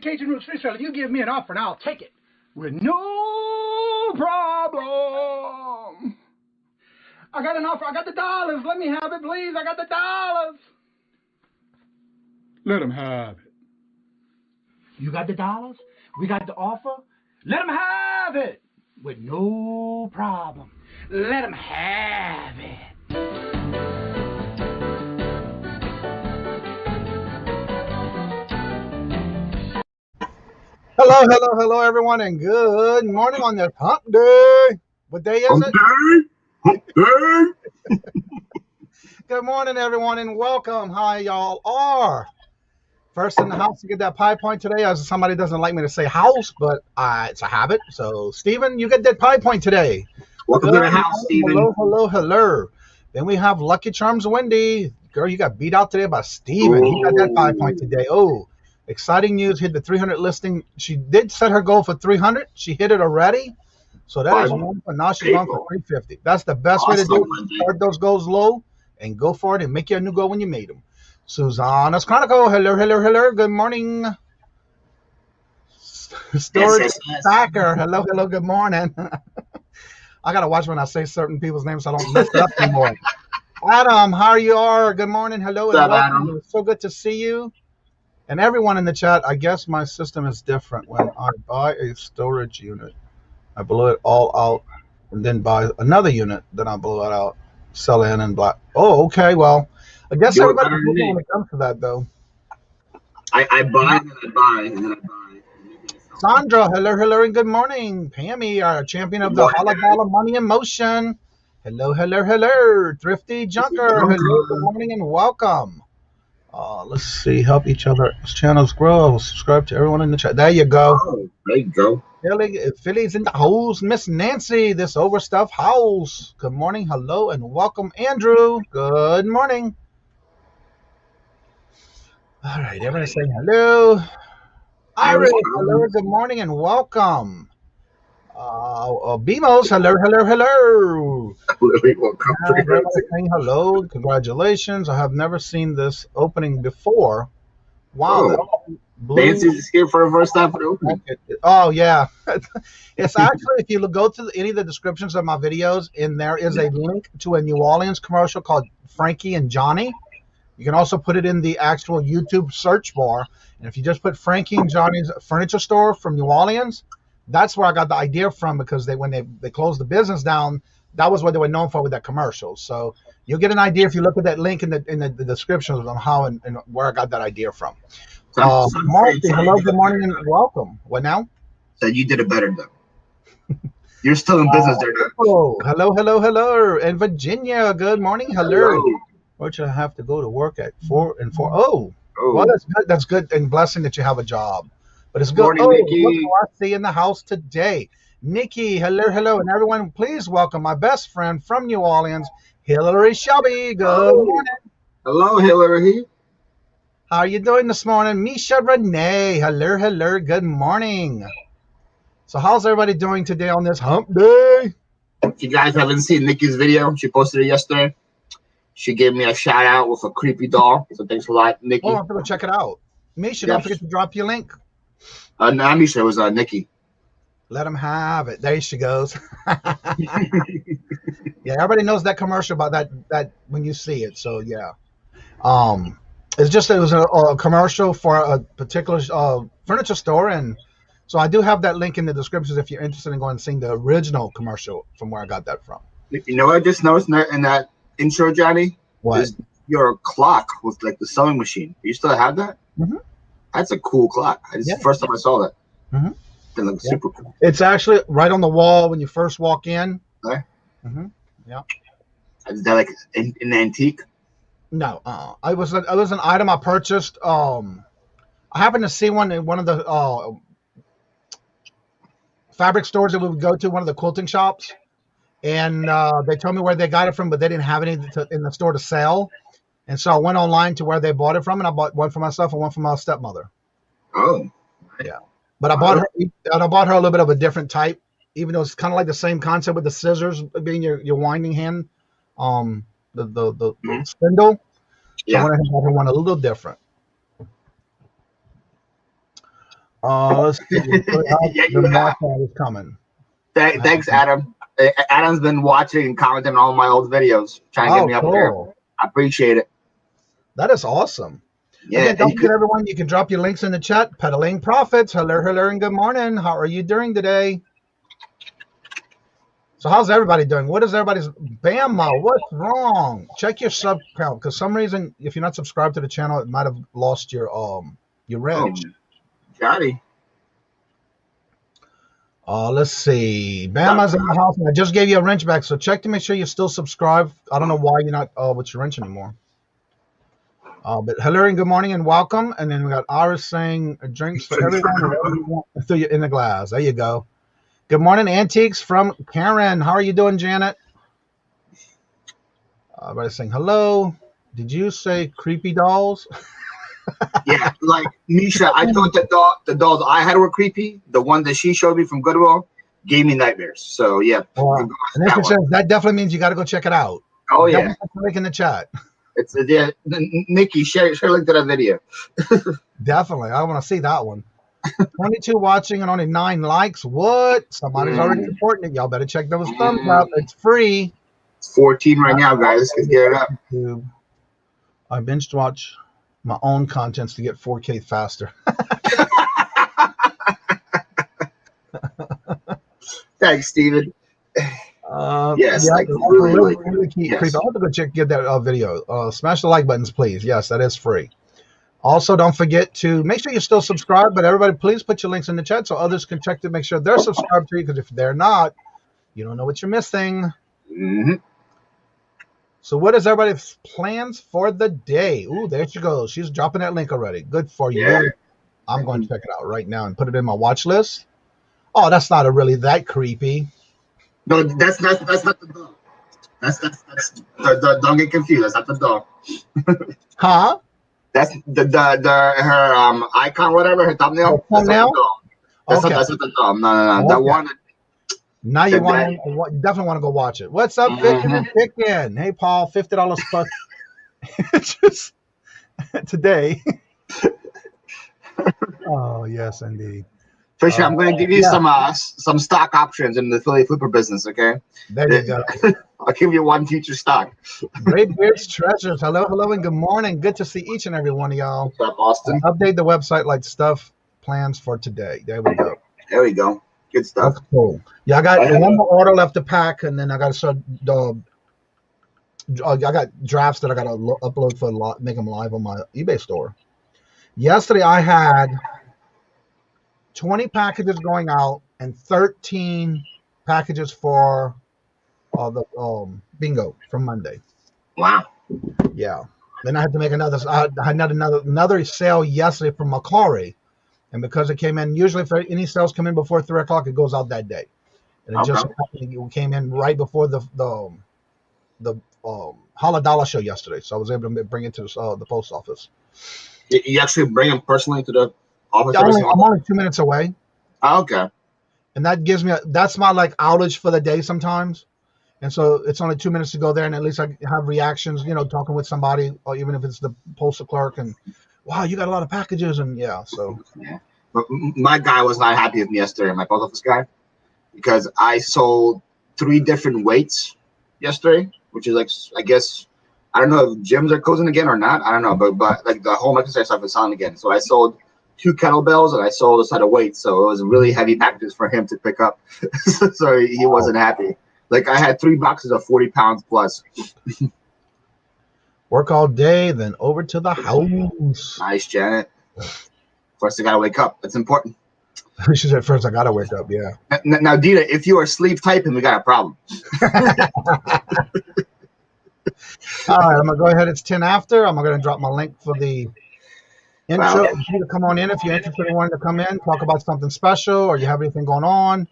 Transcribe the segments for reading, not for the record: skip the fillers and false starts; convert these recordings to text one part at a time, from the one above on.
Cajun Roots Reseller. You give me an offer and I'll take it with no problem. I got an offer. I got the dollars. Let me have it, please. I got the dollars. Let him have it. You got the dollars? We got the offer? Let him have it with no problem. Let him have it. Hello, everyone, and good morning on this hump day. What day is it? Hump day. Good morning, everyone, and welcome. How y'all are? First in the house to get that pie point today, as somebody doesn't like me to say house, but it's a habit. So, Steven, you get that pie point today. Welcome to the house, Steven. Hello. Then we have Lucky Charms Wendy. Girl, you got beat out today by Steven. He got that pie point today. Oh, exciting news. Hit the 300 listing. She did set her goal for 300. She hit it already. So that is one, but now she's going for 350. That's the best way to do it. Start those goals low and go for it and make your new goal when you made them. Susanna's Chronicle. Hello. Good morning. Storage Stacker. Hello. Good morning. I got to watch when I say certain people's names so I don't mess it up anymore. Adam, how are you? Good morning. Hello. What's up, Adam? It's so good to see you. And everyone in the chat, I guess my system is different. When I buy a storage unit, I blow it all out and then buy another unit. Then I blow it out, sell in and black. Oh, okay. Well, I guess everybody's different when it comes to that, though. I buy and then I buy and then I buy. Sandra, hello, and good morning. Pammy, our champion of the Holla Money in Motion. Hello. Thrifty Junker, hello, good morning, and welcome. Let's see, help each other's channels grow. Subscribe to everyone in the chat. There you go. Oh, there you go. Philly's in the house. Miss Nancy, this overstuffed house. Good morning, hello, and welcome. Andrew, good morning. All right, everybody say hello. Iris, hello, good morning, and welcome. Bimos, hello. Everybody saying hello, congratulations. I have never seen this opening before. Wow. Nancy's scared for the first time for the opening. Oh, yeah. It's actually, if you go to any of the descriptions of my videos, and there is a link to a New Orleans commercial called Frankie and Johnny. You can also put it in the actual YouTube search bar. And if you just put Frankie and Johnny's furniture store from New Orleans, that's where I got the idea from, because when they closed the business down, that was what they were known for with that commercial. So you'll get an idea if you look at that link in the description on how and where I got that idea from. Marcy, hello, good morning, and welcome. What now? So you did it better, though. You're still in business there, though. Hello. And Virginia, good morning. Hello. Which I have to go to work at 4 and 4. Oh, well, that's good. That's good and blessing that you have a job. But it's good. Morning, Nikki. Look who I see in the house today. Nikki, hello. And everyone, please welcome my best friend from New Orleans, Hillary Shelby. Good morning. Hello, Hillary. How are you doing this morning? Misha Renee, hello. Good morning. So how's everybody doing today on this hump day? If you guys haven't seen Nikki's video, she posted it yesterday. She gave me a shout out with a creepy doll. So thanks a lot, Nikki. Oh, I'm going to check it out. Misha, don't forget to drop your link. Not Misha, it was Nikki. Let him have it. There she goes. Yeah, everybody knows that commercial about that when you see it. So yeah, it was a commercial for a particular furniture store, and so I do have that link in the descriptions if you're interested in going and seeing the original commercial from where I got that from. You know what I just noticed in that intro, Johnny? What? Is your clock with like the sewing machine. You still have that? Mm-hmm. That's a cool clock. It's the first time I saw that. Mm-hmm. It looks super cool. It's actually right on the wall when you first walk in. Okay. Mm-hmm. Yeah. Is that like an antique? No. It was an item I purchased. I happened to see one in one of the fabric stores that we would go to, one of the quilting shops, and they told me where they got it from, but they didn't have any in the store to sell. And so I went online to where they bought it from, and I bought one for myself and one for my stepmother. Oh, yeah. But I bought her a little bit of a different type, even though it's kind of like the same concept with the scissors being your winding hand, the spindle. Yeah. So I wanted to have one a little different. Let's see. Yeah, The you have. Martha is coming. Thanks, Adam. Adam's been watching and commenting on all my old videos, trying to get Oh, me up there. cool. I appreciate it. That is awesome. Yeah, Again, don't forget, everyone, you can drop your links in the chat. Peddling Profits. Hello, hello, and good morning. How are you doing today? So how's everybody doing? What is everybody's Bama? What's wrong? Check your sub count, because some reason if you're not subscribed to the channel, it might have lost your wrench. Johnny. Let's see. Bama's in the house, and I just gave you a wrench back, so check to make sure you're still subscribed. I don't know why you're not with your wrench anymore. But hello and good morning and welcome. And then we got Iris saying drinks for everyone, whatever you want, throw you in the glass. There you go. Good morning, Antiques from Karen. How are you doing, Janet? Everybody's saying hello. Did you say creepy dolls? Yeah, like Misha, I thought the dolls I had were creepy. The one that she showed me from Goodwill gave me nightmares. So yeah, that definitely means you got to go check it out. Oh yeah, link in the chat. It's Nikki, share link to that video. Definitely, I want to see that one. 22 watching and only 9 likes. What? Somebody's already supporting it. Y'all better check those thumbs up. It's free. It's 14 right now, guys. Let's get it up. I binge watch my own contents to get 4K faster. Thanks, Steven. Yes, yeah, like really yes. Creepy. I'll have to go get that video. Smash the like buttons, please. Yes, that is free. Also, don't forget to make sure you're still subscribed, but everybody, please put your links in the chat so others can check to make sure they're subscribed to you, because if they're not, you don't know what you're missing. Mm-hmm. So what is everybody's plans for the day? Ooh, there she goes. She's dropping that link already. Good for you. I'm going to check it out right now and put it in my watch list. Oh, that's not really that creepy. No, that's not the dog. That's the don't get confused. That's not the dog. Huh? That's her icon, whatever, her thumbnail. That's not the dog. That's not the dog. No. Okay. That one. Now you definitely want to go watch it. What's up, Pickin'? Hey, Paul, $50 plus. Just today. Oh yes, indeed. Fisher, I'm going to give you some stock options in the Philly Flipper business. Okay. There you go. I'll give you one future stock. Great Beards Treasures. Hello, and good morning. Good to see each and every one of y'all. What's up, Austin? Update the website like stuff plans for today. There we go. There we go. Good stuff. That's cool. Yeah, I got one more order left to pack, and then I got to start. I got drafts that I got to upload for make them live on my eBay store. Yesterday, I had 20 packages going out and 13 packages for the bingo from Monday. Wow. Yeah. Then I had to make another. I had another sale yesterday from Macquarie. And because it came in, usually if any sales come in before 3 o'clock, it goes out that day. And it just came in right before the Holla Dollar show yesterday. So I was able to bring it to the post office. You actually bring them personally to the office? Yeah, I'm only 2 minutes away. Oh, okay. And that gives me, that's my like outage for the day sometimes. And so it's only 2 minutes to go there. And at least I have reactions, talking with somebody, or even if it's the postal clerk and, wow, you got a lot of packages. And yeah, so. Yeah. But my guy was not happy with me yesterday, my post office guy, because I sold 3 different weights yesterday, which is like, I guess, I don't know if gyms are closing again or not. I don't know, but like the home exercise stuff is on again. So I sold 2 kettlebells and I sold a set of weights. So it was really heavy packages for him to pick up. So he wasn't happy. Like I had 3 boxes of 40 pounds plus. Work all day, then over to the house. Nice, Janet. First, I gotta wake up. That's important. She said, first, I gotta wake up. Yeah. Now, Dina, if you are sleep typing, we got a problem. All right, I'm gonna go ahead. It's 10 after. I'm gonna drop my link for the intro. You come on in if you're interested in wanting to come in, talk about something special, or you have anything going on.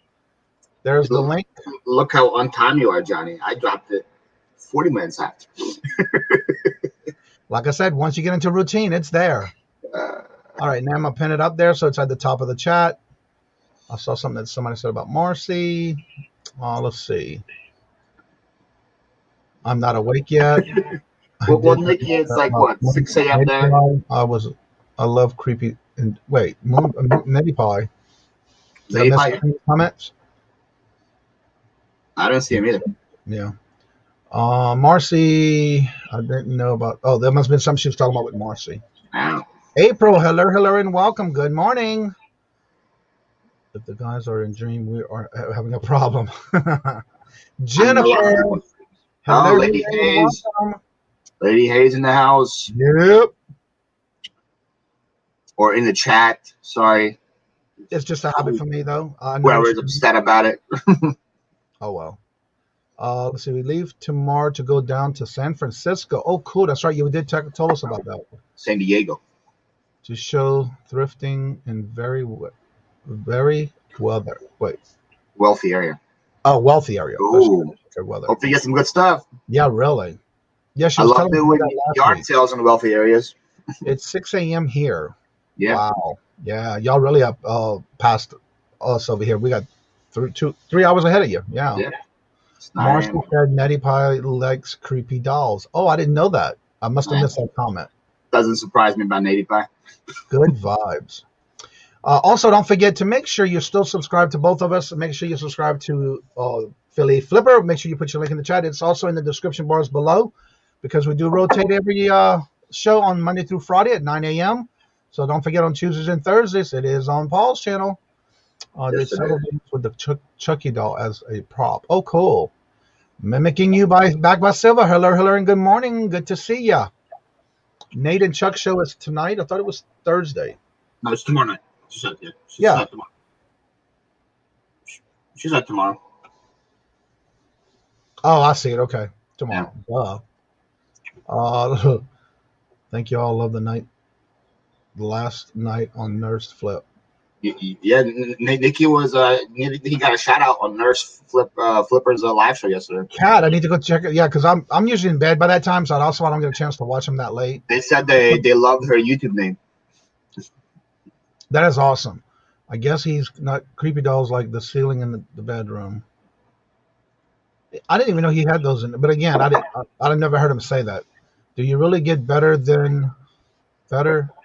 There's the link. Look how on time you are, Johnny. I dropped it 40 minutes after. Like I said, once you get into routine, it's there. All right, now I'm gonna pin it up there so it's at the top of the chat. I saw something that somebody said about Marcy. Let's see. I'm not awake yet. Well, Nikki, it's like what, 6 a.m. there? I love creepy And wait, Neti Pie. Did I Lady miss Pie? any comments? I don't see him either. Yeah. Marcy, I didn't know about. Oh, there must have been something she was talking about with Marcy. Wow. April, hello, and welcome. Good morning. If the guys are in dream, we are having a problem. Jennifer, hello, Lady Hayes. welcome. Lady Hayes in the house. Yep. Or in the chat. Sorry. It's just a habit for me, though. Whoever's upset about it. Oh, well. Let's see. We leave tomorrow to go down to San Francisco. Oh, cool. That's right. You did told us about that. San Diego. To show thrifting in very weather. Wait. Wealthy area. Oh, wealthy area. Ooh. Weather. Hope you get some good stuff. Yeah, really. Yeah, I love it when yard sales in the wealthy areas. It's 6 a.m. here. Yeah. Wow. Yeah, y'all really up past us over here. We got 3 hours ahead of you. Yeah. Marshall said Neti Pie likes creepy dolls. Oh, I didn't know that. I must have missed that comment. Doesn't surprise me about Neti Pie. Good vibes. Also, don't forget to make sure you're still subscribed to both of us. Make sure you subscribe to Fhlipper. Make sure you put your link in the chat. It's also in the description bars below because we do rotate every show on Monday through Friday at 9 a.m. So don't forget on Tuesdays and Thursdays, it is on Paul's channel. There's several videos with the Chucky doll as a prop. Oh, cool. Mimicking you back by Silva. Hello, and good morning. Good to see ya. Nate and Chuck show is tonight. I thought it was Thursday. No, it's tomorrow night. She's at tomorrow. Oh, I see it. Okay. Tomorrow. Yeah. Thank you all. Love the last night on Nurse Flip. Yeah, Nikki was he got a shout out on Nurse Flipper's live show yesterday. Cat, I need to go check it. Yeah, because I'm usually in bed by that time, so I don't get a chance to watch him that late. They said they loved her YouTube name. That is awesome. I guess he's not creepy dolls like the ceiling in the bedroom. I didn't even know he had those in it. But again, I never heard him say that. Do you really get better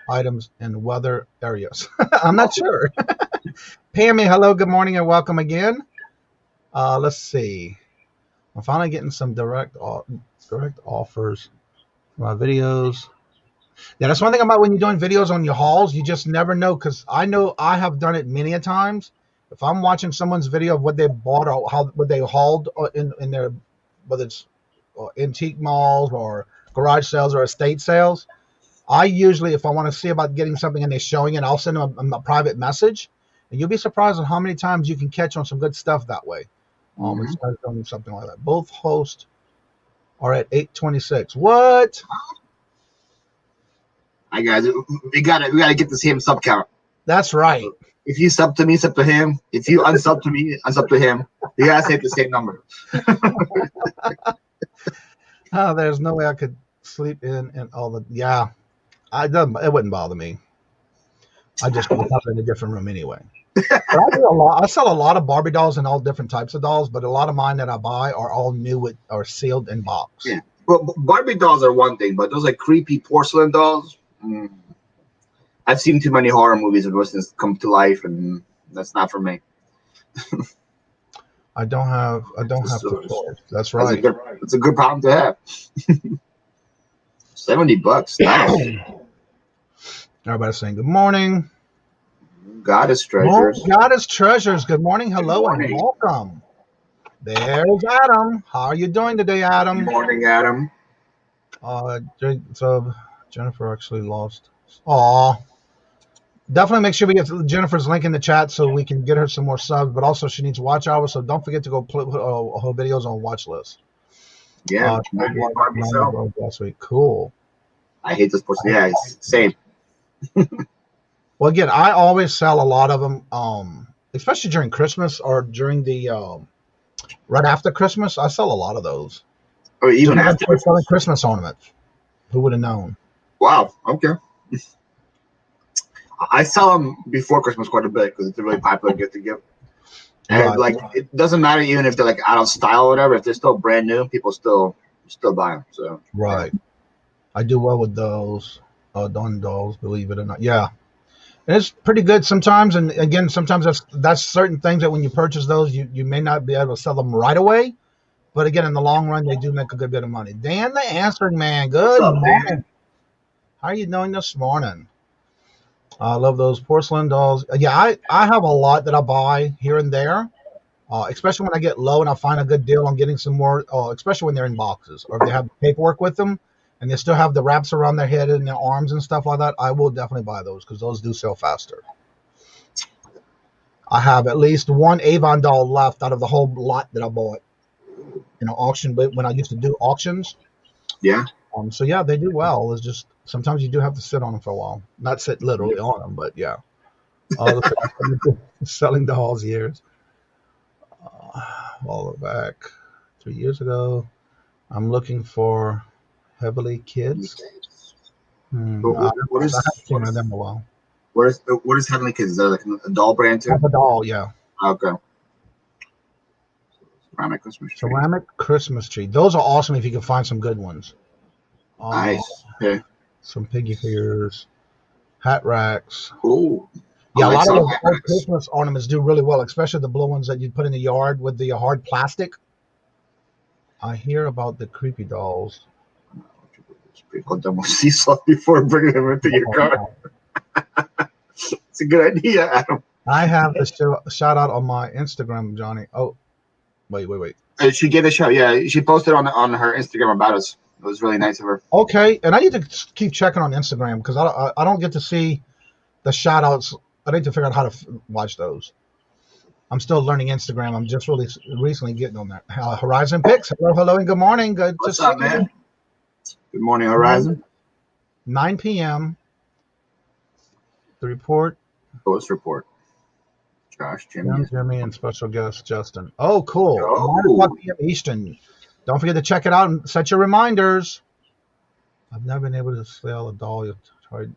items in weather areas? I'm not sure. Pammy, hello, good morning, and welcome again. Let's see. I'm finally getting some direct offers for my videos. Yeah, that's one thing about when you're doing videos on your hauls. You just never know, because I know I have done it many a times. If I'm watching someone's video of what they bought or what they hauled in their, whether it's antique malls or garage sales or estate sales, I usually, if I want to see about getting something and they're showing it, I'll send them a private message, and you'll be surprised on how many times you can catch on some good stuff that way. When you start doing something like that. Both hosts are at 826. What? Hi guys, we gotta get the same sub count. That's right. If you sub to me, sub to him. If you unsub to me, unsub to him. You gotta say the same number. There's no way I could sleep in all the. Yeah, it wouldn't bother me. I just put it in a different room anyway. But I sell a lot of Barbie dolls and all different types of dolls, but a lot of mine that I buy are all new or sealed in box. Yeah, well, Barbie dolls are one thing, but those like creepy porcelain dolls. I've seen too many horror movies of those come to life, and that's not for me. I don't have to. That's right. It's a good problem to have. $70. Nice. Everybody's saying good morning. Goddess treasures. Goddess treasures. Good morning. Hello and welcome. There's Adam. How are you doing today, Adam? Good morning, Adam. So Jennifer actually lost. Aw. Definitely make sure we get Jennifer's link in the chat so we can get her some more subs, but also she needs watch hours, so don't forget to go put her videos on watch list. Yeah, last week. Cool. I hate this person. Yeah, same. Well, again, I always sell a lot of them, especially during Christmas or during the right after Christmas. I sell a lot of those. Or even after selling Christmas ornaments. Who would have known? Wow. Okay. I sell them before Christmas quite a bit because it's a really popular gift to give. And like, it doesn't matter even if they're like out of style or whatever. If they're still brand new, people still buy them. So right, I do well with those Dawn dolls, believe it or not. Yeah, And it's pretty good sometimes. And again, sometimes that's certain things that when you purchase those, you may not be able to sell them right away. But again, in the long run, they do make a good bit of money. Dan, the answering man. What's Good up, morning. Dan? How are you doing this morning? I love those porcelain dolls. Yeah, I have a lot that I buy here and there, especially when I get low and I find a good deal on getting some more, especially when they're in boxes or if they have paperwork with them and they still have the wraps around their head and their arms and stuff like that. I will definitely buy those because those do sell faster. I have at least one Avon doll left out of the whole lot that I bought in an auction, but when I used to do auctions. Yeah. So yeah, they do well. It's just sometimes you do have to sit on them for a while. Not sit literally on them, but yeah. Selling dolls years. All the back 3 years ago. I'm looking for Heavily Kids. I haven't seen one of them in a while. What is Heavenly Kids? Is that like a doll brand too? A doll, yeah. Okay. Ceramic Christmas tree. Ceramic Christmas tree. Those are awesome if you can find some good ones. Nice. Okay. Some piggy figures, hat racks. Ooh. Yeah, a lot of those Christmas ornaments do really well, especially the blue ones that you put in the yard with the hard plastic. I hear about the creepy dolls. Before bringing them into your car. It's a good idea, Adam. I have the shout out on my Instagram, Johnny. Oh, wait. She gave a shout. Yeah, she posted on her Instagram about us. It was really nice of her. Okay, and I need to keep checking on Instagram because I don't get to see the shout outs. I need to figure out how to watch those. I'm still learning Instagram. I'm just really recently getting on that. Horizon Picks. Hello, and good morning. Good. What's up, man? Good morning, Horizon. 9 p.m. The report. Post report. Josh, Jimmy, and special guest Justin. Oh, cool. 9 p.m. Eastern. Don't forget to check it out and set your reminders. I've never been able to sell a doll you've tried.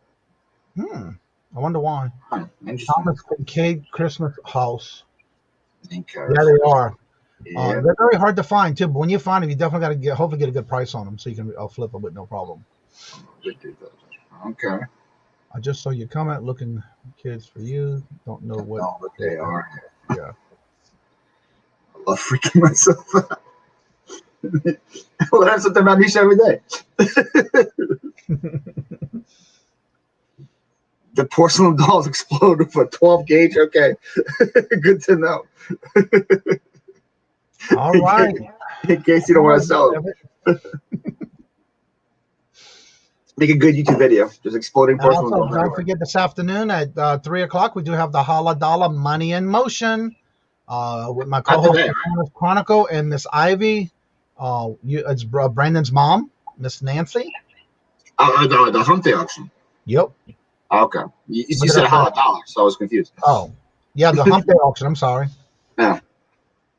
I wonder why. Thomas Kincaid Christmas House. Yeah, they are. Yeah. They're very hard to find too, but when you find them, you definitely got to hopefully get a good price on them so you can flip them with no problem. Okay. I just saw your comment. Looking kids for you. Don't know what they are. Yeah. I love freaking myself out. I learn something about Nisha every day. The porcelain dolls exploded for 12 gauge. Okay. Good to know. All right. In case you don't want to sell them. Make a good YouTube video. Just exploding porcelain dolls. Don't forget this afternoon at 3 o'clock, we do have the Holla Dollar Money in Motion with my co-host Chronicle and Miss Ivy. It's Brandon's mom, Miss Nancy. The hump day auction. Yep. Okay. You said Holla Dollar, so I was confused. Oh, yeah, the hump day auction. I'm sorry. Yeah.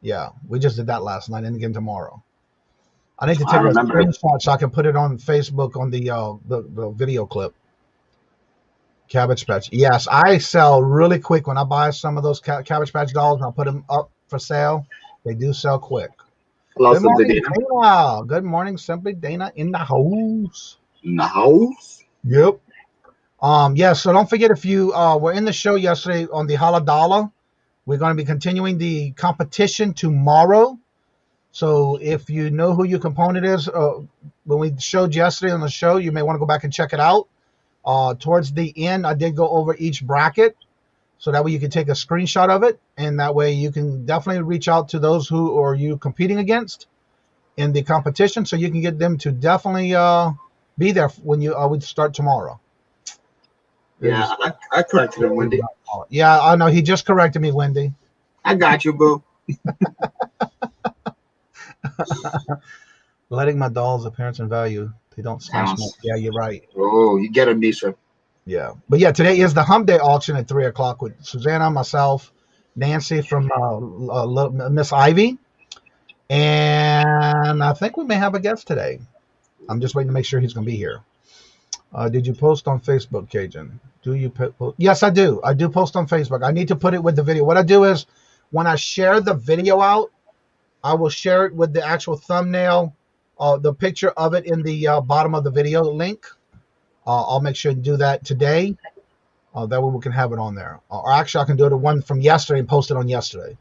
Yeah, we just did that last night and again tomorrow. I need to take a screenshot so I can put it on Facebook on the video clip. Cabbage Patch. Yes, I sell really quick when I buy some of those Cabbage Patch dolls and I put them up for sale. They do sell quick. Hello, good morning, Dana. Good morning, Simply Dana in the house. In the house? Yep. Yeah, so don't forget if you were in the show yesterday on the Holla Dollar, we're going to be continuing the competition tomorrow. So if you know who your component is, when we showed yesterday on the show, you may want to go back and check it out. Towards the end, I did go over each bracket, so that way you can take a screenshot of it, and that way you can definitely reach out to those who are you competing against in the competition, so you can get them to definitely be there when you would start tomorrow. Yeah, I corrected him, Wendy. Yeah, I know. He just corrected me, Wendy. I got you, boo. Letting my dolls appearance and value. They don't smash much. Yeah, you're right. Oh, you get them, Nisha. Yeah. But yeah, today is the Hump Day auction at 3 o'clock with Susanna, myself, Nancy from Miss Ivy. And I think we may have a guest today. I'm just waiting to make sure he's going to be here. Did you post on Facebook, Kajun? Do you post? Yes, I do. I do post on Facebook. I need to put it with the video. What I do is when I share the video out, I will share it with the actual thumbnail, the picture of it in the bottom of the video link. I'll make sure to do that today. That way we can have it on there. Or actually, I can do the one from yesterday and post it on yesterday.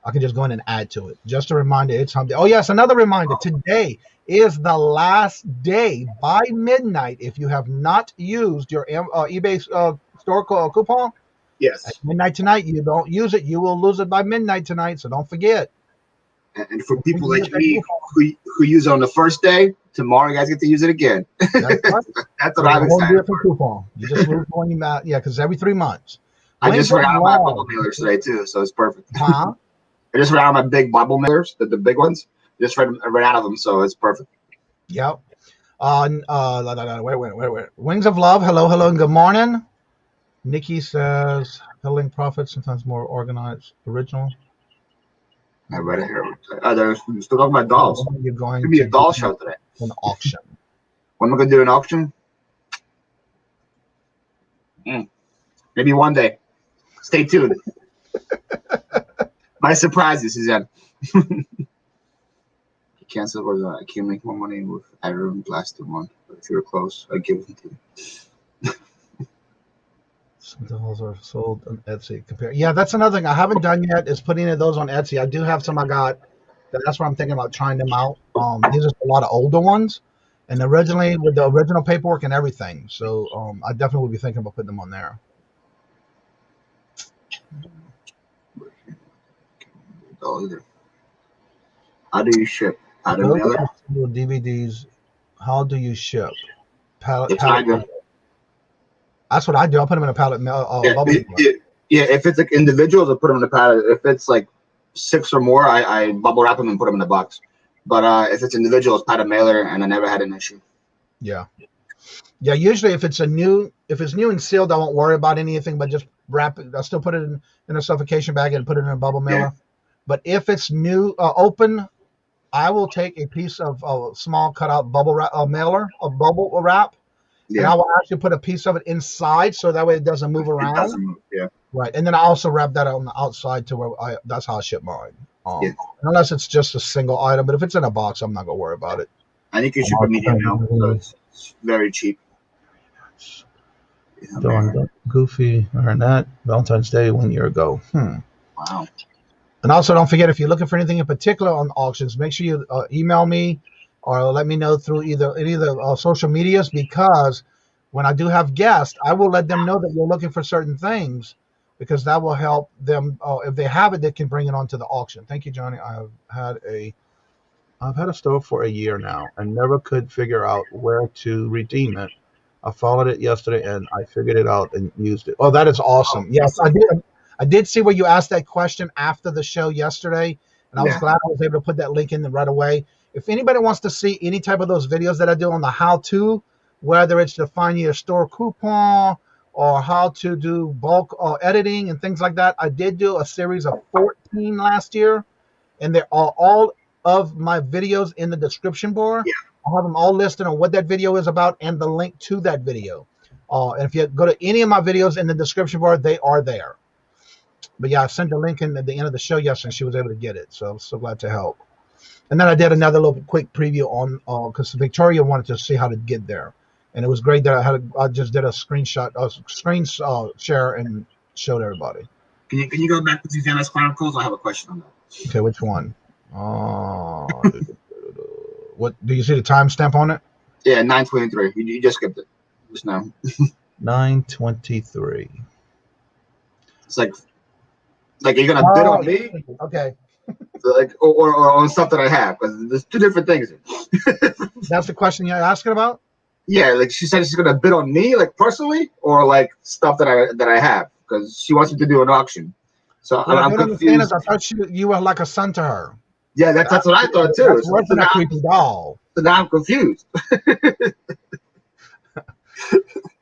I can just go in and add to it. Just a reminder, it's hump day. Oh, yes, another reminder. Today is the last day by midnight. If you have not used your eBay store coupon, Yes. at midnight tonight, you don't use it, you will lose it by midnight tonight. So don't forget. And for people like me who use it on the first day, tomorrow you guys get to use it again. That's right. That's what I was saying. Different coupon. You just lose one. Yeah, because every 3 months. I just ran out of my bubble mailers today too, so it's perfect. Huh? I just ran out of my big bubble mailers, the big ones. Just ran out of them, so it's perfect. Yep. Wait. Wings of Love. Hello, and good morning. Nikki says, "Building profits sometimes more organized, original." I read it here. They're still talking about dolls. You're going to be a doll show today. An auction. When am I going to do an auction? Maybe one day. Stay tuned. My surprises, Suzanne. You cancel or I can't make more money with Iron Blaster one. But if you're close, I give them to you. Some dolls are sold on Etsy. Yeah, that's another thing I haven't done yet is putting those on Etsy. I do have some I got. That's what I'm thinking about trying them out. These are a lot of older ones, and originally with the original paperwork and everything. So I definitely would be thinking about putting them on there. Either. How do you ship? How do you mail it? DVDs. How do you ship? Pallet. That's what I do. I put them in a pallet mail. Yeah, if it's like individuals, I put them in a pallet. If it's like 6 or more, I bubble wrap them and put them in a box. But if it's individuals, pallet mailer, and I never had an issue. Yeah. Usually, if it's new and sealed, I won't worry about anything. But just wrap it. I still put it in a suffocation bag and put it in a bubble mailer. Yeah. But if it's new, open, I will take a piece of small cutout bubble wrap, bubble wrap. Yeah. And I will actually put a piece of it inside so that way it doesn't move around. It doesn't move, yeah. Right. And then I also wrap that on the outside to where that's how I ship mine. Unless it's just a single item. But if it's in a box, I'm not going to worry about it. I think you should put medium now. So it's very cheap. Yeah, Goofy. I heard that. Valentine's Day 1 year ago. Wow. And also don't forget, if you're looking for anything in particular on auctions, make sure you email me or let me know through any of the social medias, because when I do have guests, I will let them know that you're looking for certain things, because that will help them. If they have it, they can bring it onto the auction. Thank you, Johnny. I've had a store for a year now and never could figure out where to redeem it. I followed it yesterday and I figured it out and used it. Oh, that is awesome. Yes, I did. I did see where you asked that question after the show yesterday, and I was glad I was able to put that link in right away. If anybody wants to see any type of those videos that I do on the how-to, whether it's to find your store coupon or how to do bulk editing and things like that, I did do a series of 14 last year, and they're all of my videos in the description bar. Yeah. I have them all listed on what that video is about and the link to that video. And if you go to any of my videos in the description bar, they are there. But yeah, I sent the link in at the end of the show yesterday, and she was able to get it. So I'm so glad to help. And then I did another little quick preview on because Victoria wanted to see how to get there, and it was great that I just did a screen share and showed everybody. Can you go back to Susanna's Chronicles? I have a question on that. Okay, which one? What do you see the timestamp on it? Yeah, 9:23. You just skipped it just now. 9:23. It's like you're gonna bid on me? Okay. So or on stuff that I have, because there's two different things. That's the question you're asking about? Yeah, like she said she's gonna bid on me, like personally, or like stuff that I have, because she wants me to do an auction. So I'm confused. I thought you were like a son to her. Yeah, that's what I thought too. That's a creepy doll. So now I'm confused.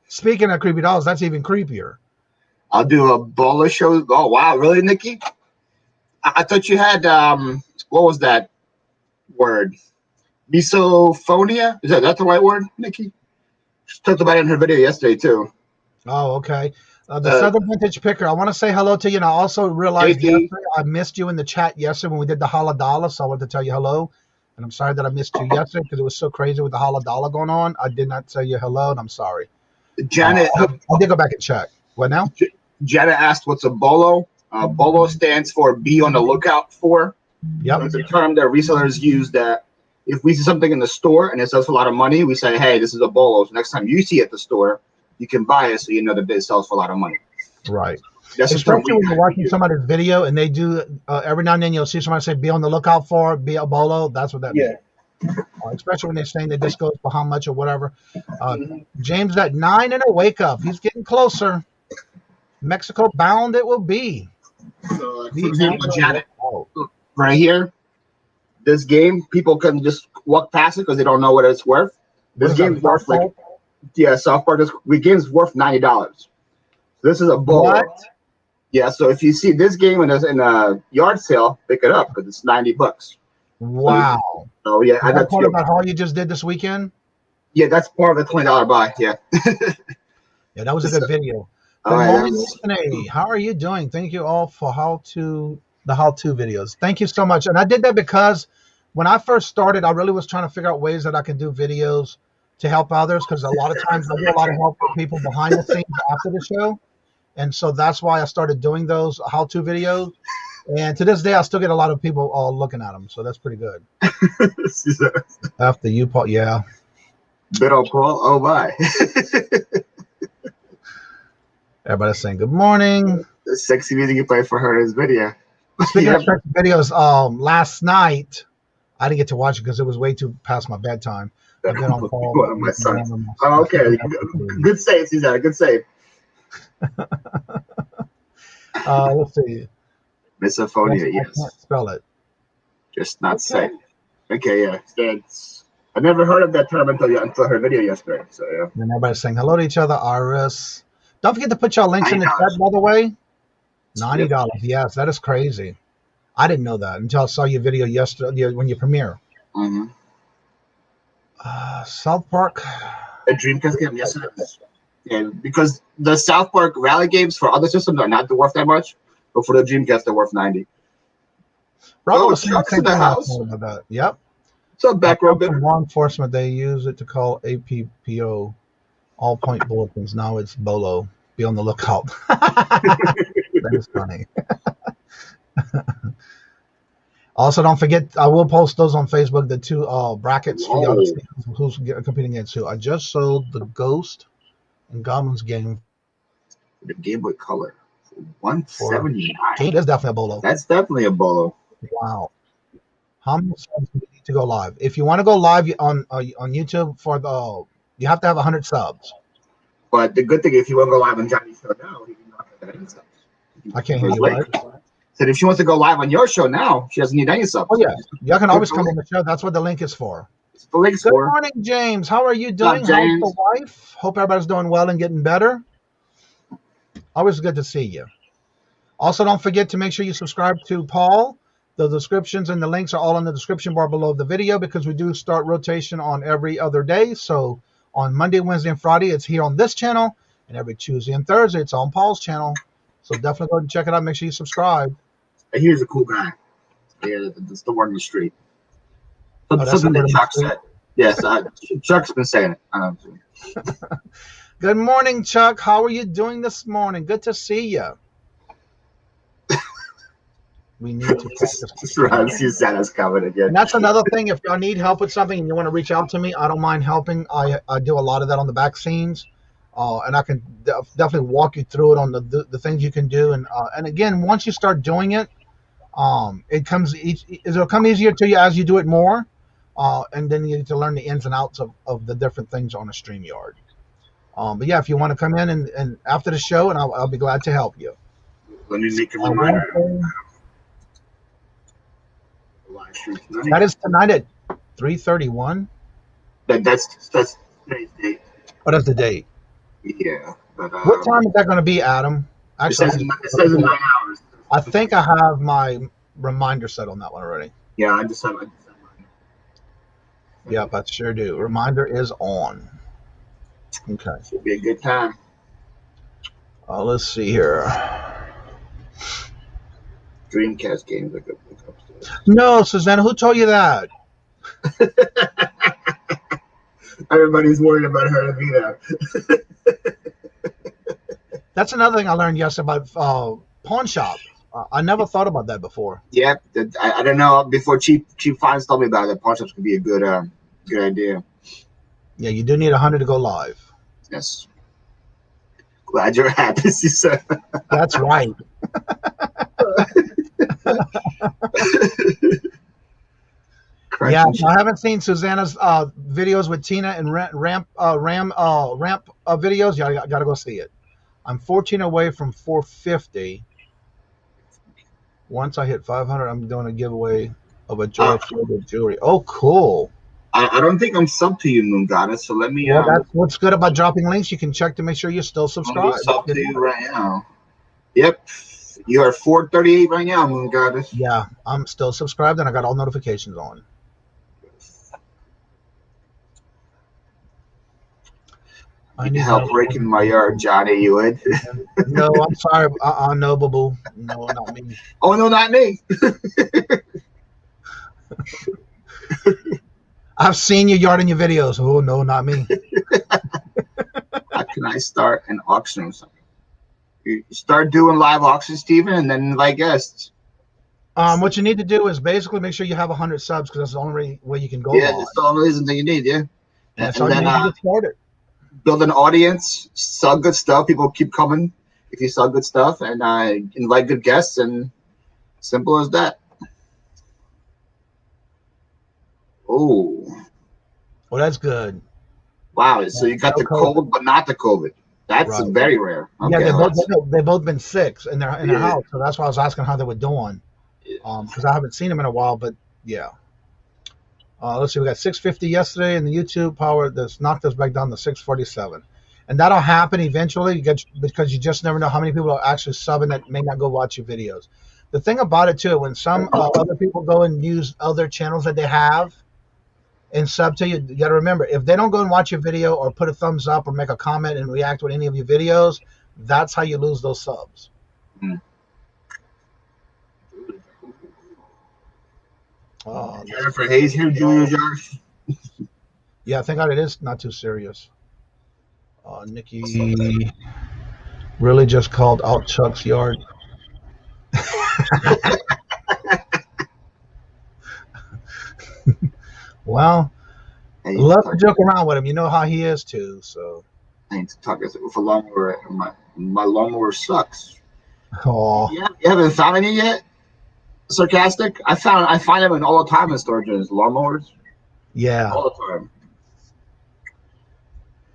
Speaking of creepy dolls, that's even creepier. I'll do a bowler show. Oh wow, really, Nikki? I thought you had what was that word? Misophonia? Is that the right word, Nikki? She talked about it in her video yesterday too. Oh, okay. The Southern Vintage Picker. I want to say hello to you, and I also realized yesterday I missed you in the chat yesterday when we did the Holla-Dollar, so I wanted to tell you hello. And I'm sorry that I missed you yesterday because it was so crazy with the Holla-Dollar going on. I did not tell you hello, and I'm sorry. Janet, I did go back and check. What now? Jenna asked, "What's a bolo?" Bolo stands for "be on the lookout for." Yep. So it's a term that resellers use that if we see something in the store and it sells for a lot of money, we say, "Hey, this is a bolo." So next time you see it at the store, you can buy it, so you know the bid sells for a lot of money. Right. That's especially when you're watching somebody's video and they do every now and then you'll see somebody say be on the lookout for be a bolo. That's what that means. Especially when they're saying that this goes for how much or whatever. James at 9 and a wake up. He's getting closer. Mexico bound it will be. So, for example, Janet, right here, this game, people can just walk past it because they don't know what it's worth. This game's worth like, South Park. This game's worth $90. This is a bolo. What? Yeah, so if you see this game in a yard sale, pick it up because it's $90. Wow. So yeah, I got part about how you just did this weekend. Yeah, that's part of the $20 buy. Yeah. Yeah, that was a good video. Good morning, Anthony. How are you doing? Thank you all for the how-to videos. Thank you so much. And I did that because when I first started, I really was trying to figure out ways that I can do videos to help others because a lot of times I do a lot of help for people behind the scenes after the show. And so that's why I started doing those how-to videos. And to this day, I still get a lot of people looking at them. So that's pretty good. After you, Paul, yeah. Bit on Paul, oh my. Everybody's saying good morning. The sexy music you play for her is video. Speaking of sexy videos, last night, I didn't get to watch it because it was way too past my bedtime. I've been on Paul. One of my sons. Oh, okay. Good save, Susanna. Good save. Let's see. Misophonia, yes. I can't spell it. Just not safe. Okay, yeah. I never heard of that term until her video yesterday. So yeah. And everybody's saying hello to each other. Iris. Don't forget to put your links in the chat, by the way. $90. Yes, that is crazy. I didn't know that until I saw your video yesterday when you premiere. Mm-hmm. South Park. A Dreamcast game yesterday. Yeah, because the South Park rally games for other systems are not worth that much, but for the Dreamcast they're worth $90. Chuck's in the house. About that. Yep. So back row bit. Law enforcement, they use it to call APPO all point bulletins. Now it's Bolo. Be on the lookout. That is funny. Also, don't forget, I will post those on Facebook, the two brackets for y'all to see who's competing against who. I just sold the Ghost and Goblins game. The Game Boy Color. $179. That's definitely a bolo. That's definitely a bolo. Wow. How many subs do you need to go live? If you want to go live on YouTube you have to have 100 subs. But the good thing, if you want to go live on Johnny's show now, he can not have any subs. I can't hear you. Right? Said if she wants to go live on your show now, she doesn't need any subs. Oh yeah, y'all can always come on the show. That's what the link is for. The link's Good morning, James. How are you doing? How's the wife? Hope everybody's doing well and getting better. Always good to see you. Also, don't forget to make sure you subscribe to Paul. The descriptions and the links are all in the description bar below the video because we do start rotation on every other day. So on Monday, Wednesday, and Friday, it's here on this channel. And every Tuesday and Thursday, it's on Paul's channel. So definitely go ahead and check it out. Make sure you subscribe. Here's a cool guy. Yeah, it's the word on the street. Something that Chuck said. Yes, Chuck's been saying it. Good morning, Chuck. How are you doing this morning? Good to see you. We need to practice. Susanna's coming again. And that's another thing. If y'all need help with something and you want to reach out to me, I don't mind helping. I do a lot of that on the back scenes. And I can definitely walk you through it on the things you can do. And again, once you start doing it, it'll come easier to you as you do it more. And then you need to learn the ins and outs of the different things on a StreamYard. But yeah, if you want to come in and after the show, and I'll be glad to help you. Let me make a reminder. That is tonight at 3:31. That's today's date. Oh, that's the date. Yeah. But, what time is that going to be, Adam? Actually, it says in 9 hours. I think I have my reminder set on that one already. Yeah, I just have mine. Yep, I sure do. Reminder is on. Okay. Should be a good time. Let's see here. Dreamcast games are good. No, Susanna, who told you that? Everybody's worried about her to be there. That's another thing I learned yesterday about pawn shop. I never thought about that before. Yep. I don't know. Before Cheap Finds told me about it, pawn shops could be a good idea. Yeah, you do need 100 to go live. Yes. Glad you're happy, Cesar. That's right. Yeah, I haven't seen Susanna's videos with Tina and ramp videos. Yeah, I gotta go see it. I'm 14 away from 450. Once I hit 500, I'm doing a giveaway of a Joy jewelry. Oh, cool. I don't think I'm sub to you, Moon Goddess. So let me. Well, that's what's good about dropping links. You can check to make sure you're still subscribed. I'm sub to you right now. Yep. You are 438 right now, Moon Goddess. Yeah, I'm still subscribed and I got all notifications on. I need help breaking my yard, Johnny. You would? No, I'm sorry. No, boo-boo. No, not me. Oh, no, not me. I've seen your yard in your videos. Oh, no, not me. How can I start an auction or something? You start doing live auctions, Steven, and then invite guests. What you need to do is basically make sure you have 100 subs because that's the only way you can go. Yeah, that's the only reason that you need, yeah. That's all you need to get started. Build an audience, sell good stuff. People keep coming if you sell good stuff, and invite good guests, and simple as that. Oh, well, that's good. Wow, so you got the cold, but not the COVID. That's very rare. Okay, yeah, they've both been sick in their house, so that's why I was asking how they were doing. Because I haven't seen them in a while, but yeah. Let's see, we got 650 yesterday in the YouTube power. That's knocked us back down to 647. And that'll happen eventually because you just never know how many people are actually subbing that may not go watch your videos. The thing about it, too, when some other people go and use other channels that they have and sub to you, you got to remember, if they don't go and watch your video or put a thumbs up or make a comment and react with any of your videos, that's how you lose those subs. Mm. Oh, Jennifer Hayes here, Julia Josh. Yeah, thank God it is not too serious. Nikki really just called out Chuck's yard. Well, love to joke around with him. You know how he is too. So I need to talk with a lawnmower. My lawnmower sucks. Oh, yeah, you haven't found any yet? Sarcastic. I find them in all the time in storage units, lawnmowers. Yeah, all the time.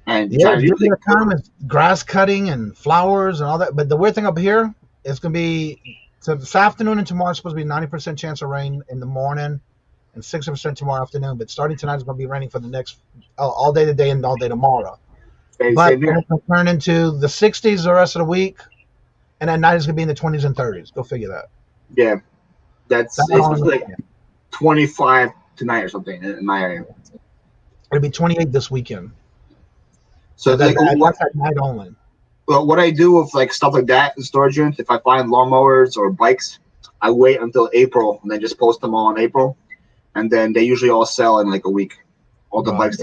And yeah, the time is grass cutting and flowers and all that. But the weird thing up here, it's gonna be this afternoon and tomorrow. It's supposed to be 90% chance of rain in the morning and 60% tomorrow afternoon. But starting tonight, it's gonna be raining for the next all day today and all day tomorrow. But it's gonna turn into the 60s the rest of the week, and at night it's gonna be in the 20s and 30s. Go figure that. Yeah. That's like 25 tonight or something in my area. It'll be 28 this weekend. So that's at night only. Well, what I do with like stuff like that in storage units, if I find lawnmowers or bikes, I wait until April and then just post them all in April, and then they usually all sell in like a week. All the bikes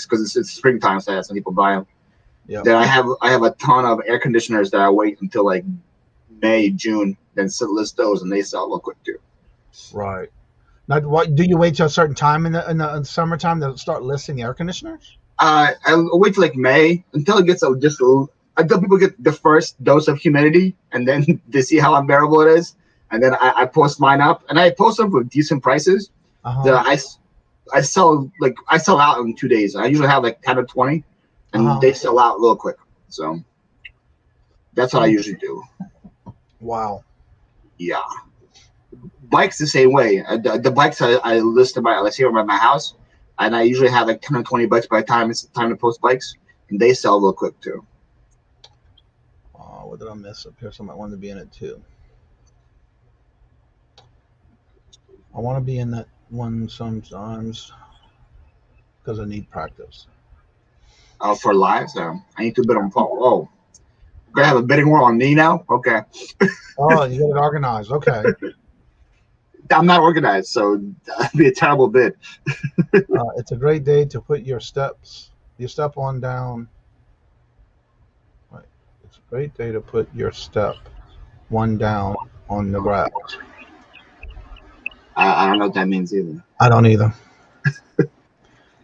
because it's springtime, so some people buy them. Yeah. Then I have a ton of air conditioners that I wait until like May, June, then list those, and they sell real quick too. Right. Now, what do you wait till a certain time in the summertime to start listing the air conditioners? I wait till like May until it gets until people get the first dose of humidity, and then they see how unbearable it is, and then I post mine up, and I post them with decent prices. I sell out in 2 days. I usually have like 10 or 20, and they sell out real quick. So that's what I usually do. Wow. Yeah. Bikes the same way. The bikes I list let's say around my house, and I usually have like 10 or 20 bikes by the time it's time to post bikes, and they sell real quick too. What did I miss up here? Somebody wanted to be in it too. I want to be in that one sometimes because I need practice. For lives, I need to bid on phone. Oh, we're gonna have a bidding war on me now. Okay. Oh, you get it organized. Okay. I'm not organized, so that'd be a terrible bid. It's a great day to put your step on down. Right. Great day to put your step one down on the grass. I don't know what that means either. I don't either.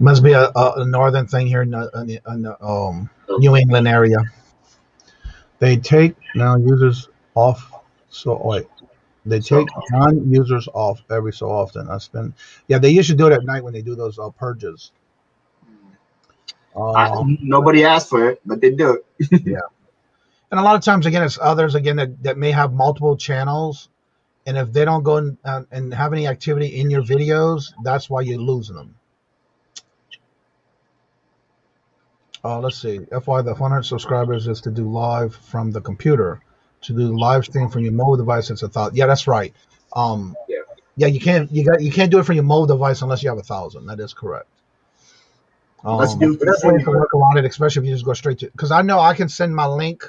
Must be a northern thing here in the New England area. They take now users off. So wait, they take non-users off every so often. Yeah, they usually do it at night when they do those purges. Nobody asked for it, but they do it. Yeah, and a lot of times again, it's others again that may have multiple channels, and if they don't go and have any activity in your videos, that's why you're losing them. Let's see. FY, the 100 subscribers is to do live from the computer. To do live stream from your mobile device, it's 1,000. Yeah, that's right. Yeah, you can't do it from your mobile device unless you have 1,000. That is correct. Let's do there's ways to work around it, especially if you just go straight to. Because I know I can send my link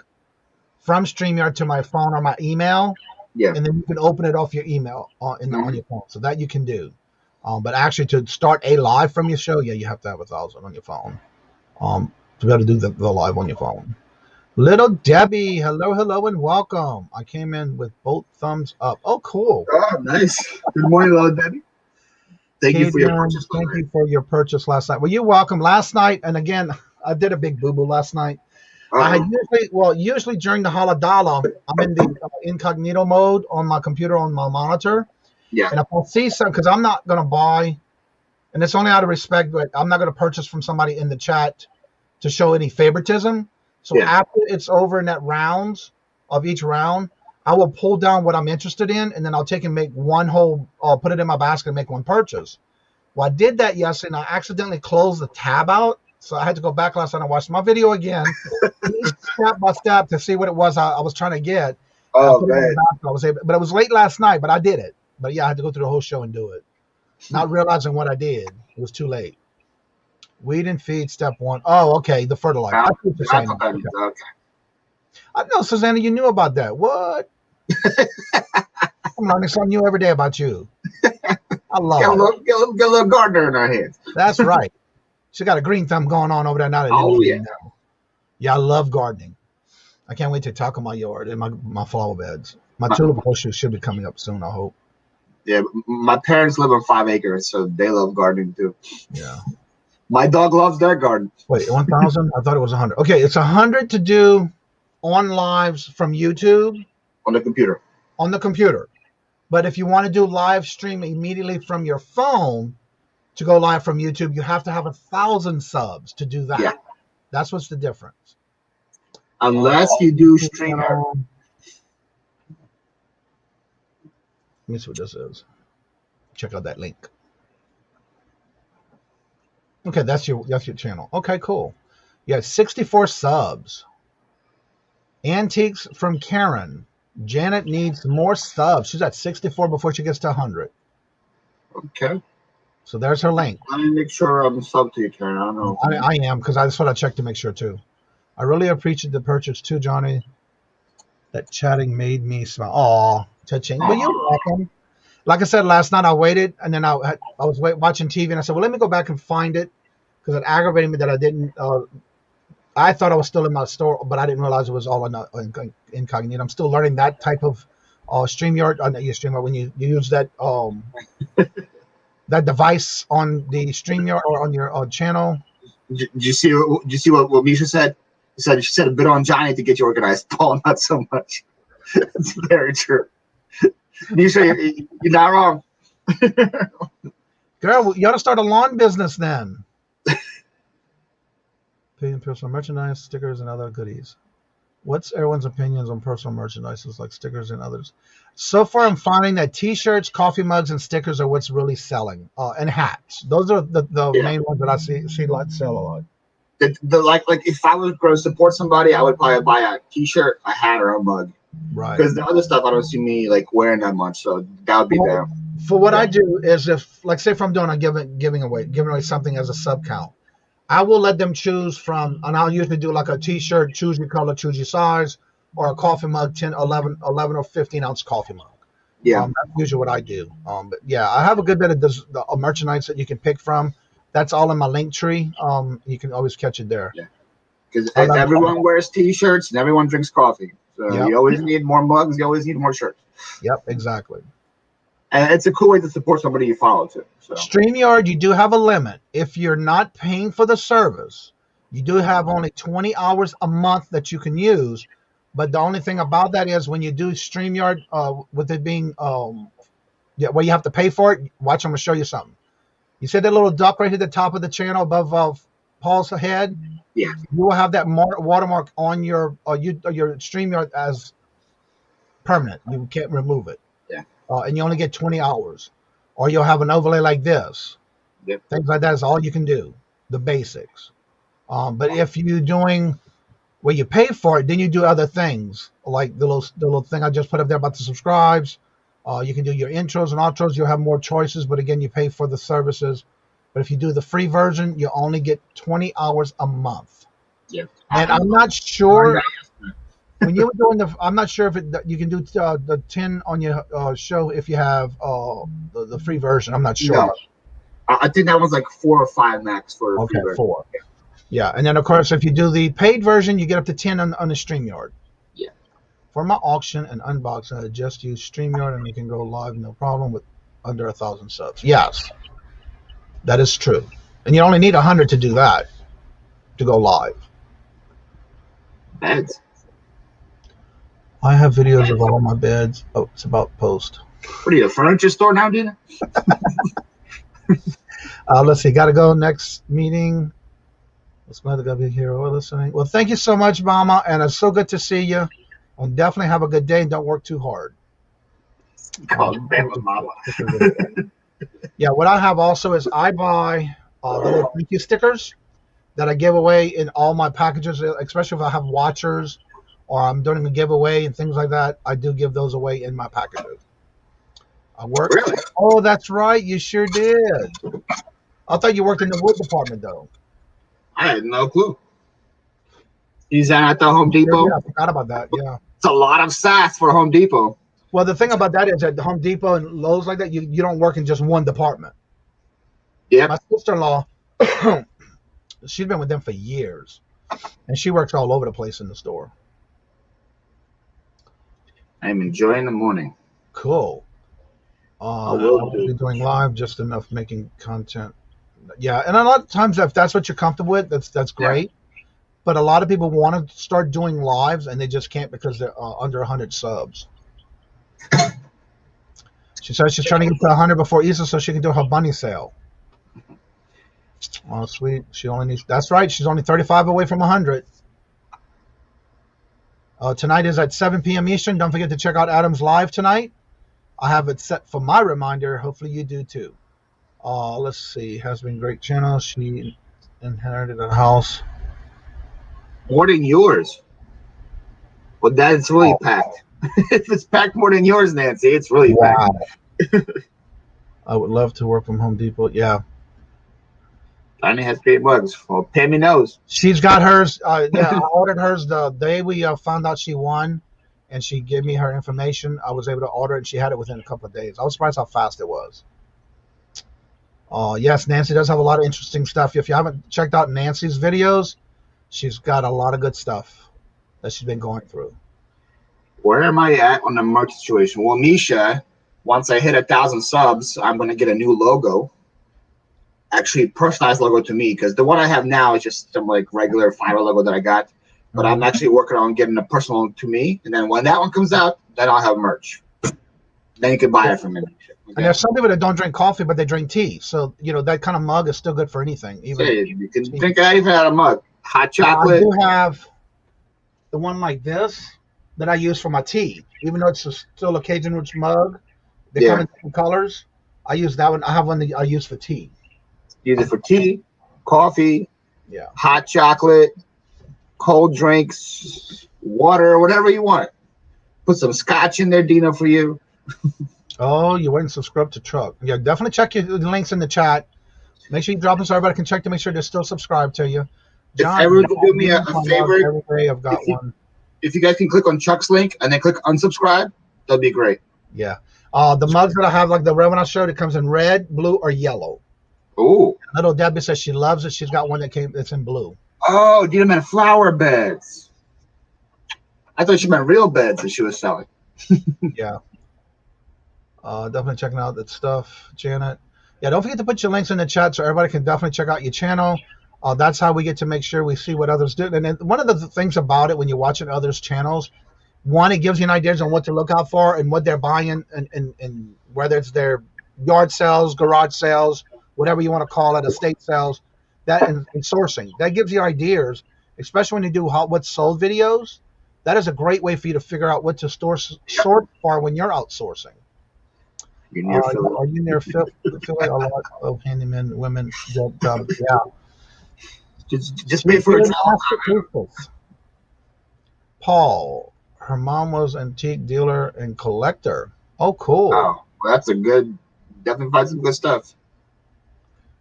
from StreamYard to my phone or my email. Yeah. And then you can open it off your email on your phone. So that you can do. But actually, to start a live from your show, yeah, you have to have 1,000 on your phone. To be able to do the live on your phone. Little Debbie, hello, and welcome. I came in with both thumbs up. Oh, cool. Oh, nice. Good morning, little Debbie. Thank you for your purchase. Thank you for your purchase last night. Well, you're welcome. Last night, and again, I did a big boo-boo last night. Usually during the Haladala, I'm in the incognito mode on my computer on my monitor. Yeah. And if I see something, because I'm not going to buy, and it's only out of respect, but I'm not going to purchase from somebody in the chat to show any favoritism. So after it's over in that rounds of each round, I will pull down what I'm interested in, and then I'll take and make one whole, put it in my basket and make one purchase. Well, I did that yesterday, and I accidentally closed the tab out. So I had to go back last night and watch my video again, step by step, to see what it was I was trying to get. Oh, man. But it was late last night, but I did it. But yeah, I had to go through the whole show and do it. Not realizing what I did. It was too late. Weed and feed, step one. Oh, okay. The fertilizer. Okay. I know, Susanna, you knew about that. What? I'm learning something new every day about you. I love it. Get a little gardener in our hands. That's right. She got a green thumb going on over there now. Yeah, I love gardening. I can't wait to talk on my yard and my flower beds. My tulip bushes should be coming up soon, I hope. Yeah, my parents live on 5 acres, so they love gardening too. Yeah. My dog loves their garden. Wait, 1,000? I thought it was 100. Okay, it's 100 to do on lives from YouTube. On the computer. On the computer. But if you want to do live stream immediately from your phone to go live from YouTube, you have to have 1,000 subs to do that. Yeah. That's what's the difference. Unless you do StreamYard. Let me see what this is. Check out that link. Okay, that's your channel. Okay, cool. You have 64 subs. Antiques from Karen. Janet needs more subs. She's at 64 before she gets to 100. Okay. So there's her link. Let me make sure I'm sub to you, Karen. I don't know. I am, because that's what I checked to make sure too. I really appreciate the purchase too, Johnny. That chatting made me smile. Aw, touching. But you're welcome. Like I said last night, I waited, and then I was watching TV, and I said, well, let me go back and find it, because it aggravated me that I didn't. I thought I was still in my store, but I didn't realize it was all incognito. I'm still learning that type of StreamYard. StreamYard, when you use that that device on the StreamYard or on your channel. Did you see what Misha said? She said a bit on Johnny to get you organized. Paul, not so much. It's very true. Misha, you're not wrong. Girl, you ought to start a lawn business then. Paying personal merchandise, stickers, and other goodies. What's everyone's opinions on personal merchandise, like stickers and others? So far, I'm finding that T-shirts, coffee mugs, and stickers are what's really selling, and hats. Those are the main ones that I see like sell a lot. Like if I was going to support somebody, I would probably buy a T-shirt, a hat, or a mug. Right. Because the other stuff I don't see me like wearing that much, so that would be there. For what I do is, if like say if I'm doing a giving away something as a sub count, I will let them choose from, and I'll usually do like a T-shirt, choose your color, choose your size, or a coffee mug, 10, 11 or 15 ounce coffee mug. Yeah, that's usually what I do. But yeah, I have a good bit of this, merchandise that you can pick from. That's all in my link tree. You can always catch it there. Yeah. because everyone wears T-shirts and everyone drinks coffee. So you always need more mugs. You always need more shirts. Yep, exactly. And it's a cool way to support somebody you follow too. So StreamYard, you do have a limit. If you're not paying for the service, you do have only 20 hours a month that you can use. But the only thing about that is when you do StreamYard, with it being where you have to pay for it. Watch, I'm gonna show you something. You see that little duck right at the top of the channel above Paul's head? Yeah. You will have that watermark on your StreamYard as permanent. You can't remove it. Yeah. And you only get 20 hours. Or you'll have an overlay like this. Yep. Things like that is all you can do. The basics. But if you're doing where you pay for it, then you do other things. Like the little thing I just put up there about the subscribes. You can do your intros and outros. You'll have more choices. But again, you pay for the services. But if you do the free version, you only get 20 hours a month. Yep. And I'm not sure when you were doing I'm not sure if you can do the 10 on your show if you have the free version. I'm not sure. No. I think that was like 4 or 5 max for okay, free 4. Yeah, and then of course if you do the paid version, you get up to 10 on the StreamYard. Yeah. For my auction and unboxing, I just use StreamYard and you can go live no problem with under 1,000 subs. Yes. That is true. And you only need 100 to do that, to go live. Beds. I have videos of all my beds. Oh, it's about post. What are you, a furniture store now, Dina? Let's see. Got to go next meeting. Let's glad to be here or listening. Well, thank you so much, Mama, and it's so good to see you. And definitely have a good day and don't work too hard. Mama. Yeah, what I have also is I buy the little thank you stickers that I give away in all my packages, especially if I have watchers or I'm doing a giveaway and things like that. I do give those away in my packages. I work. Really? Oh, that's right. You sure did. I thought you worked in the wood department, though. I had no clue. He's at the Home Depot. Yeah, I forgot about that. Yeah. It's a lot of sass for Home Depot. Well, the thing about that is at the Home Depot and Lowe's like that, you don't work in just one department. Yeah. My sister-in-law, she's been with them for years, and she works all over the place in the store. I'm enjoying the morning. Cool. I'll be doing live just enough making content. Yeah, and a lot of times if that's what you're comfortable with, that's great. Yeah. But a lot of people want to start doing lives and they just can't because they're under 100 subs. She says she's trying to get to 100 before Easter so she can do her bunny sale. Oh, sweet. She only needs. That's right. She's only 35 away from 100. Tonight is at 7 p.m. Eastern. Don't forget to check out Adam's live tonight. I have it set for my reminder. Hopefully you do too. Let's see. Has been great channel. She inherited a house. More than yours. Well, that's really packed. If it's packed more than yours, Nancy, it's really packed. I would love to work from Home Depot. Yeah. Donnie has great mugs. Well, Pammy knows. She's got hers. Yeah, I ordered hers the day we found out she won, and she gave me her information. I was able to order it, and she had it within a couple of days. I was surprised how fast it was. Yes, Nancy does have a lot of interesting stuff. If you haven't checked out Nancy's videos, she's got a lot of good stuff that she's been going through. Where am I at on the merch situation? Well, Misha, once I hit 1,000 subs, I'm going to get a new logo. Actually, personalized logo to me, because the one I have now is just some like regular Fiverr logo that I got. But I'm actually working on getting a personal one to me. And then when that one comes out, then I'll have merch. Then you can buy it from me. Okay. And there's some people that don't drink coffee, but they drink tea. So, that kind of mug is still good for anything. Even you can drink it even out of a mug. Hot chocolate. I do have the one like this that I use for my tea. Even though it's still a Cajun rich mug, they come in different colors. I use that one. I have one that I use for tea. Use it for tea, coffee, hot chocolate, cold drinks, water, whatever you want. Put some scotch in there, Dina, for you. Oh, you went and subscribed to Truck. Yeah, definitely check the links in the chat. Make sure you drop them so everybody can check to make sure they're still subscribed to you. John, if everyone can do me a favor, every day I've got one. If you guys can click on Chuck's link and then click unsubscribe, that'd be great. Yeah. The mugs that I have, like the red one I showed, it comes in red, blue, or yellow. Oh. Little Debbie says she loves it. She's got one that's in blue. Oh, you meant flower beds. I thought she meant real beds that she was selling. Yeah. Definitely checking out that stuff, Janet. Yeah, don't forget to put your links in the chat so everybody can definitely check out your channel. That's how we get to make sure we see what others do. And then one of the things about it when you're watching others' channels, one, it gives you an idea on what to look out for and what they're buying, and whether it's their yard sales, garage sales, whatever you want to call it, estate sales, that and sourcing. That gives you ideas, especially when you do what's sold videos. That is a great way for you to figure out what to sort for when you're outsourcing. Are you near Philly? A lot of handyman women get yeah. Just pay for it. Paul, her mom was antique dealer and collector. Oh, cool. Oh, well, that's a good. Definitely find some good stuff.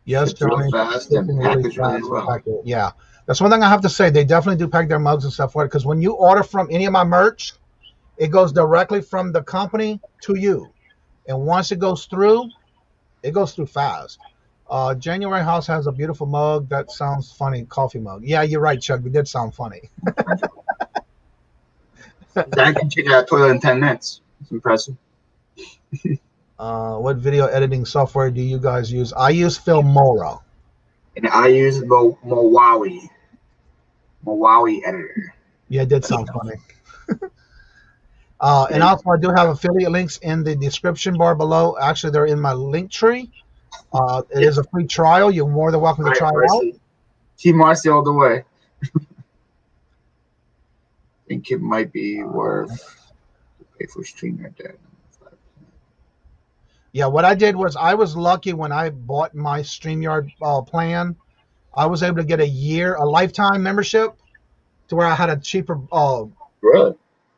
Yes, Johnny. Fast and package really well. Yeah, that's one thing I have to say. They definitely do pack their mugs and stuff for it, because when you order from any of my merch, it goes directly from the company to you. And once it goes through fast. January House has a beautiful mug. That sounds funny. Coffee mug. Yeah, you're right, Chuck. It did sound funny. I can change a toilet in 10 minutes. It's impressive. What video editing software do you guys use? I use Fimora. And I use Mowawi editor. Yeah, it did sound funny. And also, I do have affiliate links in the description bar below. Actually, they're in my link tree. It is a free trial. You're more than welcome to try it out. Team Marcy all the way. I think it might be worth pay for streamer debt. Yeah, what I did was I was lucky when I bought my StreamYard plan. I was able to get a lifetime membership to where I had a cheaper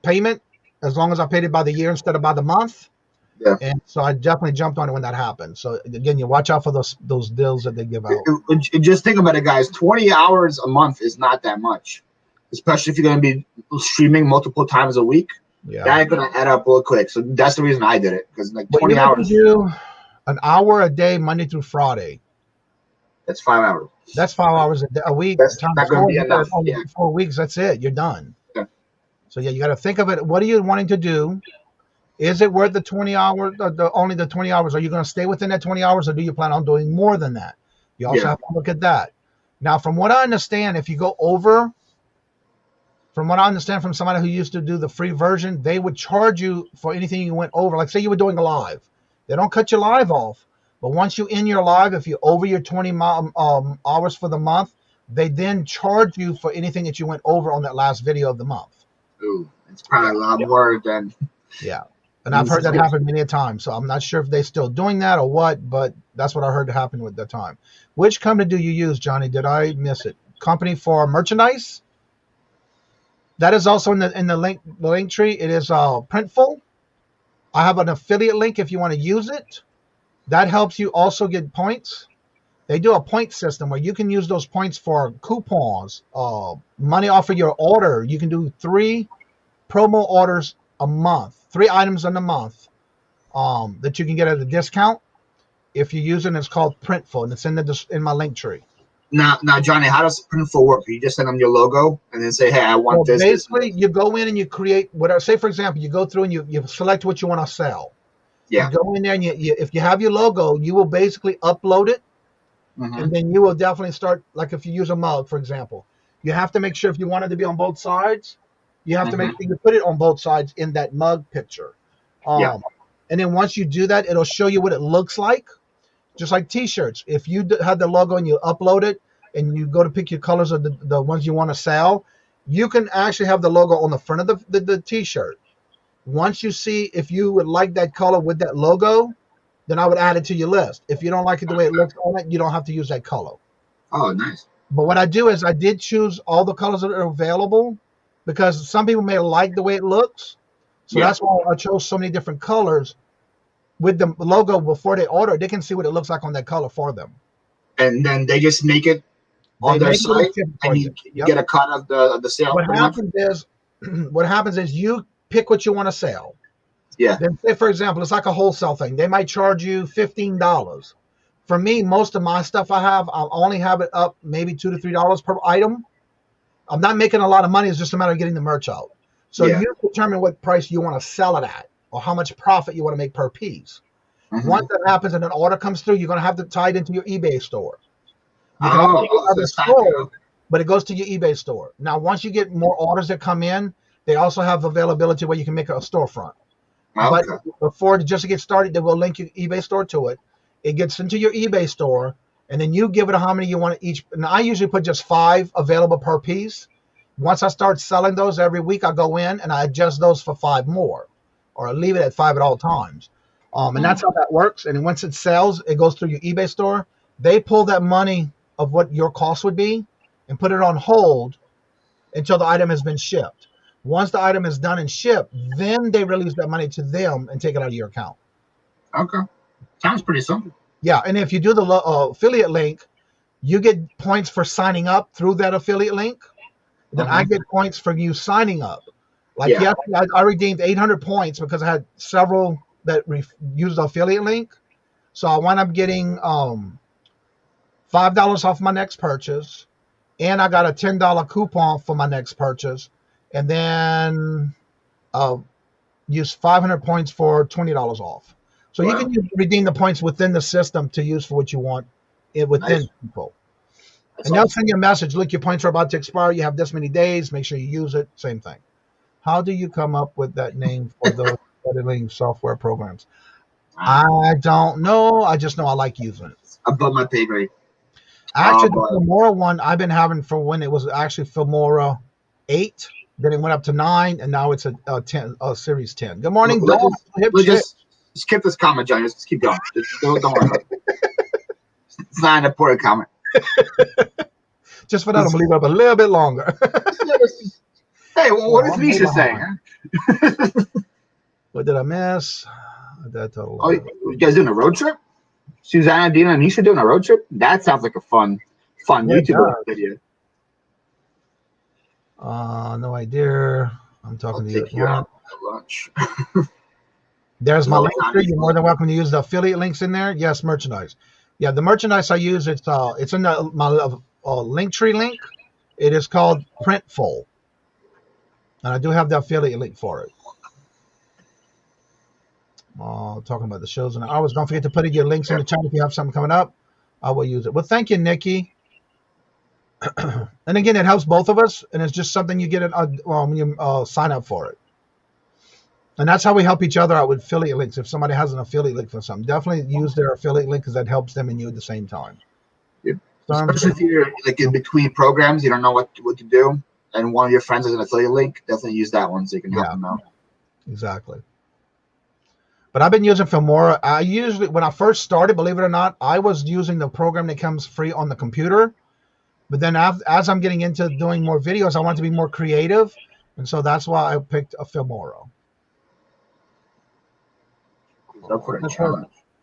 payment as long as I paid it by the year instead of by the month. Yeah. And so I definitely jumped on it when that happened. So again, you watch out for those deals that they give out. Just think about it, guys. 20 hours a month is not that much, especially if you're going to be streaming multiple times a week. Yeah, that ain't going to add up real quick. So that's the reason I did it, because like 20 hours. Do an hour a day, Monday through Friday. That's 5 hours. That's 5 hours a week. That's not going to be enough. Only 4 weeks. That's it. You're done. Yeah. So yeah, you got to think of it. What are you wanting to do? Is it worth the 20 hours? Only the 20 hours? Are you going to stay within that 20 hours, or do you plan on doing more than that? You also have to look at that. Now, from what I understand, if you go over, from what I understand from somebody who used to do the free version, they would charge you for anything you went over. Like say you were doing a live. They don't cut your live off. But once you end your live, if you're over your 20 hours for the month, they then charge you for anything that you went over on that last video of the month. Ooh, it's probably a lot more than... Yeah. And I've heard that happen many a time. So I'm not sure if they're still doing that or what, but that's what I heard happen with the time. Which company do you use, Johnny? Did I miss it? Company for merchandise? That is also in the link tree. It is Printful. I have an affiliate link if you want to use it. That helps you also get points. They do a point system where you can use those points for coupons, money off of your order. You can do 3 promo orders a month, 3 items in a month that you can get at a discount if you use it. It's called Printful, and it's in my link tree. Now, Johnny, how does Printful work? You just send them your logo and then say, hey, I want this. Basically, you go in and you create whatever. Say, for example, you go through and you select what you want to sell. Yeah. You go in there and if you have your logo, you will basically upload it. Mm-hmm. And then you will definitely start, like if you use a mug, for example, you have to make sure if you want it to be on both sides, you have to make sure you put it on both sides in that mug picture. And then once you do that, it'll show you what it looks like. Just like T-shirts. If you have the logo and you upload it and you go to pick your colors of the ones you want to sell, you can actually have the logo on the front of the T-shirt. Once you see if you would like that color with that logo, then I would add it to your list. If you don't like it the way it looks on it, you don't have to use that color. Oh, nice. But what I do is I did choose all the colors that are available because some people may like the way it looks. So that's why I chose so many different colors. With the logo before they order, they can see what it looks like on that color for them. And then they just make it on their site, and you get a cut of the sale. What happens is you pick what you want to sell. Yeah. Then say, for example, it's like a wholesale thing. They might charge you $15. For me, most of my stuff I only have it up maybe $2 to $3 per item. I'm not making a lot of money. It's just a matter of getting the merch out. So you determine what price you want to sell it at or how much profit you want to make per piece. Once that happens and an order comes through, you're going to have to tie it into your eBay store. You can also do other stores, but it goes to your eBay store. Now, once you get more orders that come in, they also have availability where you can make a storefront. But before, just to get started, they will link your eBay store to it. It gets into your eBay store, and then you give it how many you want each. And I usually put just 5 available per piece. Once I start selling those every week, I go in and I adjust those for 5 more, or I leave it at 5 at all times. And that's how that works. And once it sells, it goes through your eBay store. They pull that money of what your cost would be and put it on hold until the item has been shipped. Once the item is done and shipped, then they release that money to them and take it out of your account. Okay. Sounds pretty simple. Yeah, and if you do the affiliate link, you get points for signing up through that affiliate link. Then I get points from you signing up. Like yesterday, I redeemed 800 points because I had several that used the affiliate link. So I wound up getting $5 off my next purchase, and I got a $10 coupon for my next purchase, and then use 500 points for $20 off. So you can redeem the points within the system to use for what you want within people. And they'll send you a message. Look, your points are about to expire. You have this many days. Make sure you use it. Same thing. How do you come up with that name for those editing software programs? I don't know. I just know I like using it. Above my pay grade. Actually, the Fimora one I've been having for when it was actually Fimora 8. Then it went up to 9, and now it's a 10, Series 10. Good morning, Dawn. Let's just skip this comment, Johnny. Just keep going. Don't worry about it. It's not an important comment. Just for that, I'm gonna leave it up a little bit longer. Hey, well, what is Misha saying? What did I miss? You guys doing a road trip? Susanna, Dina, and Nisha doing a road trip? That sounds like a fun YouTube video. No idea. I'm talking to you. Take you out at lunch. There's my link tree. You're more than welcome to use the affiliate links in there. Yes, merchandise. Yeah, the merchandise I use, it's in my link tree link. It is called Printful. And I do have the affiliate link for it. Talking about the shows and hours. Don't forget to put in your links in the chat if you have something coming up. I will use it. Well, thank you, Nikki. And again, it helps both of us, and it's just something you get when you sign up for it. And that's how we help each other out with affiliate links. If somebody has an affiliate link for something, definitely use their affiliate link because that helps them and you at the same time. Yep. Especially if you're like in between programs, you don't know what to do, and one of your friends has an affiliate link, definitely use that one so you can help them out. Exactly. But I've been using Fimora. I usually, when I first started, believe it or not, I was using the program that comes free on the computer. But then as I'm getting into doing more videos, I want to be more creative. And so that's why I picked a Fimora.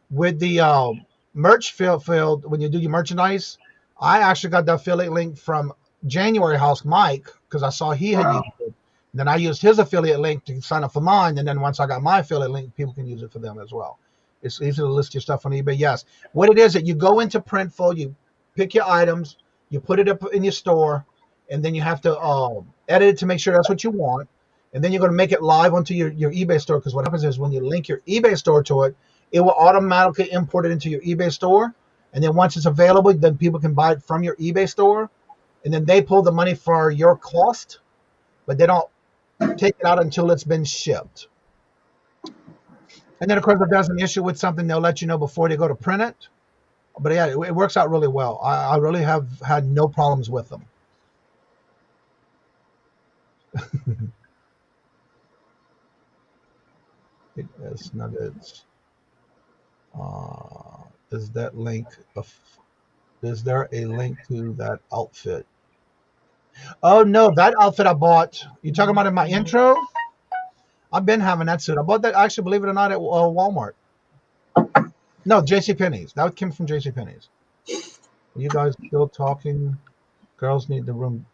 With the merch field, when you do your merchandise, I actually got the affiliate link from January House Mike because I saw he had used it. Then I used his affiliate link to sign up for mine. And then once I got my affiliate link, people can use it for them as well. It's easy to list your stuff on eBay. Yes. What it is that you go into Printful, you pick your items, you put it up in your store, and then you have to edit it to make sure that's what you want. And then you're going to make it live onto your eBay store because what happens is when you link your eBay store to it, it will automatically import it into your eBay store. And then once it's available, then people can buy it from your eBay store. And then they pull the money for your cost, but they don't take it out until it's been shipped. And then, of course, if there's an issue with something, they'll let you know before they go to print it. But yeah, it works out really well. I really have had no problems with them. It's nuggets. Is that link? Is there a link to that outfit? Oh no, that outfit I bought. You talking about in my intro? I've been having that suit. I bought that actually, believe it or not, at Walmart. No, JCPenney's. That came from JCPenney's. Are you guys still talking? Girls need the room.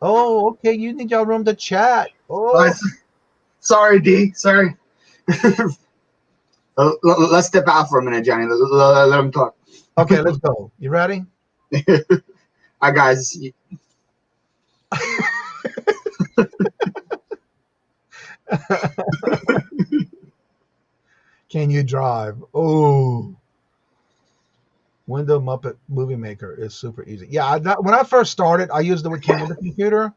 Oh, okay. You need your room to chat. Oh, sorry, D. Sorry. Let's step out for a minute, Johnny. Let them talk. Okay, let's go. You ready? Hi, guys. Can you drive? Oh, Window Muppet Movie Maker is super easy. Yeah, when I first started, I used it came with the computer.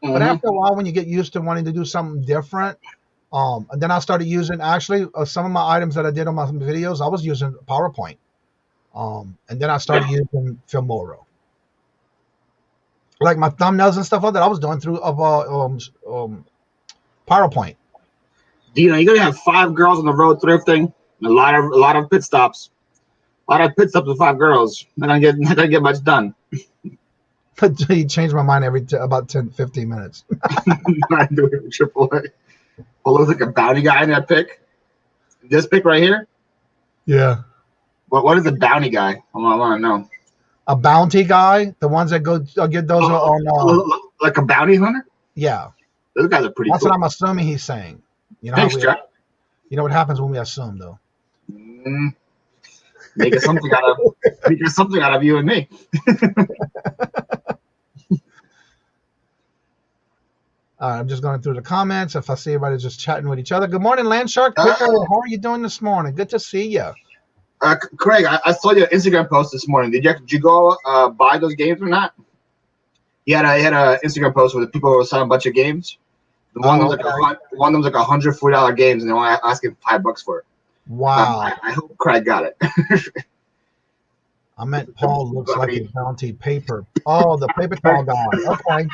But after a while, when you get used to wanting to do something different, and then I started using actually some of my items that I did on my videos, I was using PowerPoint. And then I started using Fimora. Like my thumbnails and stuff like that, I was doing through PowerPoint. Dino, you're gonna have 5 girls on the road thrifting, a lot of pit stops. A lot of pit stops with 5 girls. Not gonna get much done. You change my mind every about 10, 15 minutes. I do it with AAA. Oh, looks like a bounty guy in that pic. This pic right here? Yeah. What is a bounty guy? I want to know. A bounty guy? The ones that go get those on... like a bounty hunter? Yeah. Those guys are pretty That's cool. what I'm assuming he's saying. You know, thanks, Jack. You know what happens when we assume, though? Making something out of you and me. All right, I'm just going through the comments. If I see everybody just chatting with each other. Good morning, Landshark. How are you doing this morning? Good to see you. Craig, I saw your Instagram post this morning. Did you go buy those games or not? He had a Instagram post where the people were selling a bunch of games. One of them was like $140 games, and they were asking $5 for it. Wow. I hope Craig got it. I meant Paul looks like a bounty paper. Oh, the paper towel guy. Okay.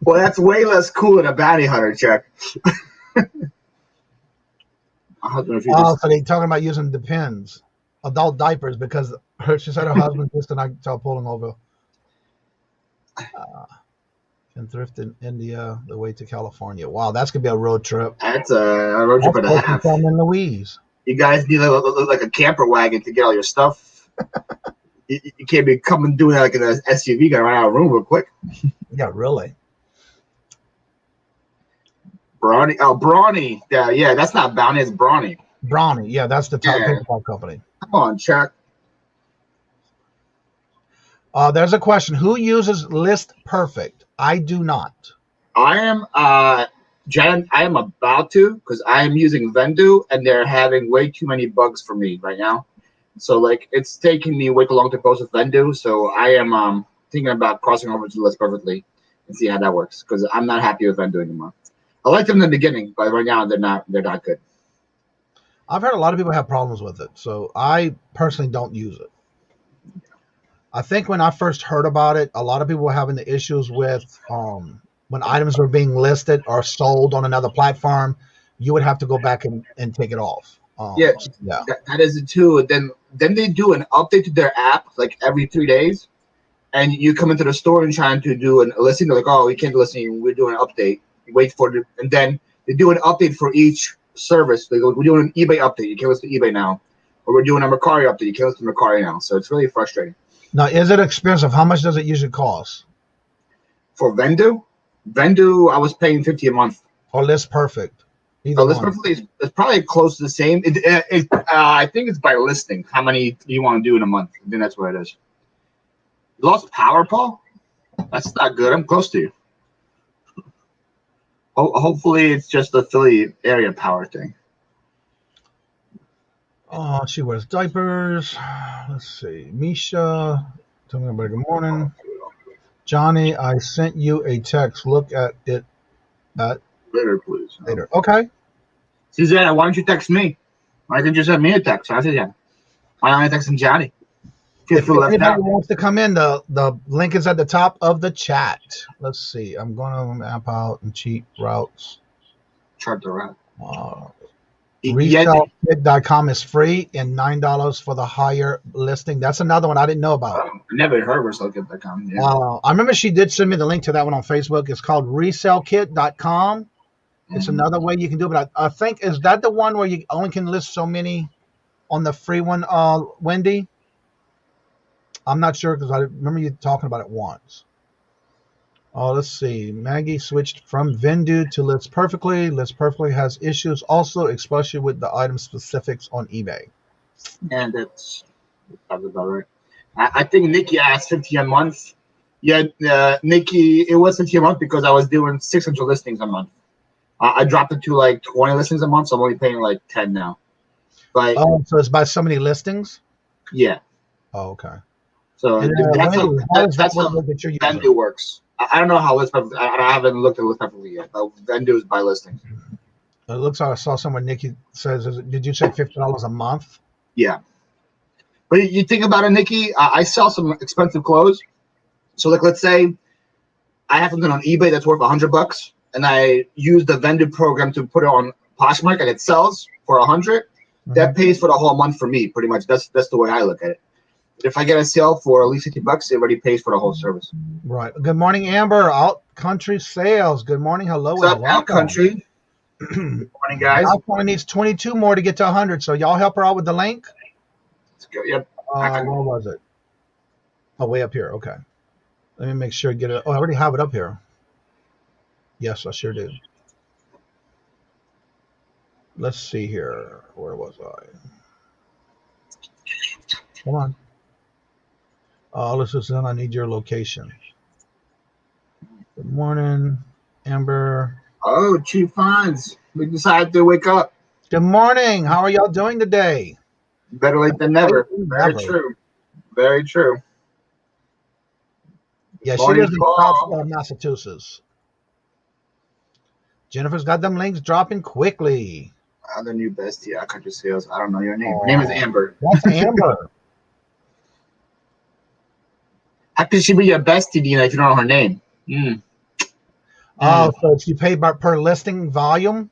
Well, that's way less cool than a bounty hunter, Chuck. So they're talking about using Depends, adult diapers, because she said her husband just and I saw pulling over. And thrift in India, the way to California. Wow, that's gonna be a road trip. That's a road trip and a half. In Louise. You guys need like a camper wagon to get all your stuff. you can't be coming doing like an SUV. You gotta run out of room real quick. Yeah, really. Brawny. Oh, Brawny. Yeah, that's not Bounty. It's Brawny. Brawny. Yeah, that's the paper company. Come on, Chuck. There's a question. Who uses List Perfect? I do not. I am Jen, I am about to, because I am using Vendu and they're having way too many bugs for me right now. So like it's taking me way too long to post with Vendu. So I am thinking about crossing over to List Perfectly and see how that works, because I'm not happy with Vendu anymore. I liked them in the beginning, but right now they're not good. I've heard a lot of people have problems with it, so I personally don't use it. I think when I first heard about it, a lot of people were having the issues with when items were being listed or sold on another platform, you would have to go back and take it off. That is it too. And then they do an update to their app like every 3 days, and you come into the store and trying to do a listing. They're like, "Oh, we can't do a listing. We're doing an update." You wait for it, and then they do an update for each service. They go, "We're doing an eBay update. You can't list to eBay now," or "We're doing a Mercari update. You can't list to Mercari now." So it's really frustrating. Now, is it expensive? How much does it usually cost? For Vendu, I was paying $50 a month. Or List Perfect? List Perfect is probably close to the same. I think it's by listing how many you want to do in a month. I think that's what it is. You lost power, Paul? That's not good. I'm close to you. Hopefully, it's just the Philly area power thing. Oh, she wears diapers. Let's see. Misha, tell me about good morning. Johnny, I sent you a text. Look at it Later, please. Later. Okay. Susanna, why don't you text me? Why didn't you send me a text? I said, yeah. Why don't I text Johnny? If anybody wants to come in, the link is at the top of the chat. Let's see. I'm going to map out and cheat routes. Chart the route. ResellerKit.com is free and $9 for the higher listing. That's another one I didn't know about. I never heard of ResellerKit.com. Yeah. I remember she did send me the link to that one on Facebook. It's called ResellerKit.com. It's another way you can do it. But I think, is that the one where you only can list so many on the free one, Wendy? I'm not sure because I remember you talking about it once. Oh, let's see. Maggie switched from Vendu to List Perfectly. List Perfectly has issues also, especially with the item specifics on eBay. And that's about right. I think Nikki asked $50 a month. Yeah, Nikki, it was 15 a month because I was doing 600 listings a month. I dropped it to like 20 listings a month, so I'm only paying like 10 now. But so it's by so many listings. yeah. Oh, okay. So And, that's Wendy, how that you're using? Vendu works. I don't know how List Perfectly. I haven't looked at List Perfectly yet. But Vendu is by listings. It looks like I saw someone. Nikki says, "Did you say $50 a month?" Yeah. But you think about it, Nikki. I sell some expensive clothes. So like, let's say I have something on eBay that's worth $100, and I use the Vendu program to put it on Poshmark, and it sells for $100. That pays for the whole month for me, pretty much. That's the way I look at it. If I get a sale for at least $50, it already pays for the whole service. Right. Good morning, Amber. Out Country Sales. Good morning. Hello. What's up, Out Country? Good morning, guys. Out Country needs 22 more to get to 100. So y'all help her out with the link. Let's go. Yep. Where was it? Oh, way up here. Okay. Let me make sure I get it. Oh, I already have it up here. Yes, I sure do. Let's see here. Where was I? Come on. Listen, I need your location. Good morning, Amber. Oh, Chief Fonz. We decided to wake up. Good morning. How are y'all doing today? Better late than never. Very true. Very true. Yeah, she lives in South Massachusetts. Jennifer's got them links dropping quickly. Other new bestie, Out Country Sales. I don't know your name. Her name is Amber. That's Amber. How could she be your bestie, Dina, if you don't know her name? Oh, so you pay per listing volume?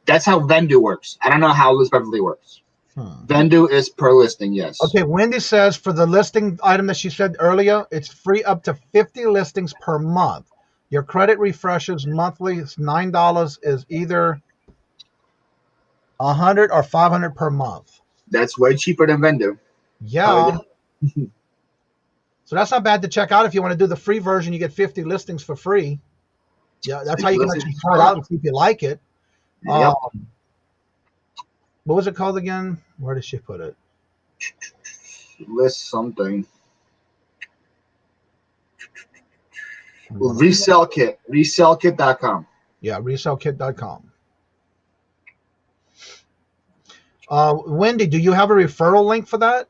That's how Vendu works. I don't know how List Perfectly works. Vendu is per listing, yes. Okay, Wendy says for the listing item that she said earlier, it's free up to 50 listings per month. Your credit refreshes monthly. It's $9 is either $100 or $500 per month. That's way cheaper than Vendu. Yeah. So that's not bad to check out. If you want to do the free version, you get 50 listings for free. Yeah, that's how you can actually try it out and see if you like it. Yep. What was it called again? Where did she put it? List something. Resell Kit. ReselleKit.com. Yeah, resellekit.com. Wendy, do you have a referral link for that?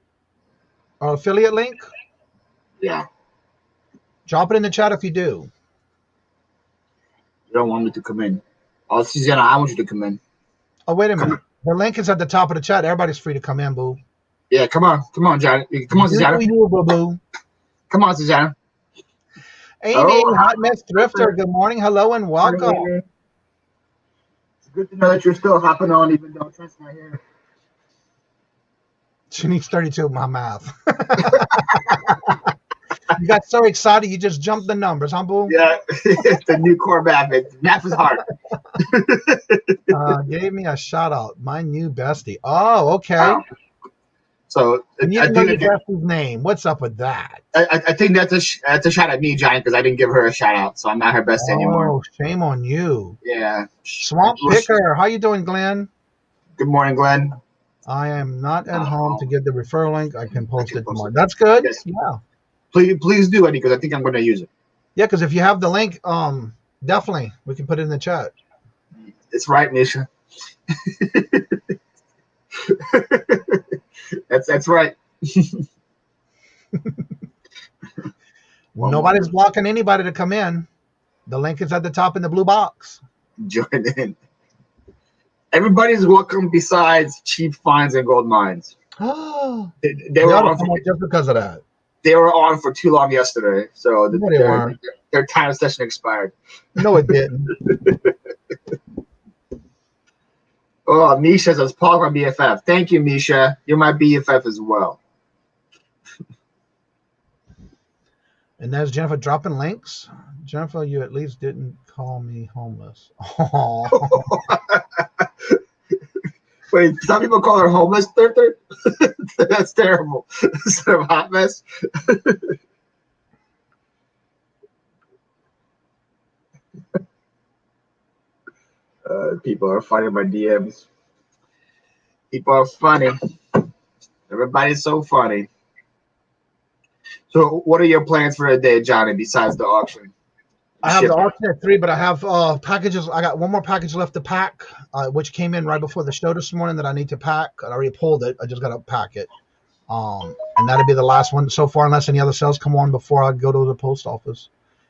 Or affiliate link? Yeah. Drop it in the chat if you do. You don't want me to come in. Oh, Susanna, I want you to come in. Oh, wait a minute. The link is at the top of the chat. Everybody's free to come in, boo. Yeah, come on. Come on, Johnny. Come on, Susanna. Boo. Come on, Susanna. Amy, Hot Mess Thrifter, good morning. Hello and welcome. It's good to know that you're still hopping on, even though Trent's not here. She needs 32 in my math. You got so excited, you just jumped the numbers, huh, boo? Yeah, it's the new core math. Math is hard. Gave me a shout out. My new bestie. Oh, okay. Wow. So you didn't know your bestie's name. What's up with that? I think that's a shot at me, Johnny, because I didn't give her a shout out, so I'm not her bestie anymore. Oh, shame on you. Yeah. Swamp Picker. How you doing, Glenn? Good morning, Glenn. I am not at home to get the referral link. I can post it tomorrow. That's good. Yes. Yeah. Please do, Eddie, because I think I'm going to use it. Yeah, because if you have the link, definitely we can put it in the chat. It's right, Misha. That's right. Nobody's blocking anybody to come in. The link is at the top in the blue box. Join in. Everybody's welcome besides Cheap Finds and Gold Mines. They were on just because of that. They were on for too long yesterday, so their time session expired. No, it didn't. Oh, Misha says, Paul, my BFF. Thank you, Misha. You're my BFF as well. And there's Jennifer dropping links. Jennifer, you at least didn't call me homeless. Oh. Wait, some people call her homeless, Third? That's terrible. Instead of hot mess. People are funny in my DMs. People are funny. Everybody's so funny. So what are your plans for a day, Johnny, besides the auction? I have the auction at 3, but I have packages. I got one more package left to pack, which came in right before the show this morning that I need to pack. I already pulled it. I just got to pack it. And that'll be the last one so far, unless any other sales come on before I go to the post office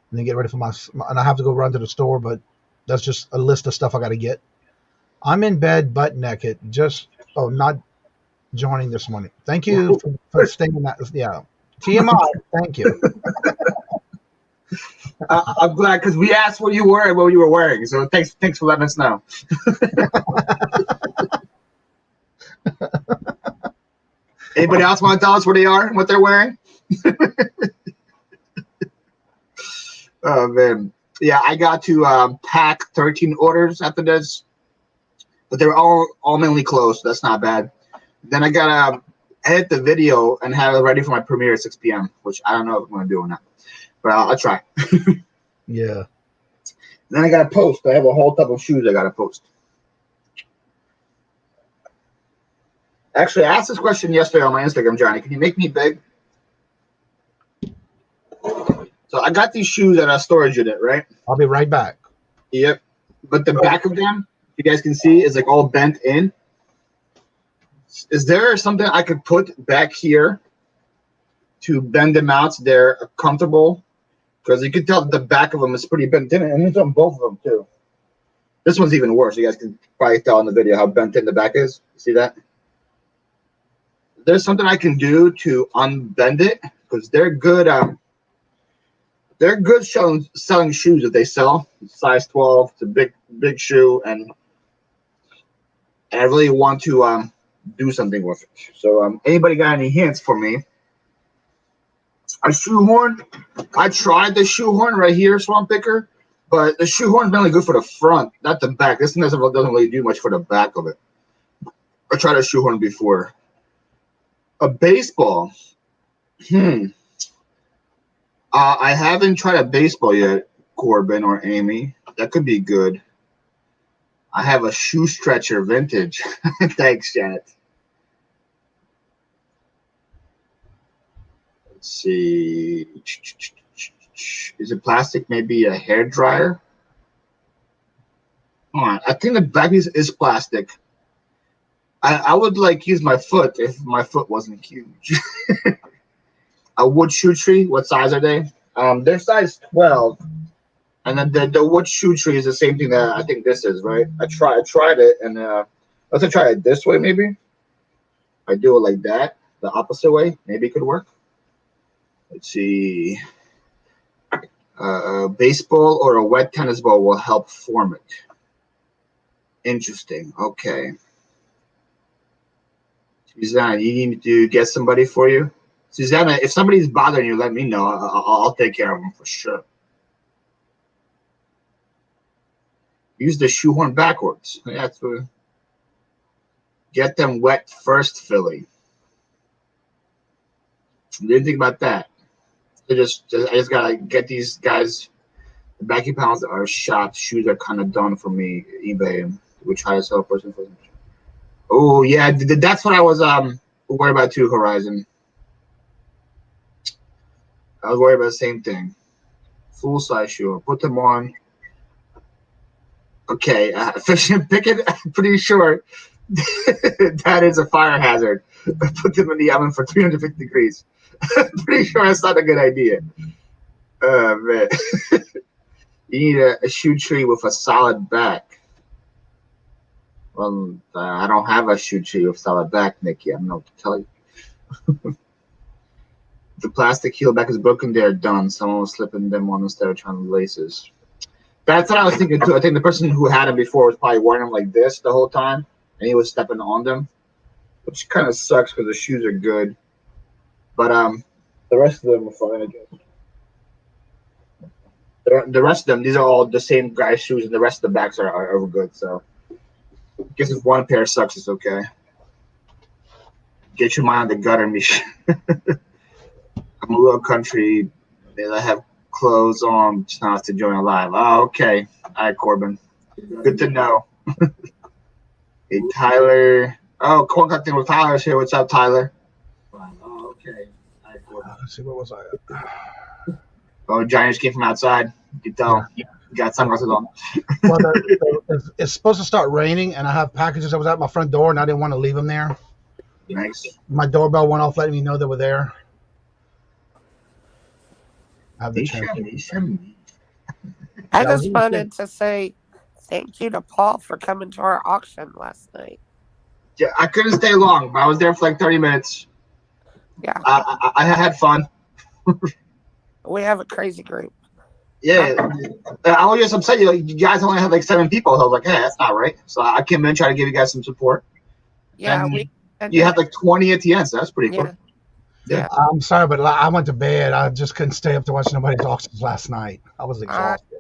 and then get ready for my and I have to go run to the store, but that's just a list of stuff I got to get. I'm in bed butt naked, not joining this morning. Thank you for staying in that. Yeah. TMI. Thank you. I'm glad because we asked what you were and what you were wearing. So thanks for letting us know. Anybody else want to tell us where they are and what they're wearing? Oh man, yeah, I got to pack 13 orders after this, but they're all mainly closed. So that's not bad. Then I gotta edit the video and have it ready for my premiere at 6 p.m., which I don't know if I'm gonna do or not, but I'll try. Yeah. Then I gotta post. I have a whole tub of shoes I gotta post. Actually, I asked this question yesterday on my Instagram, Johnny. Can you make me big? So I got these shoes at a storage unit, right? I'll be right back. Yep. But the back of them, you guys can see, is like all bent in. Is there something I could put back here to bend them out so they're comfortable? Because you can tell the back of them is pretty bent in, and it's on both of them too. This one's even worse. You guys can probably tell in the video how bent in the back is. See that? There's something I can do to unbend it because they're good. They're good selling shoes that they sell. Size 12. It's a big shoe, and I really want to do something with it. So anybody got any hints for me? A shoehorn. I tried the shoehorn right here, Swamp Picker, but the shoehorn's mainly good for the front, not the back. This doesn't really do much for the back of it. I tried a shoehorn before. A baseball. I haven't tried a baseball yet, Corbin or Amy. That could be good. I have a shoe stretcher vintage. Thanks, Janet. Let's see. Is it plastic? Maybe a hair dryer? I think the back piece is plastic. I would use my foot if my foot wasn't huge. A wood shoe tree. What size are they? They're size 12. And then the wood shoe tree is the same thing that I think this is, right? I tried it, and let's try it this way maybe. I do it like that, the opposite way. Maybe it could work. Let's see. A baseball or a wet tennis ball will help form it. Interesting. Okay. Susanna, you need me to get somebody for you? Susanna, if somebody's bothering you, let me know. I'll take care of them for sure. Use the shoehorn backwards. That's what. Get them wet first, Philly. Didn't think about that. I just gotta get these guys. The backy pounds are shot. Shoes are kind of done for me. eBay. We try to sell a person for. Oh yeah, that's what I was worried about too. Horizon. I was worried about the same thing. Full size shoe. Put them on. Okay, Fish and Picket. I'm pretty sure that is a fire hazard. Put them in the oven for 350 degrees. I'm pretty sure that's not a good idea. Man. You need a shoe tree with a solid back. Well, I don't have a shoe tree with solid back, Nikki. I don't know what to tell you. The plastic heel back is broken. They're done. Someone was slipping them on instead of trying laces. That's what I was thinking too. I think the person who had them before was probably wearing them like this the whole time, and he was stepping on them, which kind of sucks because the shoes are good. But the rest of them are fine, I guess. The rest of them, these are all the same guy's shoes, and the rest of the backs are good. So I guess if one pair sucks, it's okay. Get your mind on the gutter, Misha. I'm a little country. I have clothes on just not to join a live. Oh, okay. All right, Corbin. Good to know. Hey, Tyler. Oh, Corn Cut thing with Tyler's here. What's up, Tyler? Oh, okay. Let's see, where was I at? Oh, Johnny just came from outside. You can tell. Yeah. He got sunglasses on. Well, it's supposed to start raining, and I have packages that was at my front door, and I didn't want to leave them there. Nice. My doorbell went off, letting me know they were there. I have the I just wanted to say thank you to Paul for coming to our auction last night. Yeah, I couldn't stay long, but I was there for like 30 minutes. Yeah. I had fun. We have a crazy group. Yeah. I was just upset. You guys only had like 7 people. So I was like, hey, that's not right. So I came in, try to give you guys some support. Yeah. And you had like 20 at the end, so that's pretty cool. Yeah. I'm sorry, but I went to bed. I just couldn't stay up to watch nobody's auctions last night. I was exhausted.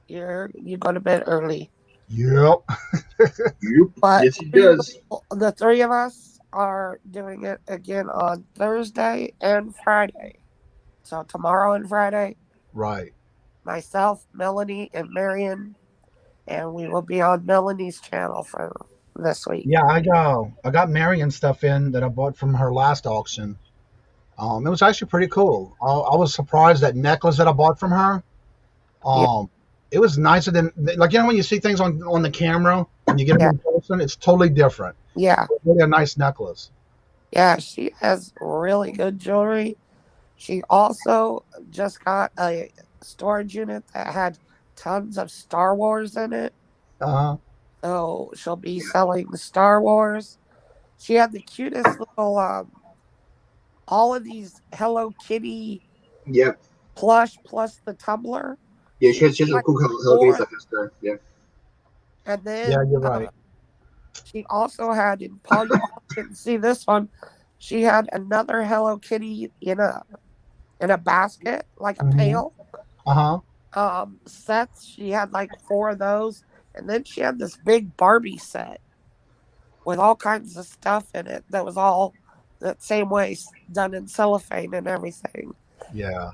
You go to bed early. Yep. But yes, he does. The 3 of us are doing it again on Thursday and Friday. So tomorrow and Friday. Right. Myself, Melanie, and Marion, and we will be on Melanie's channel for this week. Yeah, I got Marion stuff in that I bought from her last auction. It was actually pretty cool. I was surprised that necklace that I bought from her. It was nicer than, like, when you see things on the camera and you get them in person, it's totally different. Yeah. It's really a nice necklace. Yeah, she has really good jewelry. She also just got a storage unit that had tons of Star Wars in it. So she'll be selling Star Wars. She had the cutest little, all of these Hello Kitty plush plus the tumbler. Yeah, she has a cool Hello Kitty stuff. Yeah. And then you're right. She also had in Paul, you didn't see this one. She had another Hello Kitty in a basket, like a pail. Sets. She had like 4 of those, and then she had this big Barbie set with all kinds of stuff in it that was all that same way, done in cellophane and everything. Yeah.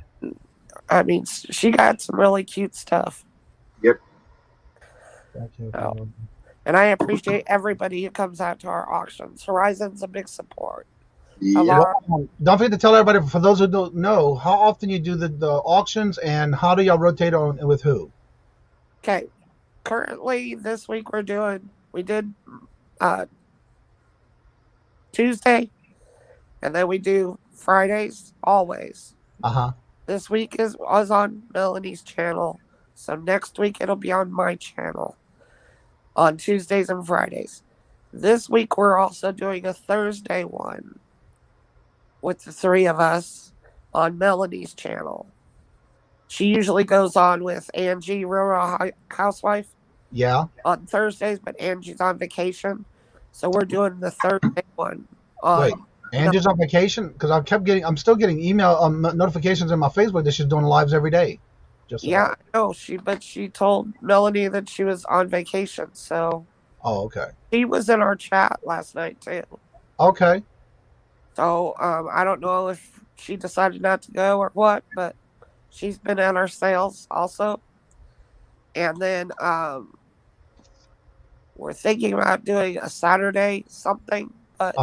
I mean, she got some really cute stuff. Yep. And I appreciate everybody who comes out to our auctions. Horizon's a big support. Yeah. Don't forget to tell everybody, for those who don't know, how often you do the auctions and how do y'all rotate on with who? Okay. Currently, this week we did Tuesday, and then we do Fridays always. This week was on Melanie's channel, so next week it'll be on my channel on Tuesdays and Fridays. This week we're also doing a Thursday one with the 3 of us on Melanie's channel. She usually goes on with Angie, Rural Housewife. Yeah. On Thursdays, but Angie's on vacation, so we're doing the Thursday one. Wait, Angie's on vacation? Because I'm still getting email notifications on my Facebook that she's doing lives every day. I know but she told Melanie that she was on vacation, so. Oh, okay. She was in our chat last night too. Okay. So I don't know if she decided not to go or what, but she's been at our sales also. And then we're thinking about doing a Saturday something, but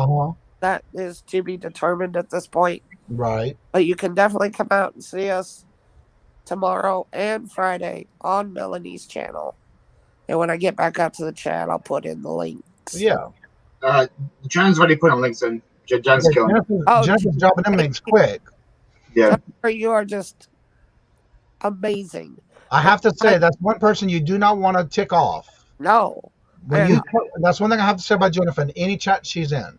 that is to be determined at this point. Right. But you can definitely come out and see us tomorrow and Friday on Melanie's channel. And when I get back out to the chat, I'll put in the links. Yeah. John's already put in links in. John's killing. Jennifer's dropping them links quick. Yeah. Jennifer, you are just amazing. I have to say, that's one person you do not want to tick off. No. That's one thing I have to say about Jennifer in any chat she's in.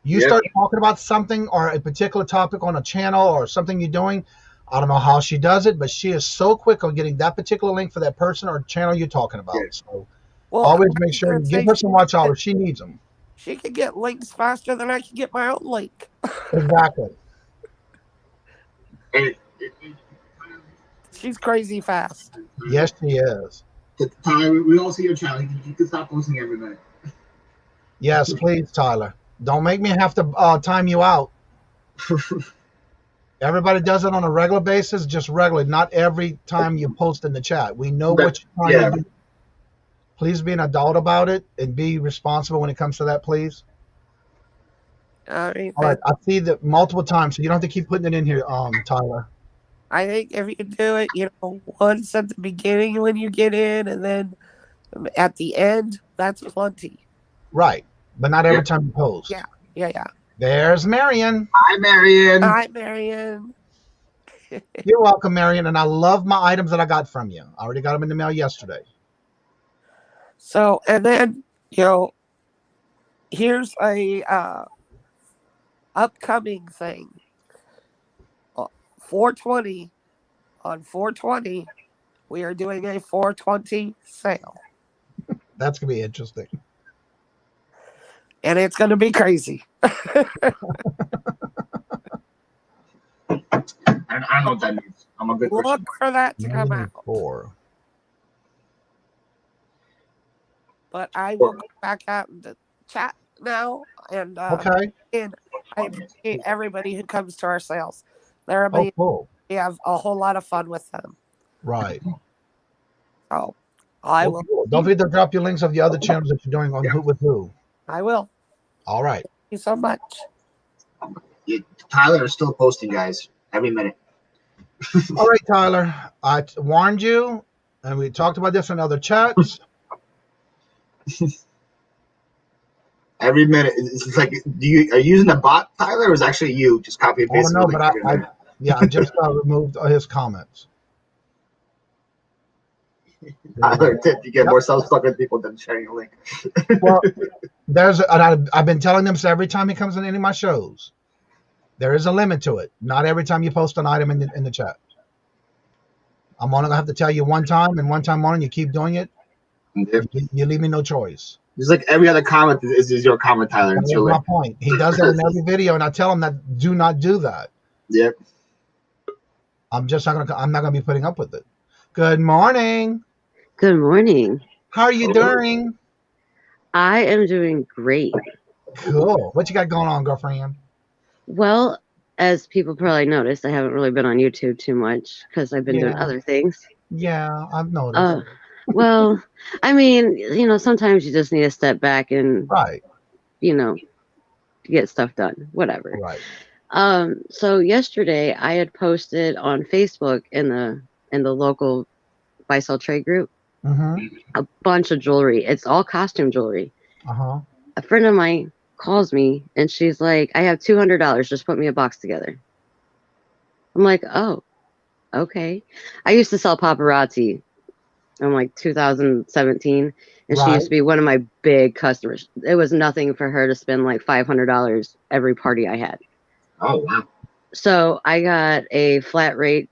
You start talking about something or a particular topic on a channel or something you're doing, I don't know how she does it, but she is so quick on getting that particular link for that person or channel you're talking about. So always make sure you give her some watch hours. She needs them. She can get links faster than I can get my own link. Exactly. She's crazy fast. Yes, she is. Tyler, we all see your channel. You can stop posting every night. Yes, please, Tyler. Don't make me have to time you out. Everybody does it on a regular basis, just regularly, not every time you post in the chat. We know what you're trying to do. Please be an adult about it and be responsible when it comes to that, please. I mean, All right, I see that multiple times, so you don't have to keep putting it in here, Tyler. I think if you do it, once at the beginning when you get in, and then at the end, that's plenty. Right, but not every time you post. Yeah. There's Marion. Hi, Marion. Hi, Marion. You're welcome, Marion, and I love my items that I got from you. I already got them in the mail yesterday. So, and then, here's a upcoming thing. 420, on 420, we are doing a 420 sale. That's going to be interesting. And it's going to be crazy. I don't know what that means. I'm a good person. Look for that to come out. 4. But I will go back out in the chat now. And okay. And I appreciate everybody who comes to our sales. Cool. We have a whole lot of fun with them. Right. So I will. Cool. Don't forget to drop your links of the other channels that you're doing on Who with Who. I will. All right. Thank you so much. Tyler is still posting, guys, every minute. All right, Tyler. I warned you, and we talked about this in other chats. Every minute. It's like, are you using a bot, Tyler, or is it actually you just copy and paste? I don't know, but I just removed his comments. Tyler, you get more self-stuck with people than sharing a link. Well, I've been telling them so every time he comes in any of my shows. There is a limit to it. Not every time you post an item in the chat. I'm only going to have to tell you one time, and one time on, and you keep doing it. You leave me no choice. Just like every other comment is your comment, Tyler. That's my point. He does that in every video, and I tell him that do not do that. Yep. I'm not gonna be putting up with it. Good morning. Good morning. How are you doing? I am doing great. Cool. What you got going on, girlfriend? Well, as people probably noticed, I haven't really been on YouTube too much because I've been doing other things. Yeah, I've noticed. Well, I mean, sometimes you just need to step back and, get stuff done, whatever. Right. So yesterday I had posted on Facebook in the local buy sell trade group a bunch of jewelry. It's all costume jewelry. A friend of mine calls me and she's like, I have $200. Just put me a box together. I'm like, oh, okay. I used to sell paparazzi in like 2017, and she used to be one of my big customers. It was nothing for her to spend like $500 every party I had. Oh, wow. So I got a flat rate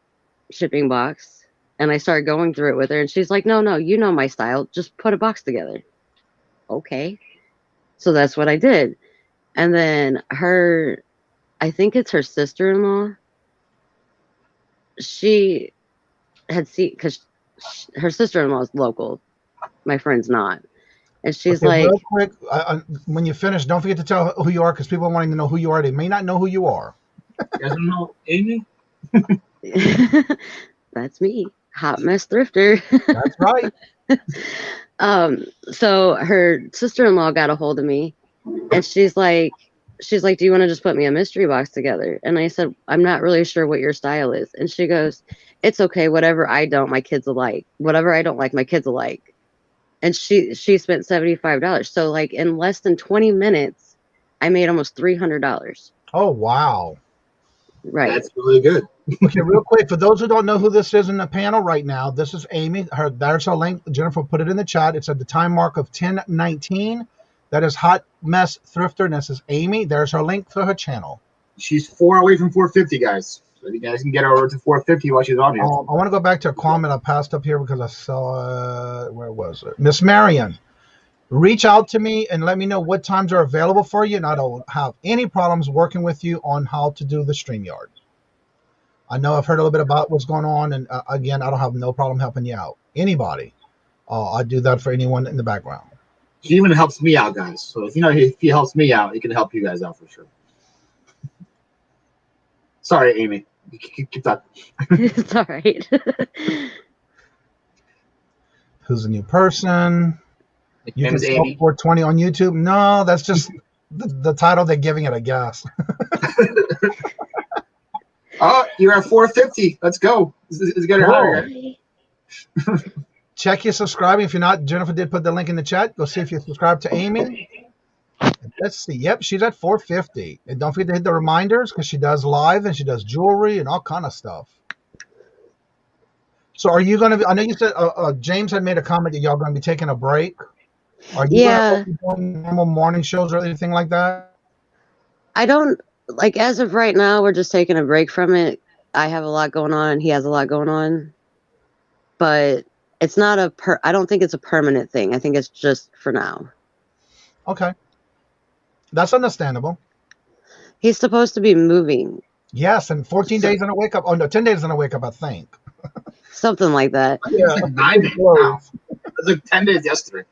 shipping box, and I started going through it with her, and she's like, no, you know my style. Just put a box together. Okay. So that's what I did. And then I think it's her sister-in-law. She had seen, because her sister-in-law is local. My friend's not. And she's like... Real quick, when you finish, don't forget to tell who you are, because people are wanting to know who you are. They may not know who you are. You guys know Amy? That's me. Hot mess thrifter. That's right. So her sister-in-law got a hold of me, and she's like, do you want to just put me a mystery box together? And I said, I'm not really sure what your style is. And she goes, it's okay. Whatever I don't, my kids will like. Whatever I don't like, my kids will like. And she spent $75. So like in less than 20 minutes, I made almost $300. Oh, wow. Right. That's really good. Okay, real quick, for those who don't know who this is in the panel right now, this is Amy. There's her link. Jennifer put it in the chat. It's at the time mark of 10:19. That is Hot Mess Thrifter, and this is Amy. There's her link for her channel. She's 4 away from 450, guys. So you guys can get her over to 450 while she's on here. I want to go back to a comment I passed up here because I saw where was it? Miss Marion, reach out to me and let me know what times are available for you, and I don't have any problems working with you on how to do the StreamYard. I know I've heard a little bit about what's going on, and again, I don't have no problem helping you out. Anybody. I do that for anyone in the background. He even helps me out, guys. So if he helps me out, he can help you guys out for sure. Sorry, Amy. Keep that. It's all right. Who's a new person? His You name can is sell Amy. 420 on YouTube. No, that's just the title they're giving it, I guess. Oh, you're at 450. Let's go. Let's get it higher. Check your subscribing. If you're not, Jennifer did put the link in the chat. Go see if you're subscribed to Amy. Let's see. Yep, she's at 450. And don't forget to hit the reminders because she does live and she does jewelry and all kind of stuff. So are you going to be, I know you said James had made a comment that y'all going to be taking a break. Are you going to be doing normal morning shows or anything like that? I don't, like, as of right now, we're just taking a break from it. I have a lot going on and he has a lot going on. But it's not I don't think it's a permanent thing. I think it's just for now. Okay. That's understandable. He's supposed to be moving. Yes, and 14 days in a wake up. Oh, no, 10 days in a wake up, I think. Something like that. Yeah, 9 days now. It was like 10 days yesterday.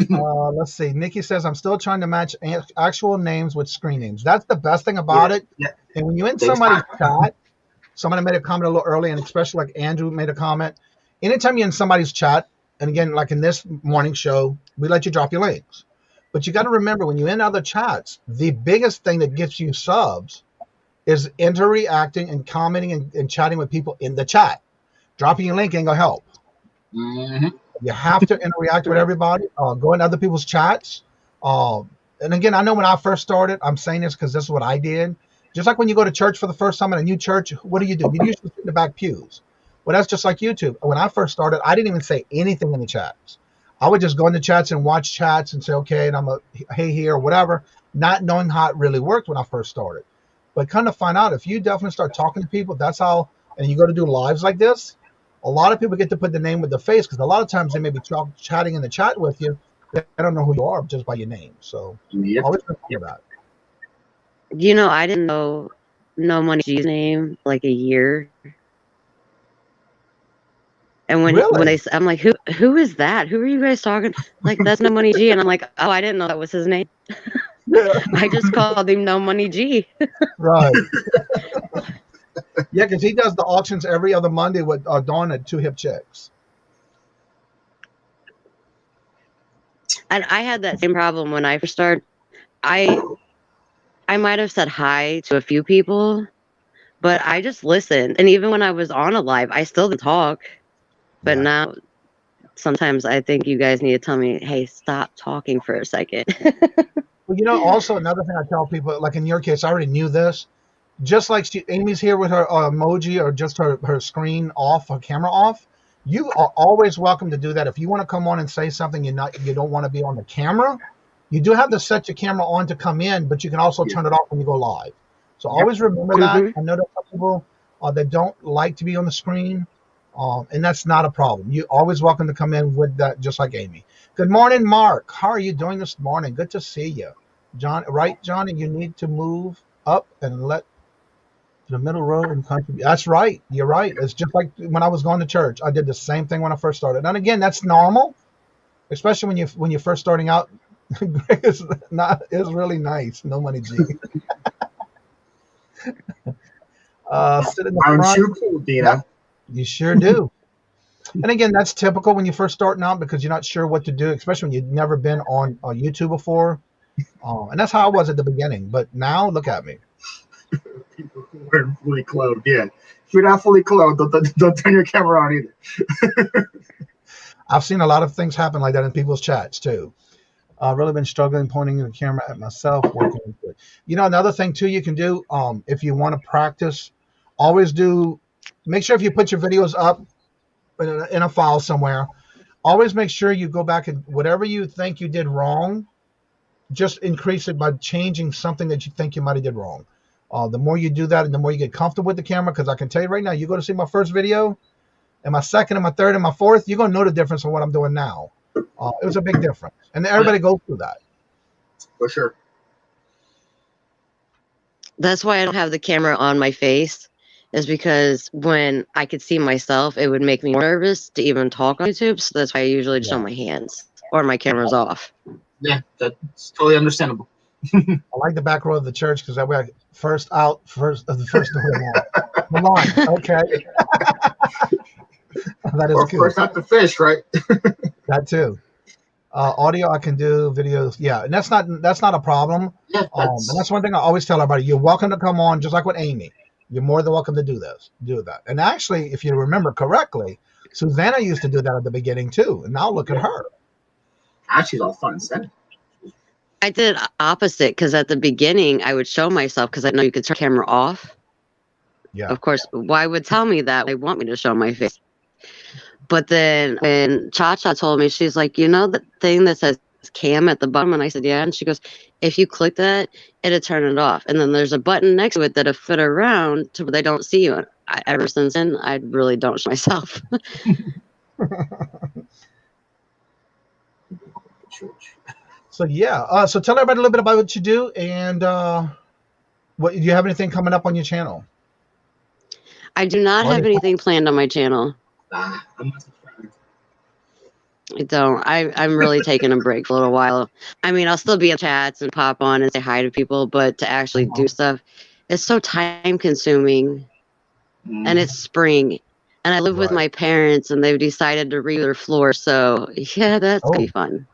Let's see. Nikki says, I'm still trying to match actual names with screen names. That's the best thing about it. Yeah. And when you in somebody's chat, somebody made a comment a little early, and especially like Andrew made a comment. Anytime you're in somebody's chat, and again, like in this morning show, we let you drop your links. But you got to remember, when you're in other chats, the biggest thing that gets you subs is interacting and commenting and chatting with people in the chat. Dropping your link ain't going to help. Mm-hmm. You have to interact with everybody. Go in other people's chats. And again, I know when I first started, I'm saying this because this is what I did. Just like when you go to church for the first time in a new church, what do? You usually sit in the back pews. Well, that's just like YouTube. When I first started, I didn't even say anything in the chats. I would just go in the chats and watch chats and say, okay, and I'm a hey here or whatever, not knowing how it really worked when I first started. But kind of find out, if you definitely start talking to people, that's how, and you go to do lives like this, a lot of people get to put the name with the face, because a lot of times they may be chatting in the chat with you. They don't know who you are just by your name. So always remember that. You know, I didn't know No Money G's name like a year. And when I'm like, who is that? Who are you guys talking? Like, that's No Money G. And I'm like, oh, I didn't know that was his name. I just called him No Money G. Right. Yeah, because he does the auctions every other Monday with Dawn at Two Hip Chicks. And I had that same problem when I first started. I might have said hi to a few people, but I just listened. And even when I was on a live, I still didn't talk. But now, sometimes I think you guys need to tell me, hey, stop talking for a second. Well, you know, also another thing I tell people, like in your case, I already knew this. Just like Amy's here with her emoji or just her screen off, her camera off, you are always welcome to do that. If you want to come on and say something you don't want to be on the camera, you do have to set your camera on to come in, but you can also turn it off when you go live. So always remember that. I know there are some people that don't like to be on the screen, and that's not a problem. You're always welcome to come in with that, just like Amy. Good morning, Mark. How are you doing this morning? Good to see you. Johnny, you need to move up and let the middle row and contribute. That's right. You're right. It's just like when I was going to church. I did the same thing when I first started. And again, that's normal, especially when you're first starting out. Greg is really nice. No Money G. Sit in the front. You cool, Dina. You sure do. And again, that's typical when you're first starting out, because you're not sure what to do, especially when you've never been on YouTube before. And that's how I was at the beginning. But now, look at me. People who are fully clothed, yeah. If you're not fully clothed, don't turn your camera on either. I've seen a lot of things happen like that in people's chats too. I've really been struggling pointing the camera at myself, working with it. You know, another thing too you can do, if you want to practice, make sure if you put your videos up in a file somewhere, always make sure you go back and whatever you think you did wrong, just increase it by changing something that you think you might have did wrong. The more you do that and the more you get comfortable with the camera, because I can tell you right now, you go to see my first video and my second and my third and my fourth, you're going to know the difference from what I'm doing now. It was a big difference. And everybody goes through that. For sure. That's why I don't have the camera on my face, is because when I could see myself, it would make me more nervous to even talk on YouTube. So that's why I usually just show my hands or my camera's off. Yeah, that's totally understandable. I like the back row of the church because that way first door the line. Okay. That is or cool. first out the fish, right? That too. Audio, I can do videos. Yeah, and that's not a problem. Yeah, And that's one thing I always tell everybody. You're welcome to come on, just like with Amy. You're more than welcome to do that. And actually, if you remember correctly, Susanna used to do that at the beginning too. And now look at her. Actually, all fun stuff. I did opposite because at the beginning I would show myself because I know you could turn the camera off. Yeah. Of course, why would tell me that? They want me to show my face. But then when Cha-Cha told me, she's like, you know the thing that says cam at the bottom? And I said, yeah. And she goes, if you click that, it'll turn it off. And then there's a button next to it that'll fit around to where they don't see you. And ever since then, I really don't show myself. So yeah, so tell everybody a little bit about what you do, and what do you have anything coming up on your channel? I do not have anything planned on my channel. I'm not I don't. I'm really taking a break for a little while. I mean, I'll still be in chats and pop on and say hi to people, but to actually do stuff, it's so time consuming. And it's spring, and I live with my parents, and they've decided to redo their floor. So yeah, that's gonna be fun.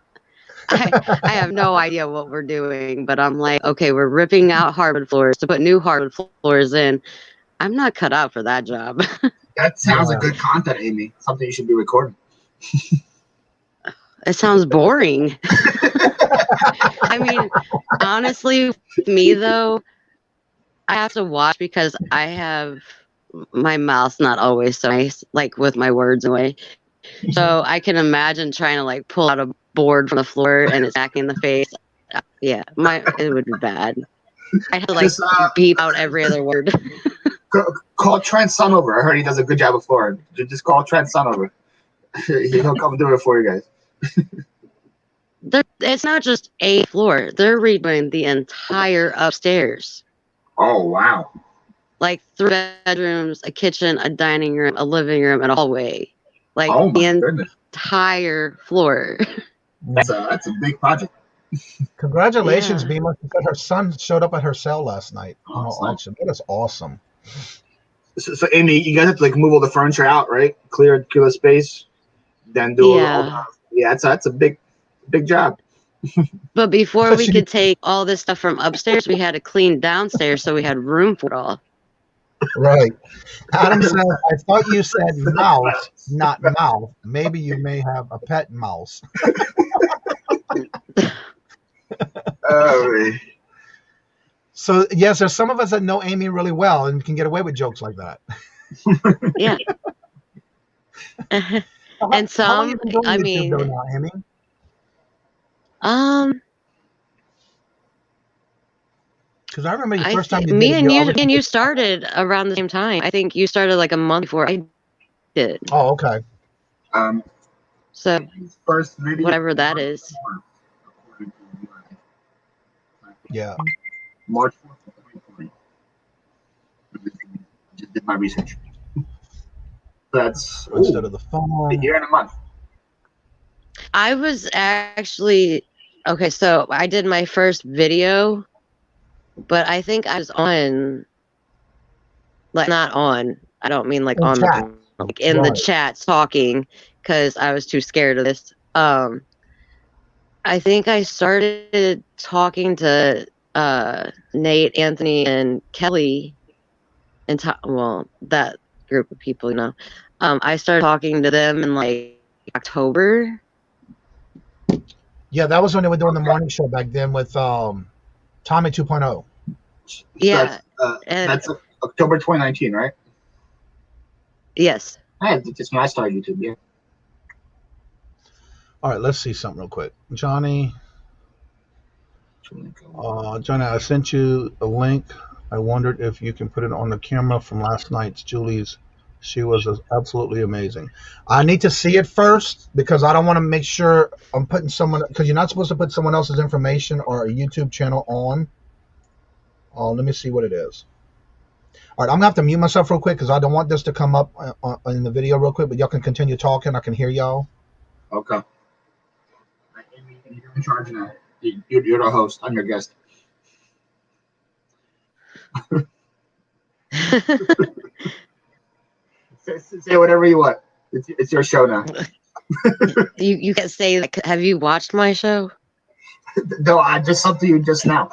I have no idea what we're doing, but I'm like, okay, we're ripping out hardwood floors to put new hardwood floors in. I'm not cut out for that job. That sounds like good content, Amy. Something you should be recording. It sounds boring. I mean, honestly, with me though, I have to watch because my mouth's not always so nice, like with my words away. So I can imagine trying to like pull out a board from the floor and it's back in the face. Yeah, it would be bad. I'd have to like beep out every other word. Call Trent Sunover. I heard he does a good job before. Just call Trent Sunover. He'll come do it for you guys. It's not just a floor. They're redoing the entire upstairs. Oh, wow. Like 3 bedrooms, a kitchen, a dining room, a living room, and a hallway. Like the entire floor. That's a big project. Congratulations, Bima. Because her son showed up at her sale last night on auction. That is awesome. So, Amy, you guys have to like move all the furniture out, right? Clear the space, then do that's a big job. But before we could take all this stuff from upstairs, we had to clean downstairs so we had room for it all. Right. Adam said, I thought you said mouse, not mouth. Maybe you may have a pet mouse. So, yes, there's some of us that know Amy really well and can get away with jokes like that. Yeah. And some, I mean, now, Amy? Because I remember the first time you started around the same time. I think you started like a month before I did. Oh, okay. So first video, whatever that is. Yeah. March 4th. Just did my research. That's instead of the phone. A year and a month. I was actually okay. So I did my first video. But I think I was on, like not on. I don't mean like on the, like in the chat talking because I was too scared of this. I think I started talking to Nate, Anthony, and Kelly, and that group of people, you know. I started talking to them in like October. Yeah, that was when they were doing the morning show back then with Tommy 2.0. Yeah. So that's October 2019, right? Yes. That's when I started YouTube, yeah. All right, let's see something real quick. Johnny, I sent you a link. I wondered if you can put it on the camera from last night's Julie's. She was absolutely amazing. I need to see it first because I don't want to make sure I'm putting someone, because you're not supposed to put someone else's information or a YouTube channel on. Let me see what it is. All right, I'm going to have to mute myself real quick because I don't want this to come up in the video real quick, but y'all can continue talking. I can hear y'all. Okay. You're in charge now. You're the host. I'm your guest. Say whatever you want. It's your show now. You can say that. Have you watched my show? No, I just saw to you just now.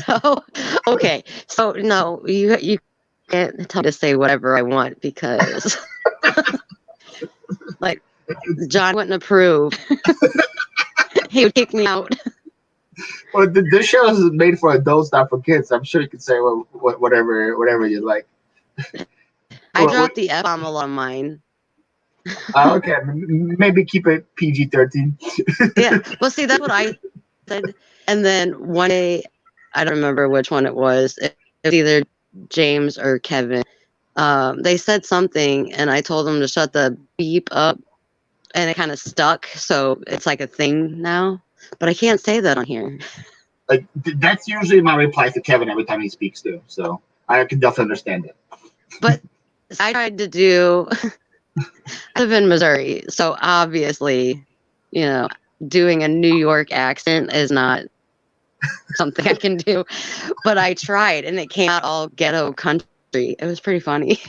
Oh, okay. So no, you can't tell me to say whatever I want because, like, John wouldn't approve. He would kick me out. Well, this show is made for adults, not for kids. I'm sure you can say whatever you like. I dropped the F-bomb a lot of mine. Okay, maybe keep it PG-13. Yeah, well, see, that's what I said. And then one day, I don't remember which one it was. It was either James or Kevin. They said something, and I told them to shut the beep up, and it kind of stuck. So it's like a thing now. But I can't say that on here. Like that's usually my reply to Kevin every time he speaks too. So I can definitely understand it. But I tried to do. I live in Missouri, so obviously, doing a New York accent is not something I can do. But I tried, and it came out all ghetto country. It was pretty funny.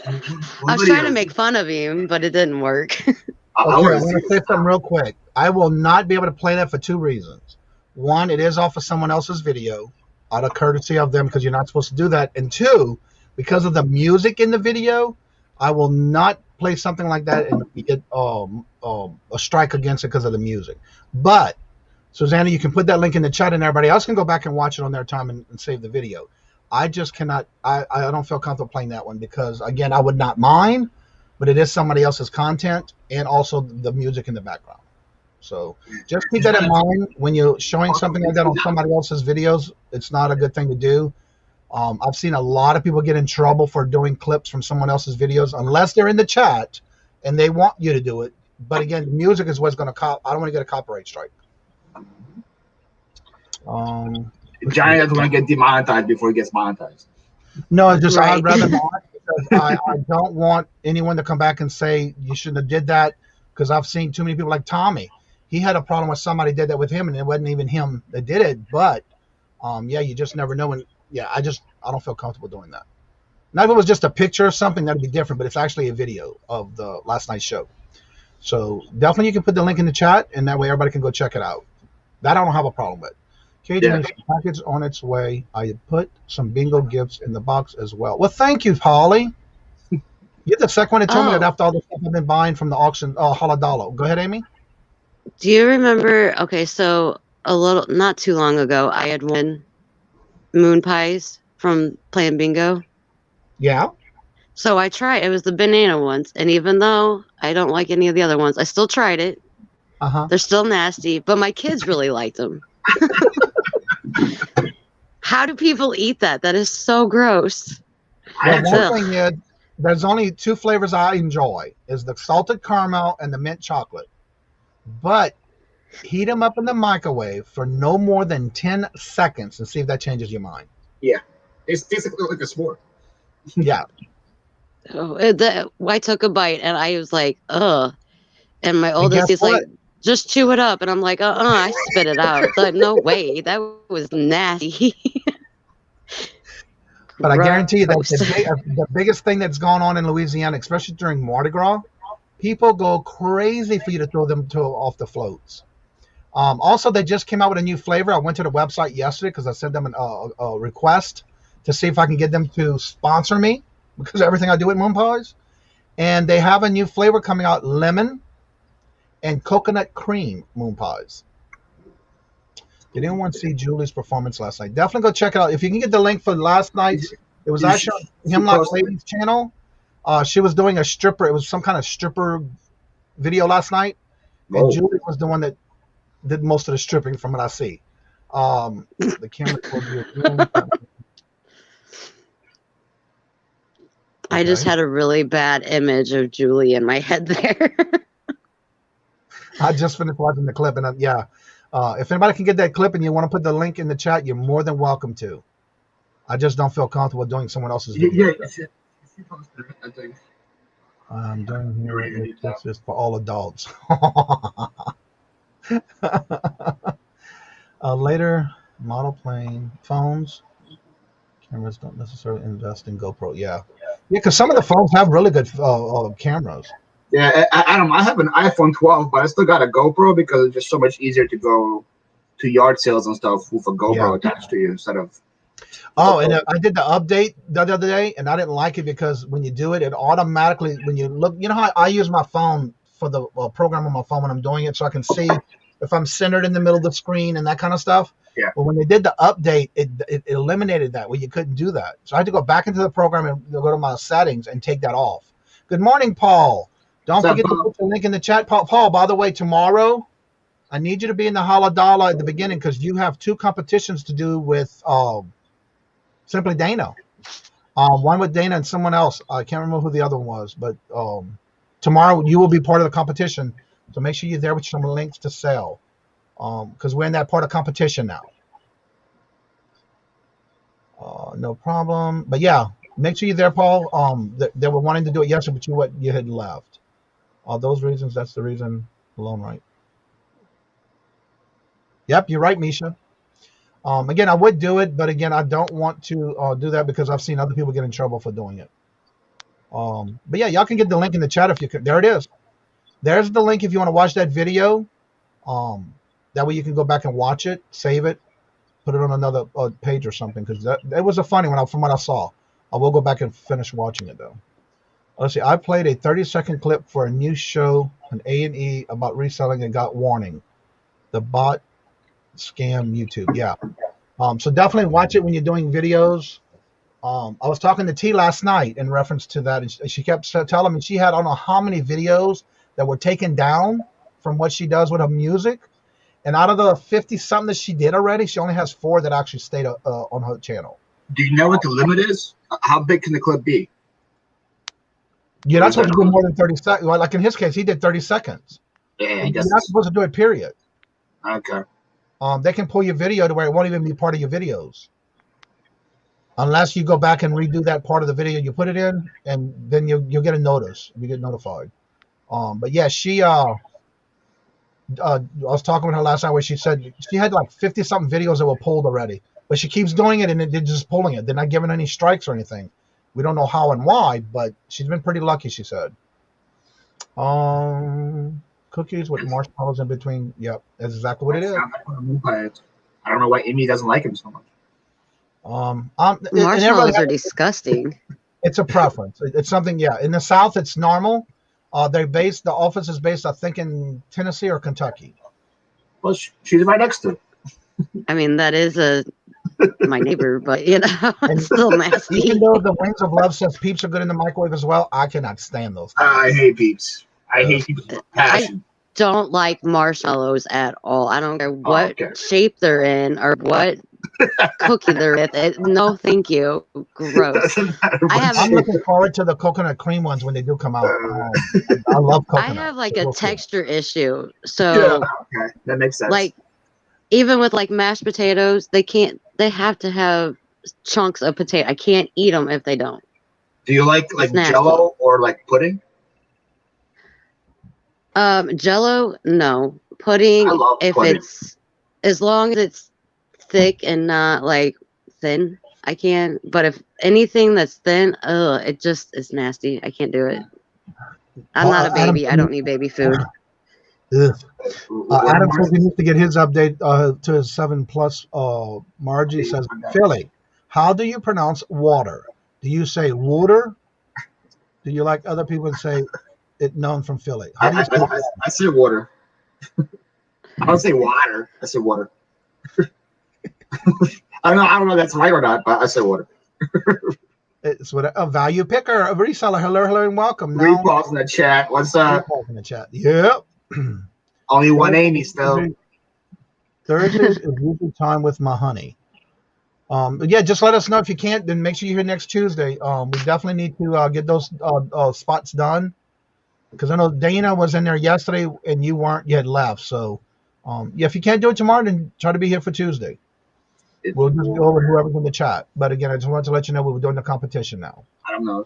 I was trying to make fun of him, but it didn't work. Okay, I want to say something real quick. I will not be able to play that for two reasons. One, it is off of someone else's video, out of courtesy of them, because you're not supposed to do that. And two, because of the music in the video, I will not play something like that and get a strike against it because of the music. But, Susanna, you can put that link in the chat, and everybody else can go back and watch it on their time and save the video. I just cannot, I don't feel comfortable playing that one because, again, I would not mind, but it is somebody else's content and also the music in the background. So just keep that in mind when you're showing something like that on somebody else's videos. It's not a good thing to do. I've seen a lot of people get in trouble for doing clips from someone else's videos unless they're in the chat and they want you to do it. But again, the music is what's going to I don't want to get a copyright strike. Johnny doesn't want to get demonetized before he gets monetized. No, it's just right. I'd rather not because I don't want anyone to come back and say you shouldn't have did that because I've seen too many people like Tommy. He had a problem with somebody did that with him and it wasn't even him that did it. But yeah, you just never know. And yeah, I don't feel comfortable doing that. Now if it was just a picture or something, that'd be different. But it's actually a video of the last night's show. So definitely you can put the link in the chat and that way everybody can go check it out. That I don't have a problem with. Kajun, package on its way. I put some bingo gifts in the box as well. Well, thank you, Holly. You're the second one to tell me that after all the stuff I've been buying from the auction, Holadalo. Go ahead, Amy. Do you remember? Okay, so not too long ago, I had won moon pies from playing bingo. Yeah. So I tried. It was the banana ones, and even though I don't like any of the other ones, I still tried it. They're still nasty, but my kids really liked them. How do people eat that? That is so gross. Well, one thing is, there's only two flavors I enjoy: is the salted caramel and the mint chocolate. But heat them up in the microwave for no more than 10 seconds and see if that changes your mind. Yeah, it's basically like a s'more. Yeah. I took a bite and I was like, ugh. And my oldest is like, just chew it up. And I'm like, I spit it out. But no way. That was nasty. But I guarantee you that the biggest thing that's gone on in Louisiana, especially during Mardi Gras, people go crazy for you to throw them off the floats. Also, they just came out with a new flavor. I went to the website yesterday because I sent them a request to see if I can get them to sponsor me because of everything I do with moon pies. And they have a new flavor coming out, lemon and coconut cream moon pies. Did anyone see Julie's performance last night? Definitely go check it out. If you can get the link for last night's, it was actually on Hemlock Lady's channel. She was doing a stripper. It was some kind of stripper video last night. And Julie was the one that did most of the stripping from what I see. The camera told you. I just had a really bad image of Julie in my head there. I just finished watching the clip. And if anybody can get that clip and you want to put the link in the chat, you're more than welcome to. I just don't feel comfortable doing someone else's video. I'm doing here. It's just for all adults. Later, model plane, phones, cameras don't necessarily invest in GoPro. Yeah, because some of the phones have really good cameras. Yeah, I don't know. I have an iPhone 12, but I still got a GoPro because it's just so much easier to go to yard sales and stuff with a GoPro attached to you instead of. Oh, and I did the update the other day, and I didn't like it because when you do it, it automatically, when you look, you know how I use my phone for the program on my phone when I'm doing it, so I can see if I'm centered in the middle of the screen and that kind of stuff. Yeah. But when they did the update, it eliminated that, where you couldn't do that. So I had to go back into the program and go to my settings and take that off. Good morning, Paul. Don't forget to put the link in the chat. Paul, by the way, tomorrow, I need you to be in the Haladala at the beginning because you have 2 competitions to do with Simply Dana. One with Dana and someone else. I can't remember who the other one was, but tomorrow you will be part of the competition. So make sure you're there with some links to sell because we're in that part of competition now. No problem. But yeah, make sure you're there, Paul. They were wanting to do it yesterday, but you had left. All those reasons, that's the reason alone, right? Yep, you're right, Misha. Again, I would do it, but again, I don't want to do that because I've seen other people get in trouble for doing it. But yeah, y'all can get the link in the chat if you could. There it is. There's the link if you want to watch that video. That way you can go back and watch it, save it, put it on another page or something because it was a funny one from what I saw. I will go back and finish watching it though. Let's see. I played a 30-second clip for a new show on A&E about reselling and got warning. The bot scam YouTube. Yeah. So definitely watch it when you're doing videos. I was talking to T last night in reference to that, and she kept telling me she had I don't know how many videos that were taken down from what she does with her music. And out of the 50-something that she did already, she only has 4 that actually stayed on her channel. Do you know what the limit is? How big can the clip be? You're not supposed to do more than 30 seconds. Well, like in his case, he did 30 seconds. Yeah, you're not supposed to do it, period. Okay. They can pull your video to where it won't even be part of your videos. Unless you go back and redo that part of the video you put it in, and then you'll get a notice. You get notified. But yeah, she I was talking with her last night where she said she had like 50-something videos that were pulled already. But she keeps doing it and they're just pulling it. They're not giving any strikes or anything. We don't know how and why, but she's been pretty lucky, she said. Cookies with marshmallows in between. Yep, that's exactly what it is. I don't know why Amy doesn't like him so much. Marshmallows are disgusting. It's a preference. It's something, yeah. In the South, it's normal. The office is based, I think, in Tennessee or Kentucky. Well, she's right next to. I mean, that is my neighbor, but it's still nasty. Even though the Wings of Love says peeps are good in the microwave as well, I cannot stand those things. I hate peeps. I hate peeps with passion. I don't like marshmallows at all. I don't care what shape they're in or what cookie they're with. No, thank you. Gross. I'm looking forward to the coconut cream ones when they do come out. I love coconut. I have like a texture issue, so okay, that makes sense. Like even with like mashed potatoes, they have to have chunks of potato. I can't eat them if they don't. Do you like Jello or like pudding? Jello, no. Pudding, if pudding. It's as long as it's thick and not like thin, I can. But if anything that's thin, it just is nasty. I can't do it. I'm not a baby. I don't need baby food. Adam says he needs to get his update to his 7+. Margie says, Philly, how do you pronounce water? Do you say water? Do you like other people to say it known from Philly? How do you say I say water. I don't say water. I say water. I don't know if that's right or not, but I say water. It's what a value picker, a reseller. Hello, and welcome. Repost in the chat. What's up? In the chat. Yep. Only one Amy still. Thursdays is usually time with my honey. Yeah, just let us know if you can't. Then make sure you're here next Tuesday. We definitely need to get those spots done because I know Dana was in there yesterday and you weren't. You had left. So, yeah, if you can't do it tomorrow, then try to be here for Tuesday. We'll just go over whoever's in the chat. But again, I just wanted to let you know we're doing the competition now. I don't know.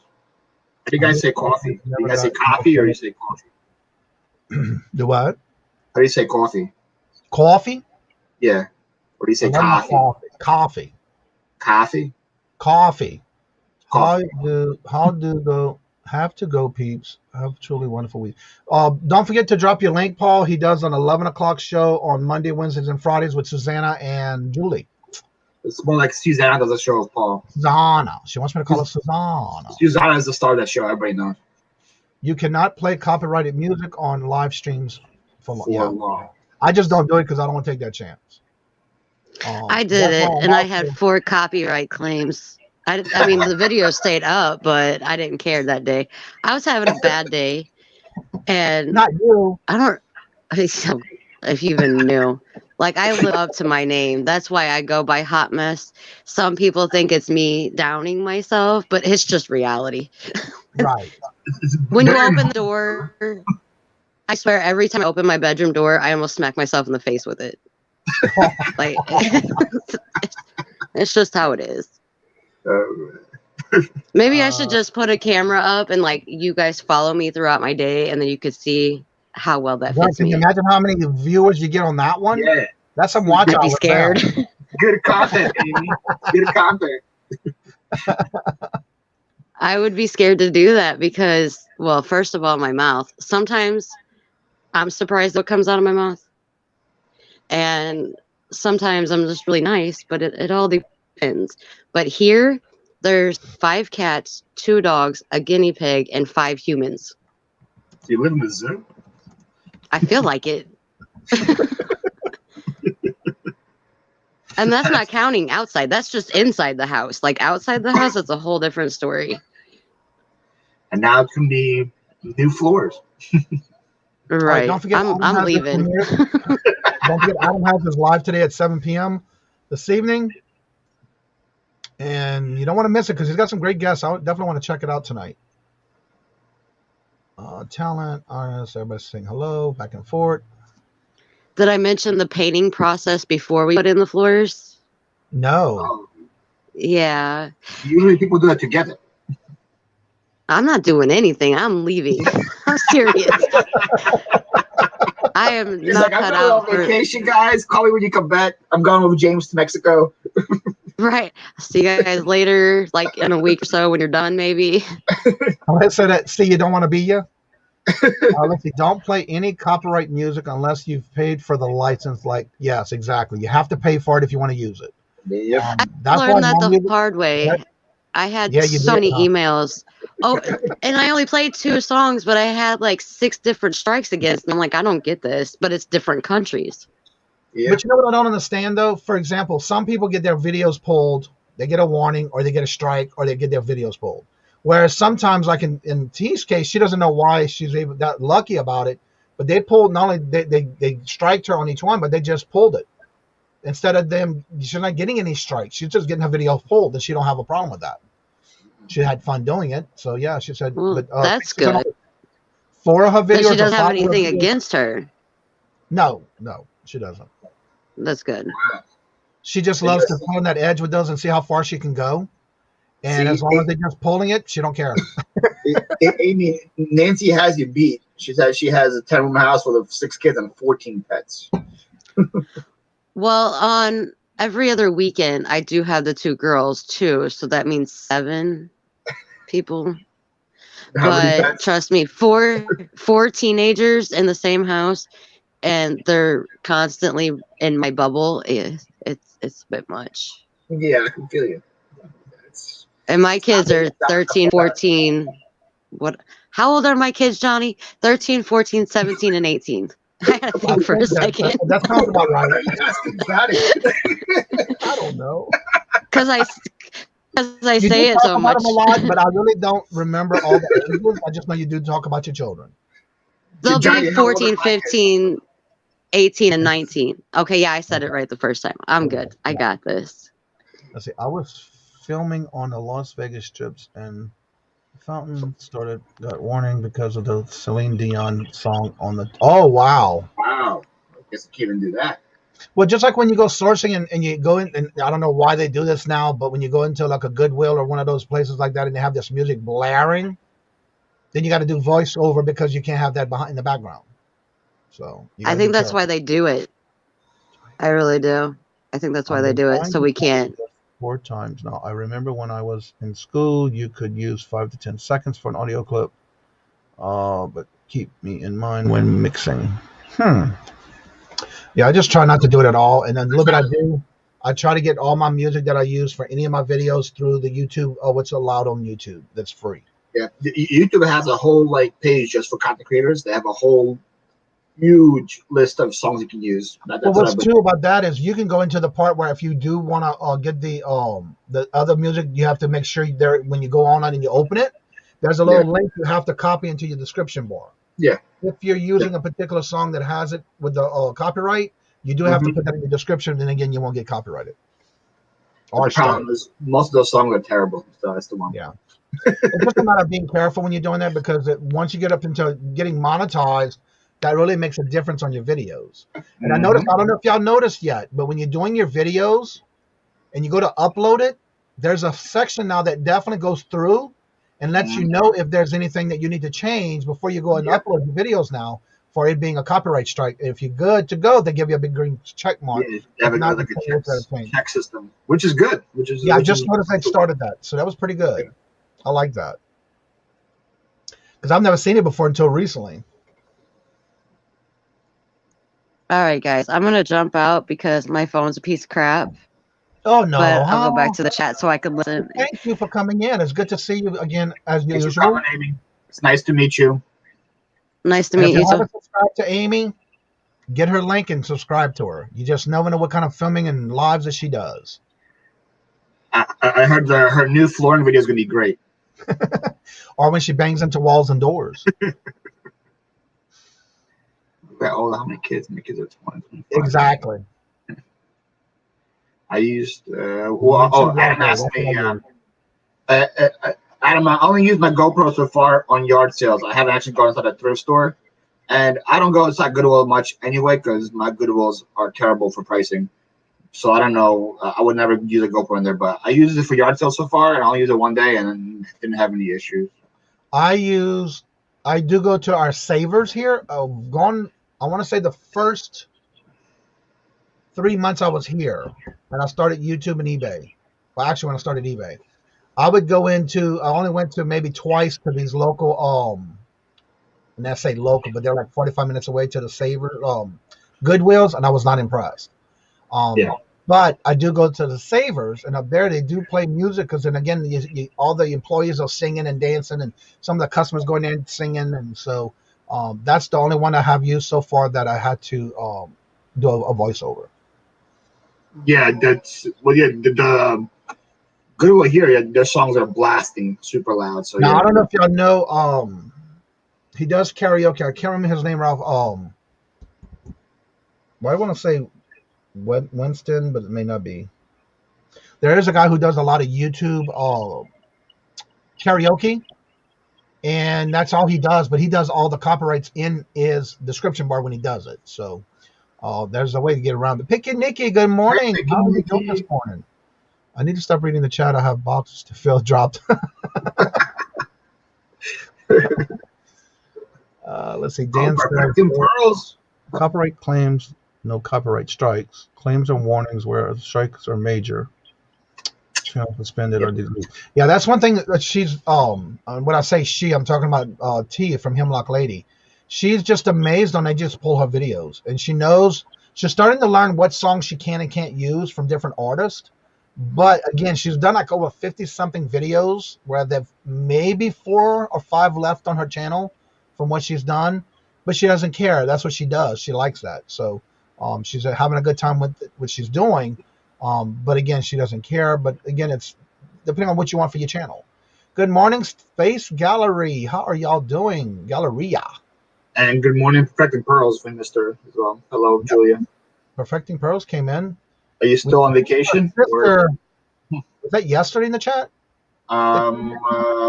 I think I say coffee. Do you guys say coffee or you say coffee? Do what? How do you say coffee? Coffee? Yeah. Or do you say coffee? Coffee. Coffee? Coffee. How do the Have to go, peeps. Have a truly wonderful week. Don't forget to drop your link, Paul. He does an 11 o'clock show on Monday, Wednesdays, and Fridays with Susanna and Julie. It's more like Susanna does a show with Paul. Susanna. She wants me to call her Susanna. Susanna is the star of that show. Everybody knows. You cannot play copyrighted music on live streams for long. I just don't do it because I don't want to take that chance. I did it, and I had 4 copyright claims. I mean, the video stayed up, but I didn't care that day. I was having a bad day, and not you. I don't. If you even knew, like, I live up to my name. That's why I go by Hot Mess. Some people think it's me downing myself, but it's just reality. Right. When you open the door, I swear every time I open my bedroom door, I almost smack myself in the face with it. Like, it's just how it is. Maybe I should just put a camera up and like you guys follow me throughout my day, and then you could see how well that fits Can me. you imagine how many viewers you get on that one? Yeah, that's some watch. I'd be scared. Good content, baby. Good content. I would be scared to do that because, well, first of all, my mouth. Sometimes I'm surprised what comes out of my mouth. And sometimes I'm just really nice, but it all depends. But here, there's 5 cats, 2 dogs, a guinea pig, and 5 humans. Do you live in the zoo? I feel like it. And that's not counting outside. That's just inside the house. Like outside the house, it's a whole different story. And now it can be new floors. Right. Don't forget, I'm leaving. Don't forget, Adam House is live today at 7 p.m. this evening. And you don't want to miss it because he's got some great guests. I definitely want to check it out tonight. Talent, artists, everybody saying hello, back and forth. Did I mention the painting process before we put in the floors? No. Yeah. Usually people do that together. I'm not doing anything. I'm leaving. I'm serious. I am He's not like, cut I'm going out on vacation, guys. Call me when you come back. I'm going with James to Mexico. Right. See you guys later, like in a week or so when you're done, maybe. Let's say that. See, you don't want to be you. Let's see. Don't play any copyright music unless you've paid for the license. Like, yes, exactly. You have to pay for it if you want to use it. Yep. I learned that the hard way. Right? I had so many emails. Oh, and I only played 2 songs, but I had like 6 different strikes against me. I'm like, I don't get this, but it's different countries. Yeah. But you know what I don't understand, though? For example, some people get their videos pulled, they get a warning, or they get a strike, or they get their videos pulled. Whereas sometimes, like in T's case, she doesn't know why she's even that lucky about it, but they pulled, not only they striked her on each one, but they just pulled it. Instead of them, she's not getting any strikes. She's just getting her video pulled, and she don't have a problem with that. She had fun doing it. So, yeah, she said. Well, but, that's good. 4 of her videos. But she doesn't have anything against her. No, she doesn't. That's good. She just loves to pull on that edge with those and see how far she can go. And as long as they're just pulling it, she don't care. Amy, Nancy has you beat. She says she has a 10-room house full of 6 kids and 14 pets. Well, on every other weekend, I do have the 2 girls too. So that means 7 people. But trust me, 4 teenagers in the same house, and they're constantly in my bubble. It's a bit much. Yeah, I can feel you. And my kids are 13, 14. How old are my kids, Johnny? 13, 14, 17, and 18. I gotta think for a second. That sounds about right. I don't know. Because I say it so much. A lot, but I really don't remember all the ages. I just know you do talk about your children. They'll be 14, 15, 18, and 19. Okay, yeah, I said it right the first time. I'm good. I got this. Let's see. I was filming on the Las Vegas strips, and Fountain got warning because of the Celine Dion song on the. Oh wow! Wow, I guess I can't even do that. Well, just like when you go sourcing and you go in, and I don't know why they do this now, but when you go into like a Goodwill or one of those places like that, and they have this music blaring, then you got to do voiceover because you can't have that in the background. So I think that's why they do it. I really do. I think that's why they do it, so we can't. 4 times now. I remember when I was in school, you could use 5 to 10 seconds for an audio clip. But keep me in mind when mixing. Yeah, I just try not to do it at all. And then the little bit I do, I try to get all my music that I use for any of my videos through the YouTube, what's allowed on YouTube. That's free. Yeah, YouTube has a whole page just for content creators. They have a whole huge list of songs you can use. Well, what's true about that is you can go into the part where if you do want to get the other music, you have to make sure there when you go on and you open it, there's a little link you have to copy into your description bar. Yeah. If you're using a particular song that has it with the copyright, you do have to put that in the description. Then again, you won't get copyrighted. The problem is most of those songs are terrible. So that's the one. Yeah. It's just a matter of being careful when you're doing that because once you get up into getting monetized, that really makes a difference on your videos. And I noticed, I don't know if y'all noticed yet, but when you're doing your videos and you go to upload it, there's a section now that definitely goes through and lets you know if there's anything that you need to change before you go and upload your videos now for it being a copyright strike. If you're good to go, they give you a big green check mark. Yeah, have like a check system, which is good. I just noticed they started that. So that was pretty good. Yeah. I like that. Because I've never seen it before until recently. All right, guys. I'm going to jump out because my phone's a piece of crap. Oh, no. But I'll go back to the chat so I can listen. Thank you for coming in. It's good to see you again as usual. It's nice to meet you. Nice to meet you. If you haven't subscribed to Amy, get her link and subscribe to her. You just never know what kind of filming and lives that she does. I heard her new flooring video is going to be great. Or when she bangs into walls and doors. How many kids? My kids are 20. Exactly. I used Adam asked me. Adam, I only use my GoPro so far on yard sales. I haven't actually gone inside a thrift store, and I don't go inside Goodwill much anyway because my Goodwills are terrible for pricing. So I don't know. I would never use a GoPro in there, but I used it for yard sales so far, and I'll use it one day and didn't have any issues. I do go to our savers here. I've gone. I want to say the first 3 months I was here, and I started YouTube and eBay. Well, actually, when I started eBay, I only went to maybe twice to these local, and I say local, but they're like 45 minutes away to the Saver, Goodwills, and I was not impressed. But I do go to the Savers, and up there they do play music because then again, all the employees are singing and dancing, and some of the customers going in and singing, and so that's the only one I have used so far that I had to do a voiceover. Yeah, the Goodwill here, their songs are blasting super loud. So now I don't know if y'all know, he does karaoke. I can't remember his name, Ralph. I want to say Winston, but it may not be. There is a guy who does a lot of YouTube karaoke, and that's all he does. But he does all the copyrights in his description bar when he does it. So there's a way to get around it. Picky Nikki, good morning. How are you doing this morning? I need to stop reading the chat. I have boxes to fill dropped. Let's see. Dan says, copyright claims, no copyright strikes. Claims and warnings where strikes are major. Channel suspended or deleted. Yeah, that's one thing that she's when I say she, I'm talking about T from Hemlock Lady. She's just amazed when they just pull her videos, and she knows she's starting to learn what songs she can and can't use from different artists. But again, she's done like over 50-something videos where there've maybe 4 or 5 left on her channel from what she's done. But she doesn't care. That's what she does. She likes that. So she's having a good time with what she's doing. But again, she doesn't care. But again, it's depending on what you want for your channel. Good morning, Space Gallery. How are y'all doing? Galleria. And good morning, Perfecting Pearls from Mr. as well. Hello, Julia. Perfecting Pearls came in. Are you still on vacation? Was that yesterday in the chat? I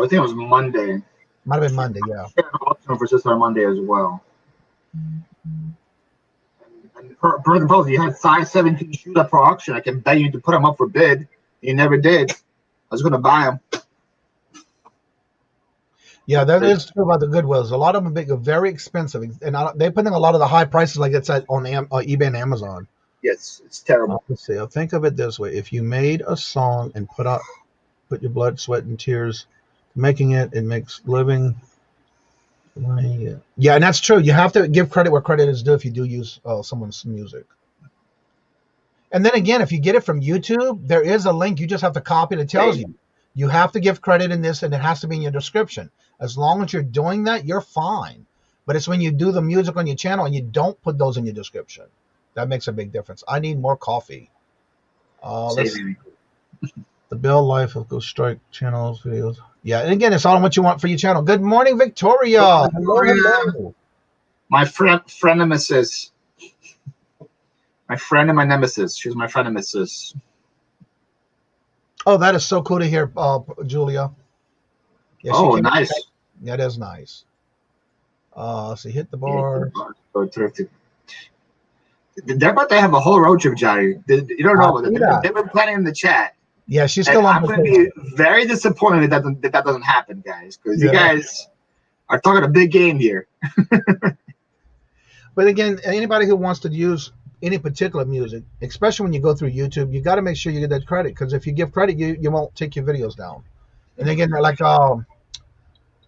think it was Monday. Might have been Monday, yeah. For sister on Monday as well. And Perfecting Pearls, you had size 17 shoes up for auction. I can bet you to put them up for bid. You never did. I was going to buy them. Yeah, that is true about the Goodwills. A lot of them are very expensive, and they're putting a lot of the high prices like it's on eBay and Amazon. Yes, it's terrible. Let's see. I'll think of it this way: if you made a song and put your blood, sweat, and tears making it, it makes living. Yeah, and that's true. You have to give credit where credit is due if you do use someone's music. And then again, if you get it from YouTube, there is a link. You just have to copy it. It tells you. You have to give credit in this, and it has to be in your description. As long as you're doing that, you're fine. But it's when you do the music on your channel and you don't put those in your description. That makes a big difference. I need more coffee. Let's see. The Bill Life of Go Strike channels, videos. Yeah, and again, it's all what you want for your channel. Good morning, Victoria. Hello. My frenemesis. My friend and my nemesis. She's my frenemesis. Oh, that is so cool to hear, Julia. Yeah, oh, nice. That is nice. So hit the bar. Oh, terrific. They're about to have a whole road trip, Johnny. You don't know about that. They've been planning in the chat. Yeah, she's still on. I'm going to be very disappointed that doesn't happen, guys, because you guys are talking a big game here. But again, anybody who wants to use any particular music, especially when you go through YouTube, you got to make sure you get that credit, because if you give credit, you won't take your videos down. And again, like what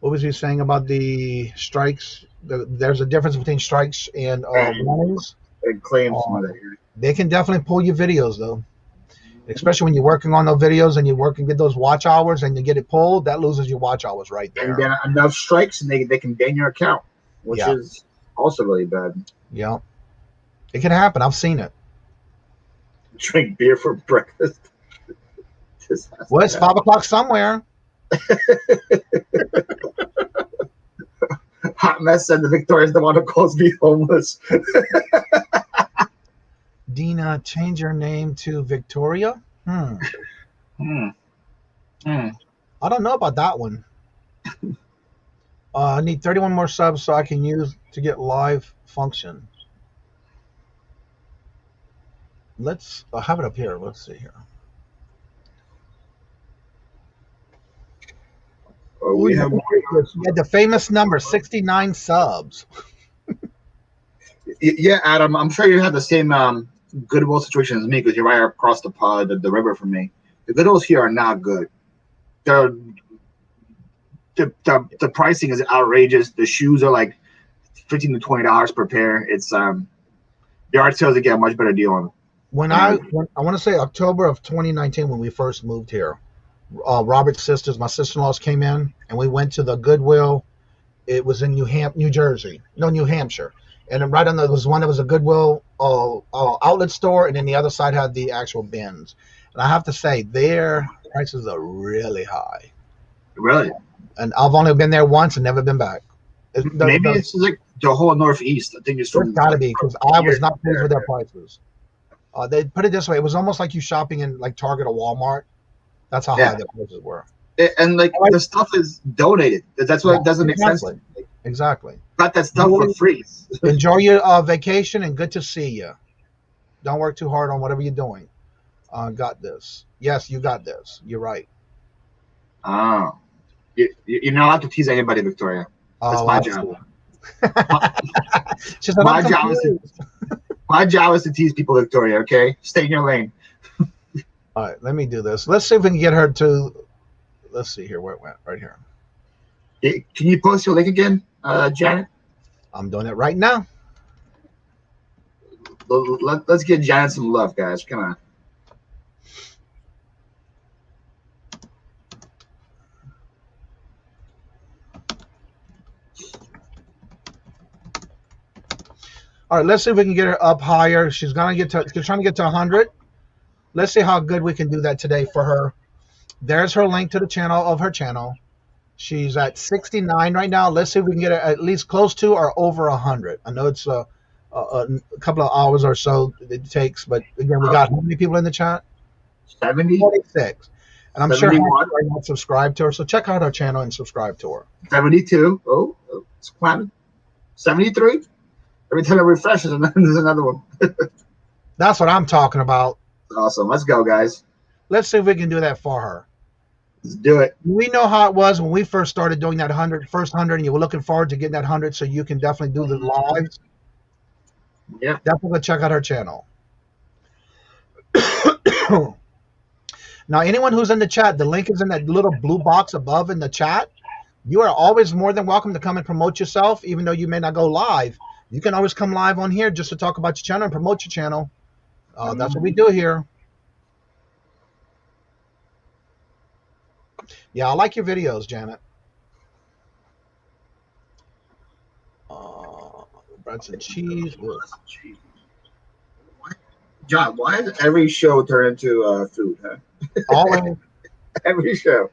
was he saying about the strikes? There's a difference between strikes and warnings. And claims. They can definitely pull your videos though, especially when you're working on those videos and you work and get those watch hours and you get it pulled. That loses your watch hours right there. And then enough strikes and they can ban your account, which is also really bad. Yeah. It can happen. I've seen it. Drink beer for breakfast. Well, it's 5 o'clock somewhere. Hot mess said the Victoria's the one who calls me homeless. Dina, change your name to Victoria? I don't know about that one. I need 31 more subs so I can use to get live function. I'll have it up here. Let's see here. We have the famous number, 69 subs. Yeah, Adam, I'm sure you have the same Goodwill situation as me, because you're right across the river from me. The Goodwills here are not good. The pricing is outrageous. The shoes are like $15 to $20 per pair. It's yard sales, they get a much better deal on them. When I want to say October of 2019, when we first moved here, Robert's sisters, my sister-in-laws, came in and we went to the Goodwill. It was in New Hampshire, and then right on there was one that was a Goodwill outlet store, and then the other side had the actual bins. And I have to say, their prices are really high. Really? And I've only been there once and never been back. Maybe it's like the whole Northeast. I think it's got to be, because I was not pleased with their prices. They put it this way: it was almost like you shopping in like Target or Walmart. That's how high the prices were. And like the stuff is donated. That's why it doesn't make sense. Exactly. Got that stuff for free. Enjoy your vacation, and good to see you. Don't work too hard on whatever you're doing. Got this. Yes, you got this. You're right. Oh. You're not allowed to tease anybody, Victoria. That's my job. My job is to tease people, Victoria, okay? Stay in your lane. All right, let me do this. Let's see if we can get her to, let's see here where it went, right here. Can you post your link again, Janet? I'm doing it right now. Let's give Janet some love, guys. Come on. All right, let's see if we can get her up higher. She's trying to get to 100. Let's see how good we can do that today for her. There's her link to the channel. She's at 69 right now. Let's see if we can get her at least close to or over 100. I know it's a couple of hours or so it takes, but again, we got how many people in the chat? 70. 46. And I'm 71. sure you're not subscribed to her, so check out her channel and subscribe to her. 72. Oh, it's climbing. 73. Every time it refreshes, and then there's another one. That's what I'm talking about. Awesome. Let's go, guys. Let's see if we can do that for her. Let's do it. We know how it was when we first started doing that first 100, and you were looking forward to getting that 100, so you can definitely do the lives. Yeah. Definitely check out her channel. Now, anyone who's in the chat, the link is in that little blue box above in the chat. You are always more than welcome to come and promote yourself, even though you may not go live. You can always come live on here just to talk about your channel and promote your channel. That's what we do here. Yeah, I like your videos, Janet. Breads and cheese. John, why does every show turn into food, huh? Always. Every show.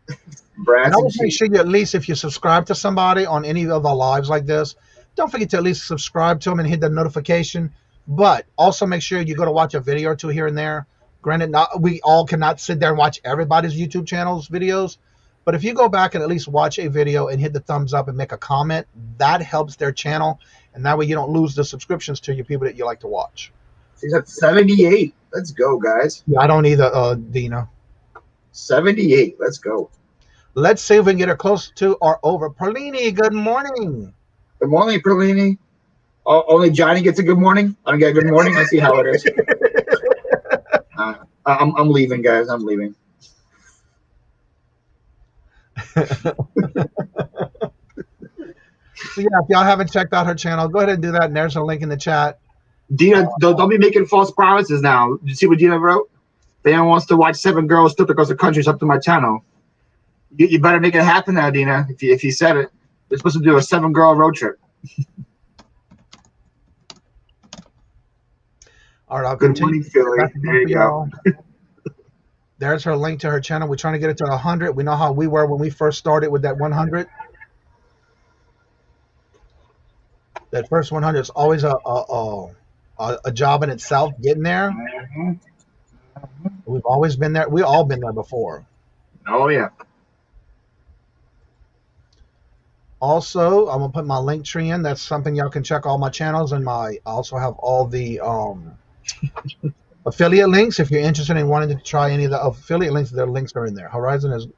And always make sure you, at least if you subscribe to somebody on any of our lives like this, don't forget to at least subscribe to them and hit the notification. But also make sure you go to watch a video or two here and there. Granted, we all cannot sit there and watch everybody's YouTube channel's videos. But if you go back and at least watch a video and hit the thumbs up and make a comment, that helps their channel. And that way you don't lose the subscriptions to your people that you like to watch. He's at 78. Let's go, guys. Yeah, I don't either, Dina. 78. Let's go. Let's see if we can get her close to or over. Perlini, good morning. Good morning, Perlini. Only Johnny gets a good morning. I don't get a good morning. I see how it is. I'm leaving, guys. I'm leaving. So yeah, if y'all haven't checked out her channel, go ahead and do that. And there's a link in the chat. Dina, don't be making false promises now. Did you see what Dina wrote? If anyone wants to watch 7 girls trip across the country, it's up to my channel. You better make it happen now, Dina. If you said it, they're supposed to do a 7-girl road trip. All right, I'll Good continue. morning, Philly. There you go. There's her link to her channel. We're trying to get it to 100. We know how we were when we first started with that 100. That first 100 is always a job in itself, getting there. We've always been there. We've all been there before. Oh, yeah. Also, I'm going to put my link tree in. That's something y'all can check all my channels. And I also have all the affiliate links. If you're interested in wanting to try any of the affiliate links, their links are in there. Horizon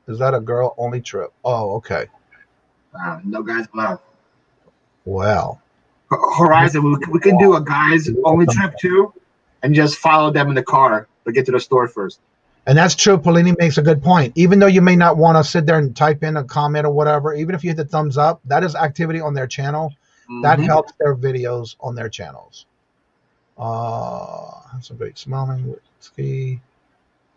is that a girl only trip? Oh, okay. No guys allowed. Well, Horizon, we could do a guys only trip too, and just follow them in the car, but get to the store first. And that's true. Polini makes a good point. Even though you may not want to sit there and type in a comment or whatever, even if you hit the thumbs up, that is activity on their channel. That helps their videos on their channels. Have some great smiling whiskey,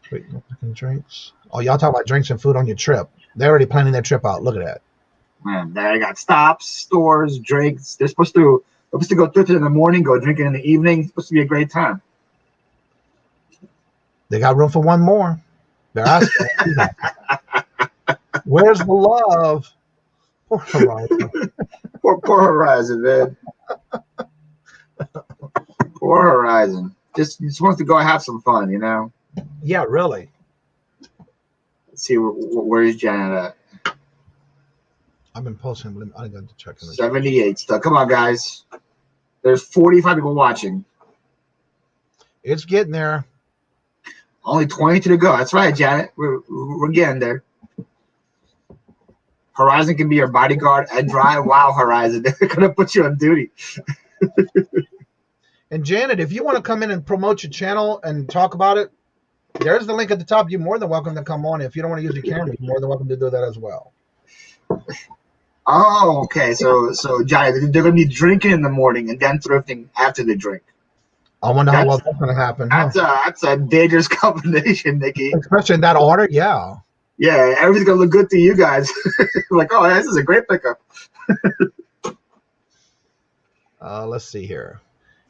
great drinks. Oh, y'all talk about drinks and food on your trip. They're already planning their trip out. Look at that. Man, they got stops, stores, drinks. They're supposed to go through in the morning, go drinking in the evening. It's supposed to be a great time. They got room for one more. They're asking. Where's the love? Poor Horizon. Poor Horizon, man. Poor Horizon. Just wants to go have some fun, you know? Yeah, really. Let's see, where's Janet at? I've been posting. I got to check. 78 stuff. Come on, guys. There's 45 people watching. It's getting there. Only 22 to go. That's right, Janet. We're getting there. Horizon can be your bodyguard and drive. Wow, Horizon. They're going to put you on duty. And Janet, if you want to come in and promote your channel and talk about it, there's the link at the top. You're more than welcome to come on. If you don't want to use your camera, you're more than welcome to do that as well. Oh, okay. So Johnny, they're going to be drinking in the morning and then thrifting after the drink. I wonder how well that's going to happen. That's a dangerous combination, Nikki. Especially in that order, yeah. Yeah, everything's going to look good to you guys. Like, oh, this is a great pickup. Let's see here.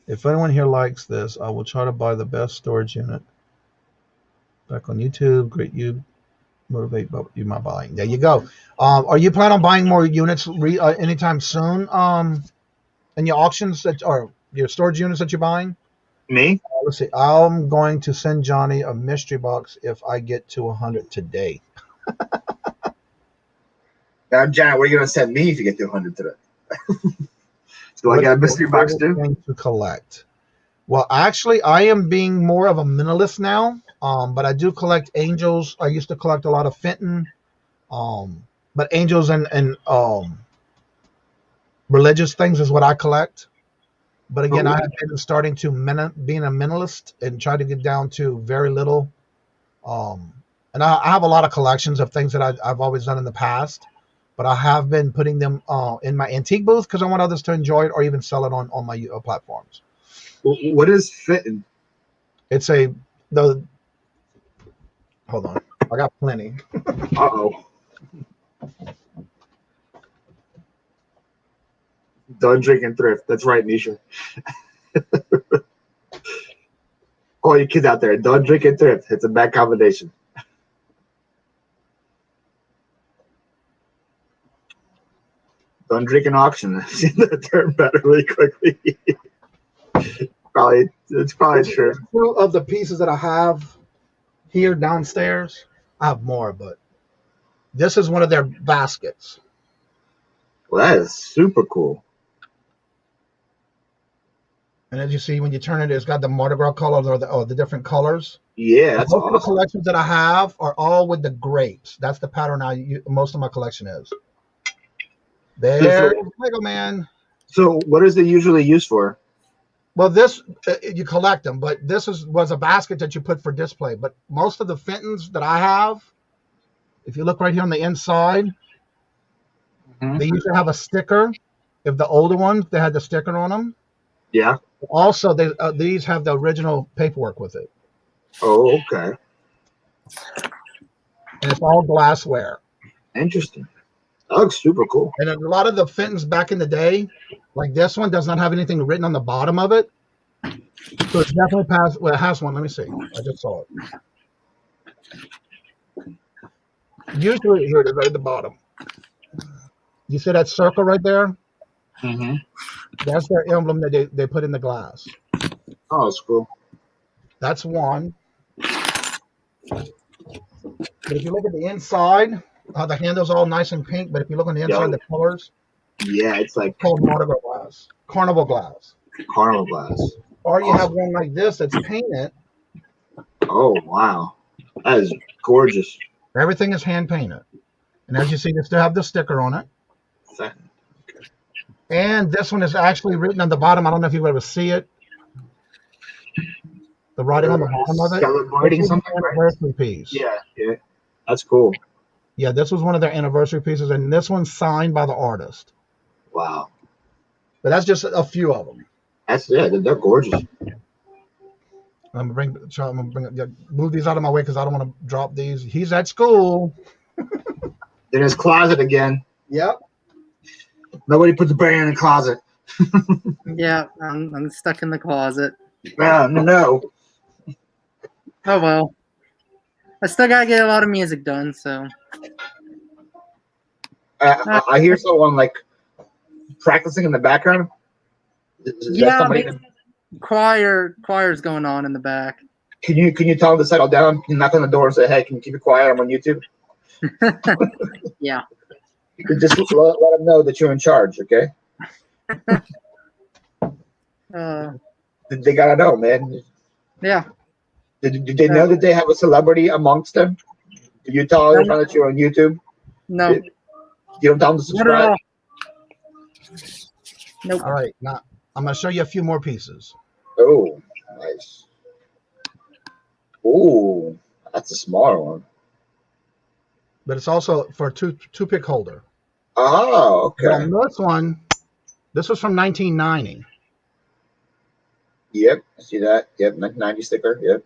If anyone here likes this, I will try to buy the best storage unit. Back on YouTube, great you motivate you my buying. There you go. Are you planning on buying more units anytime soon? In your auctions or your storage units that you're buying? Me? Let's see. I'm going to send Johnny a mystery box if I get to 100 today. Now, John, what are you going to send me if you get to 100 today? So I got a mystery box too? Going to collect. Well, actually, I am being more of a minimalist now. But I do collect angels. I used to collect a lot of Fenton. But angels and religious things is what I collect. But again, I have been starting to being a minimalist and try to get down to very little. And I have a lot of collections of things that I've always done in the past, but I have been putting them in my antique booth because I want others to enjoy it or even sell it on my platforms. What is fitting? It's hold on, I got plenty. Uh-oh. Don't drink and thrift. That's right, Nisha. All you kids out there, don't drink and thrift. It's a bad combination. Don't drink an auction. I've seen that term better really quickly. It's probably true. Two of the pieces that I have here downstairs, I have more, but this is one of their baskets. Well, that is super cool. And as you see, when you turn it, it's got the Mardi Gras colors or the different colors. Yeah, that's most awesome. of the collections that I have are all with the grapes. That's the pattern most of my collection is. There's Lego Man. So what is it usually used for? Well, this you collect them, but this was a basket that you put for display. But most of the Fentons that I have, if you look right here on the inside, they usually have a sticker. If the older ones, they had the sticker on them. Yeah. Also, these have the original paperwork with it. Oh, okay. And it's all glassware. Interesting. That looks super cool. And a lot of the Fentons back in the day, like this one, does not have anything written on the bottom of it. So it's definitely past. Well, it has one. Let me see. I just saw it. Usually, here it is, right at the bottom. You see that circle right there? Mm-hmm. That's their emblem that they put in the glass. Oh, that's cool. That's one. But if you look at the inside, the handle's all nice and pink. But if you look on the inside, the colors. Yeah, it's like called Mardi Gras glass, carnival glass. Carnival glass. Or you have one like this that's painted. Oh wow, that is gorgeous. Everything is hand painted, and as you see, they still have the sticker on it. Okay. And this one is actually written on the bottom. I don't know if you ever see it. The writing on the bottom of it. Celebrating something. Anniversary piece. Yeah, that's cool. Yeah, this was one of their anniversary pieces, and this one's signed by the artist. Wow. But that's just a few of them. They're gorgeous. I'm gonna move these out of my way because I don't want to drop these. He's at school. In his closet again. Yep. Nobody put the bear in the closet. Yeah, I'm stuck in the closet. No. Oh well. I still gotta get a lot of music done, so. I hear someone like practicing in the background. Choir's going on in the back. Can you tell them to settle down? You knock on the door and say, "Hey, can you keep it quiet? I'm on YouTube." Yeah. You can just let them know that you're in charge, okay? They gotta know, man. Yeah. Did they know that they have a celebrity amongst them? Did you tell them that you're on YouTube? No. You don't tell them to subscribe? Nope. All right, now I'm going to show you a few more pieces. Oh, nice. Oh, that's a smaller one. But it's also for a toothpick holder. Oh, okay. And this was from 1990. Yep, I see that. Yep, 1990 sticker. Yep.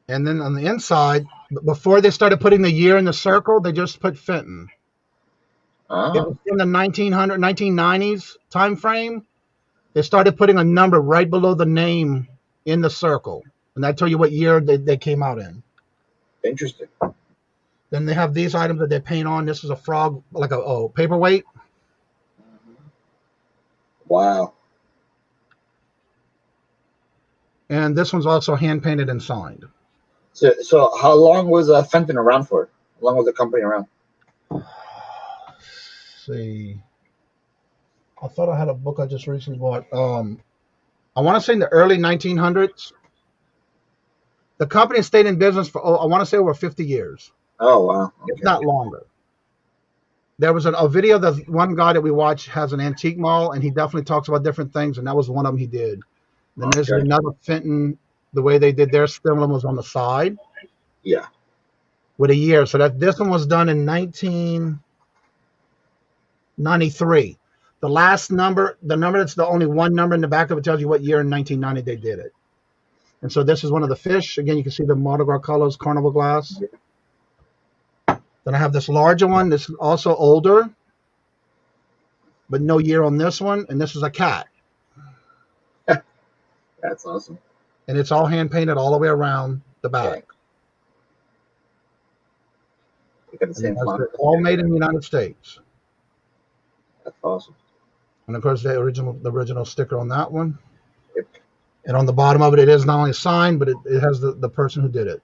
And then on the inside, before they started putting the year in the circle, they just put Fenton. Oh. It was in the 1990s time frame. They started putting a number right below the name in the circle. And that tell you what year they came out in. Interesting. Then they have these items that they paint on. This is a frog, like a paperweight. Wow. And this one's also hand painted and signed. So how long was Fenton around for? How long was the company around? Let's see. I thought I had a book I just recently bought. I want to say in the early 1900s. The company stayed in business for, I want to say over 50 years. Oh, wow. Okay. If not longer. There was a video that one guy that we watch has an antique mall, and he definitely talks about different things, and that was one of them he did. Then there's another Fenton. The way they did their stemblem was on the side. Yeah. With a year. So that this one was done in 1993. The last number, the number that's the only one number in the back of it tells you what year in 1990 they did it. And so this is one of the fish. Again, you can see the Mardi Gras colors, carnival glass. Then I have this larger one. This is also older, but no year on this one. And this is a cat. That's awesome. And it's all hand painted all the way around the back. All made in the United States. That's awesome. And of course, the original sticker on that one. Yep. And on the bottom of it, it is not only signed, but it has the person who did it.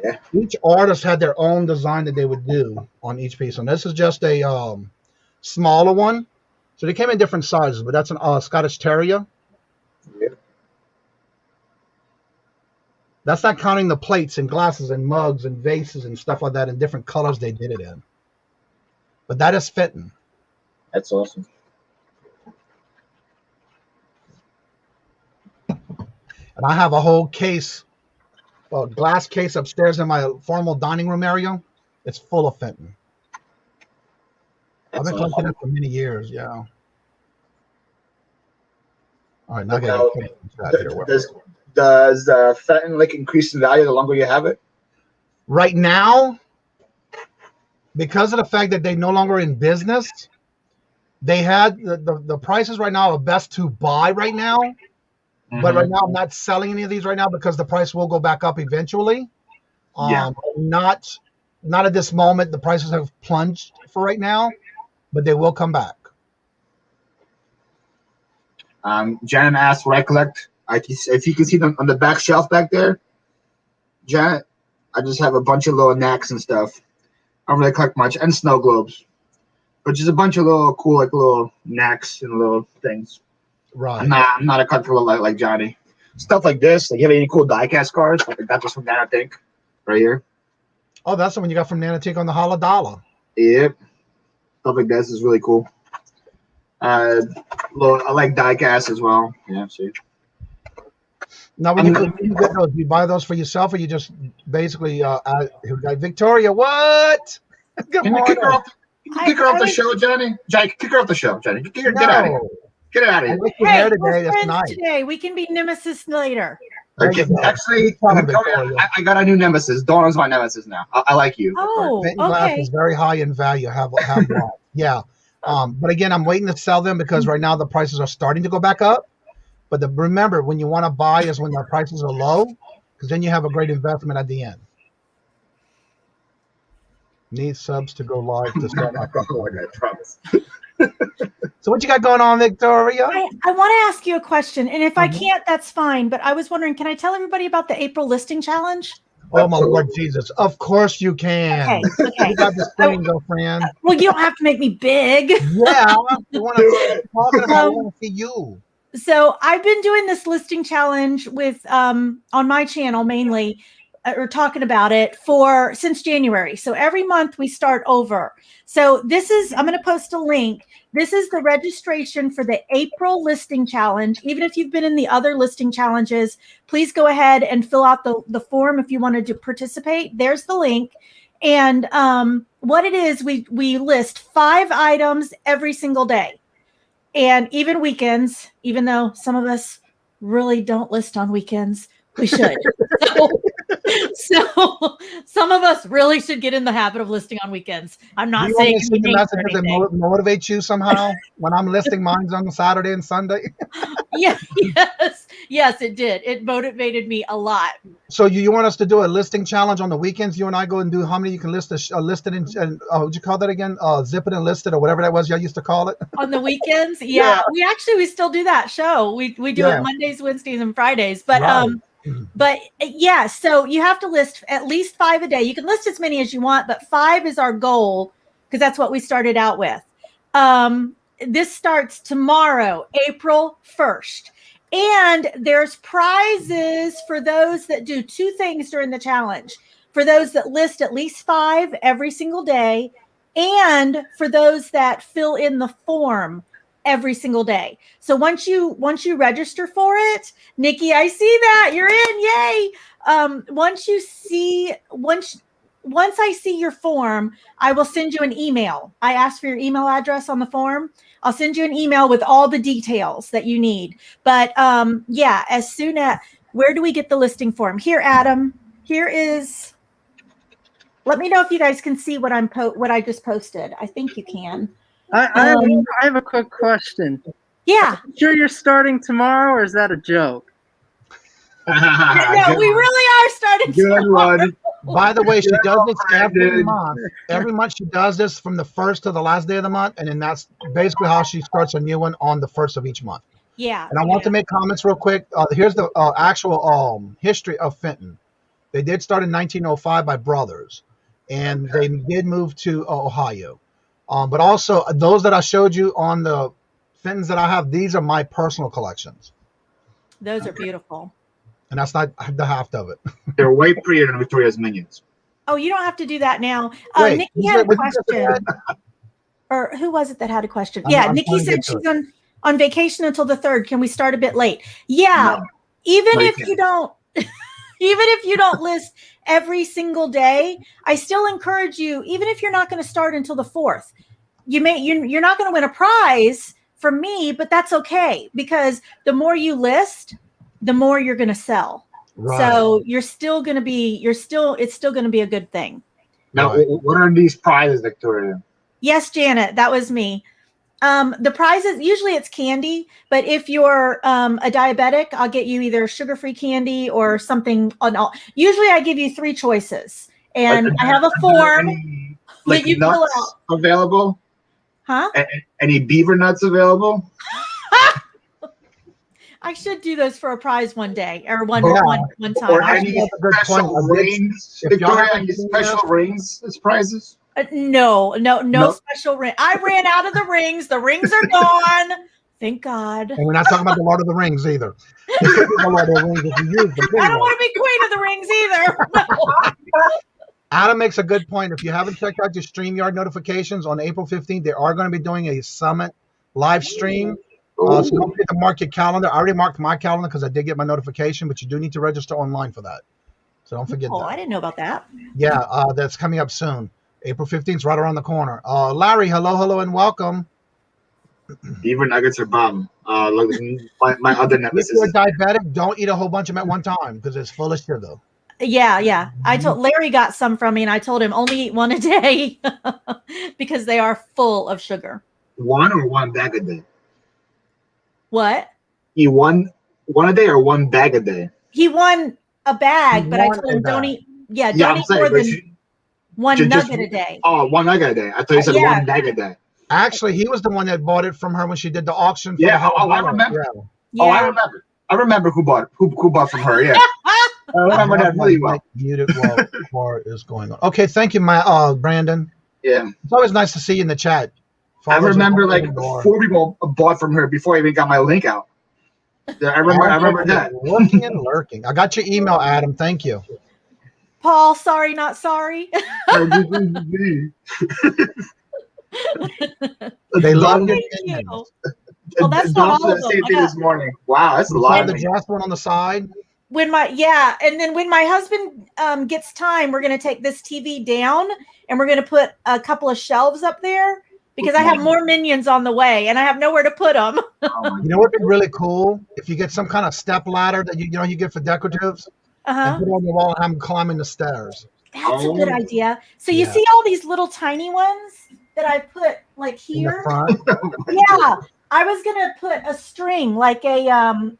Yeah. Each artist had their own design that they would do on each piece. And this is just a smaller one. So they came in different sizes, but that's a Scottish Terrier. Yeah. That's not counting the plates and glasses and mugs and vases and stuff like that in different colors they did it in. But that is Fenton. That's awesome. And I have a whole case, a glass case upstairs in my formal dining room area. It's full of Fenton. I've been collecting it for many years, yeah. All right, now I got to get Does Fenton like increase in value the longer you have it? Right now, because of the fact that they no longer in business, they had the prices right now are best to buy right now. Mm-hmm. But right now I'm not selling any of these right now because the price will go back up eventually. Not at this moment. The prices have plunged for right now, but they will come back. Janet asked what I collect. If you can see them on the back shelf back there, Janet, I just have a bunch of little knacks and stuff. I don't really collect much, and snow globes, but just a bunch of little cool, like little knacks and little things. Right. I'm not a collector like Johnny. Stuff like this. Like, you have any cool die-cast cards? Like I got this from that, I think, right here. Oh, that's the one you got from Nanatique on the Holla Dollar. Yep. Stuff like this is really cool. I like die-cast as well. Yeah, see. Now, when you get those, do you buy those for yourself, or you just basically Victoria? What? Can you kick her off? Kick her off the show, Johnny. Johnny, kick her off the show, Johnny. Get out of here. Get out of here. Hey, we're friends today. We can be nemesis later. Okay. Actually, I got a new nemesis. Donna's my nemesis now. I like you. Oh, okay. Is very high in value. Have one. Yeah. But again, I'm waiting to sell them because right now the prices are starting to go back up. But remember, when you want to buy is when the prices are low, because then you have a great investment at the end. Need subs to go live to start. I promise. So what you got going on, Victoria? I want to ask you a question, and if I can't, that's fine. But I was wondering, can I tell everybody about the April listing challenge? Oh my Lord Jesus! Of course you can. Okay. You got the screen, girlfriend. Well, you don't have to make me big. Yeah, you want to talking about. I want to see you. So I've been doing this listing challenge with on my channel mainly, or talking about it since January. So every month we start over. So I'm going to post a link. This is the registration for the April listing challenge. Even if you've been in the other listing challenges, please go ahead and fill out the form if you wanted to participate. There's the link. And what it is, we list 5 items every single day. And even weekends, even though some of us really don't list on weekends, we should. So some of us really should get in the habit of listing on weekends. I'm not saying the messages that motivate you somehow when I'm listing mine on Saturday and Sunday. Yes, it did. It motivated me a lot. So you want us to do a listing challenge on the weekends? You and I go and do how many you can list listed and what'd you call that again? Zip it and list it or whatever that was y'all used to call it. On the weekends? Yeah. We still do that show. We do it Mondays, Wednesdays, and Fridays. But right. But yeah, so you have to list at least 5 a day. You can list as many as you want, but 5 is our goal because that's what we started out with. This starts tomorrow, April 1st. And there's prizes for those that do 2 things during the challenge. For those that list at least 5 every single day, and for those that fill in the form every single day. So once you register for it, Nikki, I see that you're in. Yay! Once I see your form, I will send you an email. I asked for your email address on the form. I'll send you an email with all the details that you need. But yeah, as soon as, where do we get the listing form? Here, Adam. Here is. Let me know if you guys can see what I just posted. I think you can. I have a quick question. Yeah. Sure you're starting tomorrow, or is that a joke? No, we really are starting tomorrow. By the way, she does this every month. Every month she does this from the first to the last day of the month, and then that's basically how she starts a new one on the first of each month. Yeah. And I want to make comments real quick. Here's the actual history of Fenton. They did start in 1905 by brothers, and they did move to Ohio. But also those that I showed you on the Fentons that I have, these are my personal collections. Those are beautiful. And that's not the half of it. They're way prettier than Victoria's minions. Oh, you don't have to do that now. Wait, Nikki had a question. Or who was it that had a question? Yeah, Nikki said she's on vacation until the 3rd. Can we start a bit late? Yeah. No. Even if you don't list every single day, I still encourage you, even if you're not going to start until the 4th, you're not going to win a prize from me, but that's okay, because the more you list, the more you're going to sell. Right. So it's still going to be a good thing. Now, what are these prizes, Victoria? Yes, Janet, that was me. The prizes, usually it's candy, but if you're a diabetic, I'll get you either sugar-free candy or something. Usually I give you 3 choices, and I have a form that you fill out. Available? Huh? Any beaver nuts available? I should do those for a prize one day or one time. Or any special rings? Victoria, any special rings as prizes? No special ring. I ran out of the rings. The rings are gone. Thank God. And we're not talking about the Lord of the Rings either. I don't want to be queen of the rings either. No. Adam makes a good point. If you haven't checked out your StreamYard notifications, on April 15th, they are going to be doing a summit live stream. So don't forget to mark your calendar. I already marked my calendar because I did get my notification, but you do need to register online for that. So don't forget that. I didn't know about that. Yeah, that's coming up soon. April 15th is right around the corner. Larry, hello, and welcome. Beaver nuggets are bomb. Look, my other nemesis. If you're diabetic, don't eat a whole bunch of them at one time because it's full of sugar. Yeah. I told Larry got some from me, and I told him only eat 1 a day because they are full of sugar. 1 or 1 bag a day? What? Eat one a day or 1 bag a day? He won a bag, but I told him don't eat. Yeah, don't eat more than 1 nugget a day. Oh, 1 nugget a day. I thought you said 1 bag a day. Actually, he was the one that bought it from her when she did the auction. I remember. Yeah. Oh, I remember. I remember who bought from her. Yeah. I remember that really well. Muted while is going on. Okay, thank you, Brandon. Yeah. It's always nice to see you in the chat. I remember like 4 people bought from her before I even got my link out. I remember that. Looking and lurking. I got your email, Adam. Thank you. Paul, sorry, not sorry. They love you. Well, that's not all of them. This morning. Wow, that's a lot. The just one on the side. And then when my husband gets time, we're going to take this TV down and we're going to put a couple of shelves up there because I have more minions on the way and I have nowhere to put them. You know what would be really cool? If you get some kind of step ladder that you get for decoratives and put it on the wall and have them climbing the stairs. That's a good idea. So you see all these little tiny ones that I put like here? Yeah. I was going to put a string like a,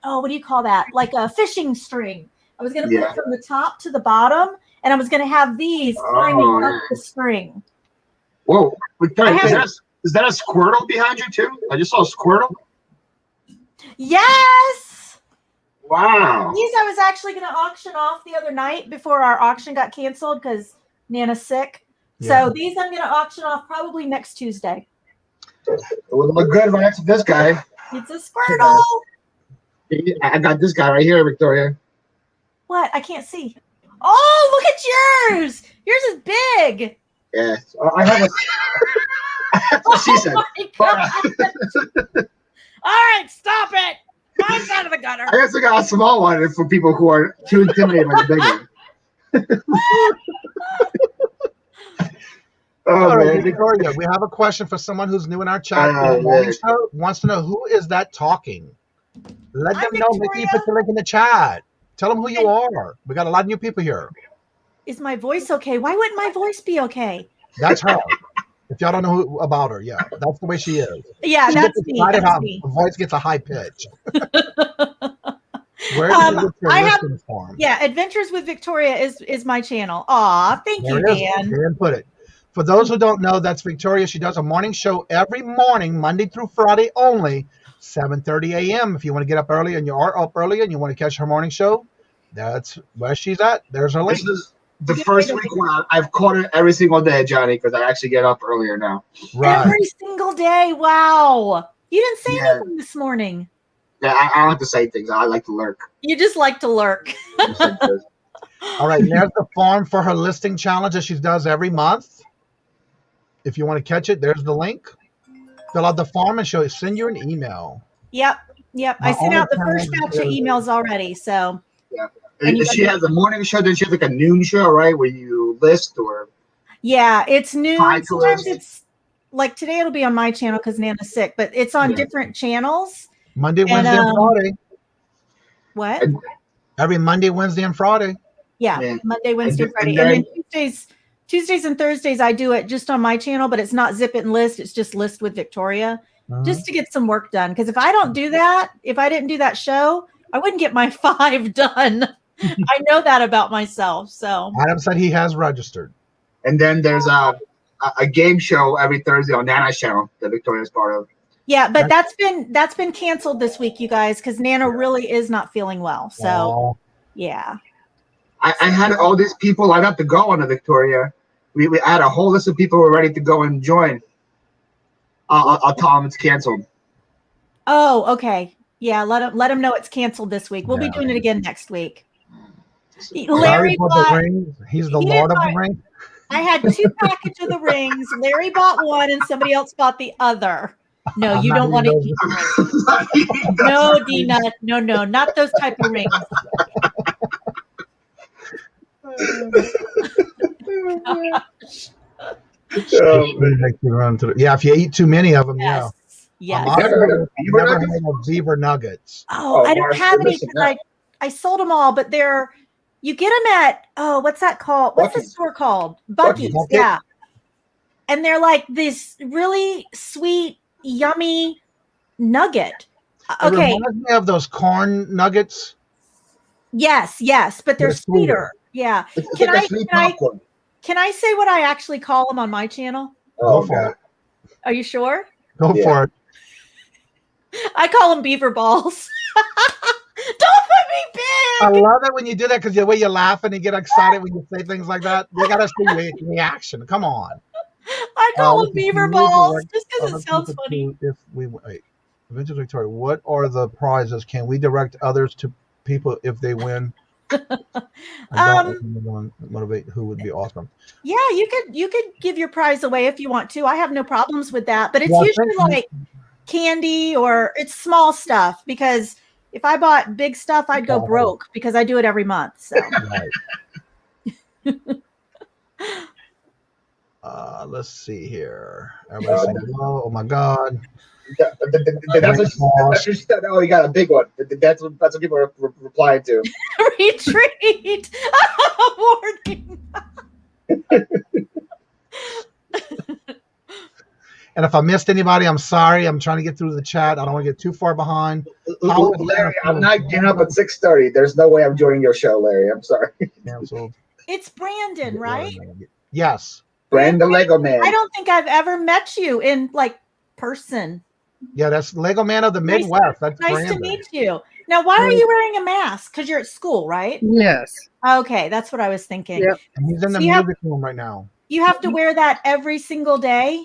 what do you call that? Like a fishing string. I was going to put it from the top to the bottom and I was going to have these climbing up the string. Whoa. Is that a Squirtle behind you too? I just saw a Squirtle. Yes. Wow. These I was actually going to auction off the other night before our auction got canceled because Nana's sick. Yeah. So these I'm going to auction off probably next Tuesday. It would look good right next to this guy. It's a Squirtle. I got this guy right here, Victoria. What? I can't see. Oh, look at yours. Yours is big. Yeah, I have a. That's what she said. All right, stop it. Mine's out of the gutter. I guess I got a small one for people who are too intimidated by the big one. All right, Victoria, we have a question for someone who's new in our chat. Wants to know who is that talking. Let them know. Make sure you put the link in the chat. Tell them who you are. We got a lot of new people here. Is my voice okay? Why wouldn't my voice be okay? That's her. If y'all don't know about her, yeah, that's the way she is. Yeah, that's me. The voice gets a high pitch. Where did you get your listing form? Yeah, Adventures with Victoria is my channel. Aw, thank you, Dan. Dan put it. For those who don't know, that's Victoria. She does a morning show every morning, Monday through Friday only, 7:30 a.m. If you want to get up early and you are up early and you want to catch her morning show, that's where she's at. There's her link. The first week when I've caught it every single day, Johnny, because I actually get up earlier now. Right. Every single day. Wow. You didn't say anything this morning. Yeah, I don't like to say things. I like to lurk. You just like to lurk. All right. There's the form for her listing challenge that she does every month. If you want to catch it, there's the link. Fill out the form and send you an email. Yep. I sent out the first batch of emails already. So. Yeah. She has a morning show, then she has like a noon show, right? Where you list or. Yeah, it's noon. Sometimes it's like today it'll be on my channel because Nana's sick, but it's on different channels. Monday, Wednesday, and Friday. What? Every Monday, Wednesday, and Friday. Yeah, Monday, Wednesday, Friday. And then Tuesdays and Thursdays, I do it just on my channel, but it's not Zip It and List. It's just List with Victoria, just to get some work done. Because if I don't do that, if I didn't do that show, I wouldn't get my 5 done. I know that about myself. So Adam said he has registered. And then there's a game show every Thursday on Nana's channel that Victoria's part of. Yeah, but that's been canceled this week, you guys, because Nana really is not feeling well. So yeah. I had all these people lined up to go on to Victoria. We had a whole list of people who were ready to go and join. I'll tell them it's canceled. Oh, okay. Yeah, let them know it's canceled this week. We'll be doing it again next week. Larry bought, he's the Lord of the Rings. I had 2 packages of the rings. Larry bought one and somebody else bought the other. No, you don't want to keep the rings. No, Dina. No, not those type of rings. Yeah, if you eat too many of them, yes. I've never had beaver nuggets. Oh, I don't have any because I sold them all, but you get them at what's that called? What's the store called? Buc-ee's. Yeah, and they're like this really sweet, yummy nugget. Okay, it reminds me of those corn nuggets. Yes, but they're sweeter. Yeah. Can I say what I actually call them on my channel? Go for it. Are you sure? Go for it. I call them beaver balls. Don't put me big. I love it when you do that because the way you laugh and you get excited when you say things like that. They got to see your reaction. Come on. I call them beaver balls just because it sounds funny. If we wait, Adventures Victoria, what are the prizes? Can we direct others to people if they win? Motivate who would be awesome. Yeah, you could give your prize away if you want to. I have no problems with that, but it's usually like candy or it's small stuff because if I bought big stuff, I'd go broke because I do it every month. So let's see here. Everybody saying, oh my God. That's what she said. Oh, you got a big one. That's what people are replying to. Retreat. Warning. And if I missed anybody, I'm sorry. I'm trying to get through the chat. I don't want to get too far behind. Larry, I'm not getting up at 6:30. There's no way I'm joining your show, Larry. I'm sorry. Canceled. It's Brandon, right? Yes. Brandon Lego Man. I don't think I've ever met you in person. Yeah, that's Lego Man of the Midwest. That's nice Brandon. to meet you. Now, why are you wearing a mask? Because you're at school, right? Yes. Okay, that's what I was thinking. Yep. And he's in the music room right now. You have to wear that every single day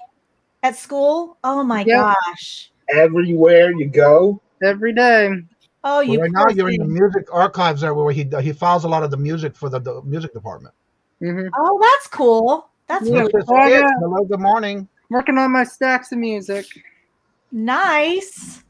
at school? Oh my gosh. Everywhere you go. Every day. Oh, you right now you're in the music archives there where he files a lot of the music for the music department. Mm-hmm. Oh, that's cool. That's Yeah. really Mr. Skits, hello, good morning. Working on my stacks of music. nice.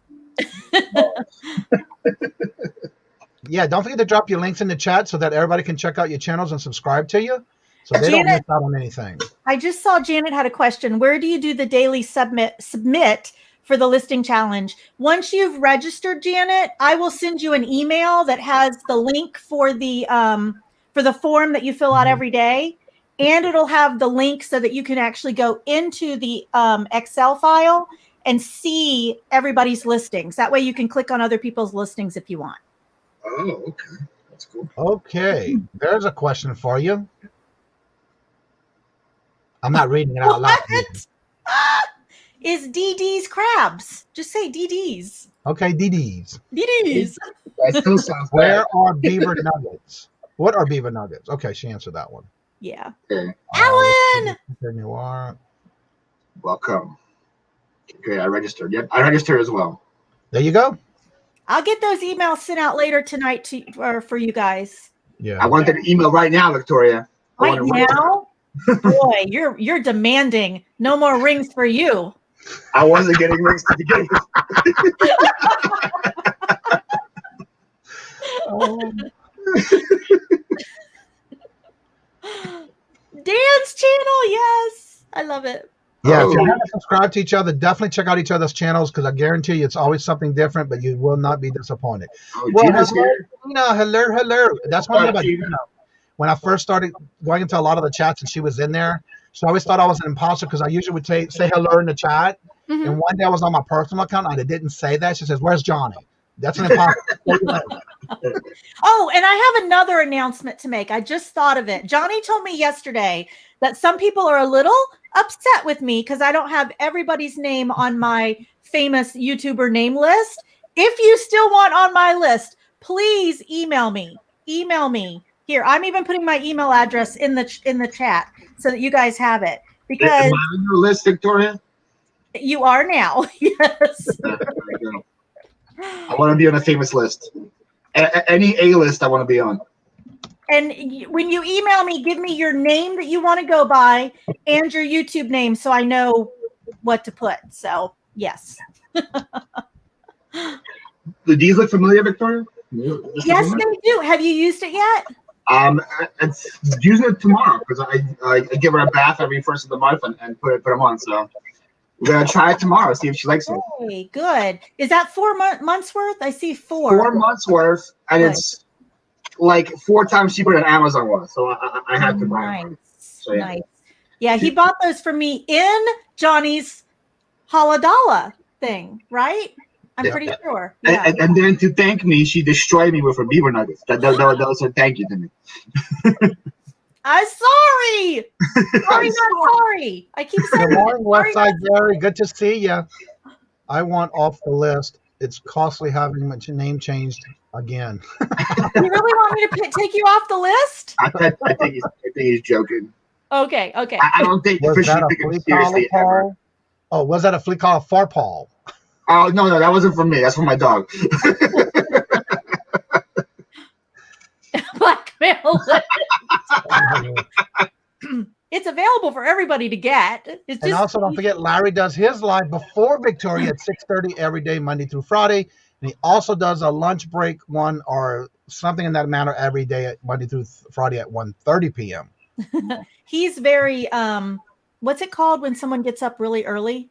Yeah, don't forget to drop your links in the chat so that everybody can check out your channels and subscribe to you, so they don't miss out on anything. I just saw Janet had a question. Where do you do the daily submit for the listing challenge? Once you've registered, Janet, I will send you an email that has the link for the form that you fill out every day, and it'll have the link so that you can actually go into the Excel file and see everybody's listings. That way you can click on other people's listings if you want. Oh, okay. That's cool. Okay, there's a question for you. I'm not reading it out loud. Is DD's crabs? Just say DD's. Okay, DD's. DD's. That still sounds bad. Where are beaver nuggets? What are beaver nuggets? Okay, she answered that one. Yeah. Okay. Alan! There you are. Welcome. Okay, I registered. Yep, I registered as well. There you go. I'll get those emails sent out later tonight for you guys. Yeah. I want that email right now, Victoria. Right now? Boy, you're demanding no more rings for you. I wasn't getting rings to begin with. Dan's channel, yes. I love it. Yeah, if you haven't subscribed to each other, definitely check out each other's channels, because I guarantee you it's always something different, but you will not be disappointed. Well, hello. That's one thing about Gina. When I first started going into a lot of the chats and she was in there, she always thought I was an imposter because I usually would say hello in the chat. Mm-hmm. And one day I was on my personal account and I didn't say that. She says, "Where's Johnny?" That's an imposter. Oh, and I have another announcement to make. I just thought of it. Johnny told me yesterday that some people are a little upset with me because I don't have everybody's name on my famous YouTuber name list. If you still want on my list, please email me. Email me. Here, I'm even putting my email address in the chat so that you guys have it. Because am I on your list, Victoria? You are now. Yes. I want to be on a famous list. Any A list I want to be on. And when you email me, give me your name that you want to go by and your YouTube name so I know what to put. So, yes. Do these look familiar, Victoria? Yes, they do. Have you used it yet? It's using it tomorrow because I give her a bath every first of the month and put them on. So we're gonna try it tomorrow, see if she likes it. Okay, good. Is that 4 months worth? I see 4. 4 months worth, and it's like 4 times cheaper than Amazon was. So I had to buy it. So, yeah. Nice. Yeah, he bought those for me in Johnny's Haladala thing, right? I'm pretty sure. Yeah. And then to thank me, she destroyed me with her beaver nuggets. That was her thank you to me. I'm sorry. Sorry, not sorry. I keep saying Good morning, Westside Gary. Good to see you. I want off the list. It's costly having my name changed again. You really want me to take you off the list? I think he's joking. Okay. I don't think Was that a him flea seriously collar, ever. Oh, was that a flea collar Farpaw? Oh, no, that wasn't for me. That's for my dog. Blackmail. It's available for everybody to get. It's just, and also, don't forget, Larry does his live before Victoria at 6:30 every day, Monday through Friday. And he also does a lunch break one or something in that manner every day, at Monday through Friday at 1:30 p.m. He's very, what's it called when someone gets up really early?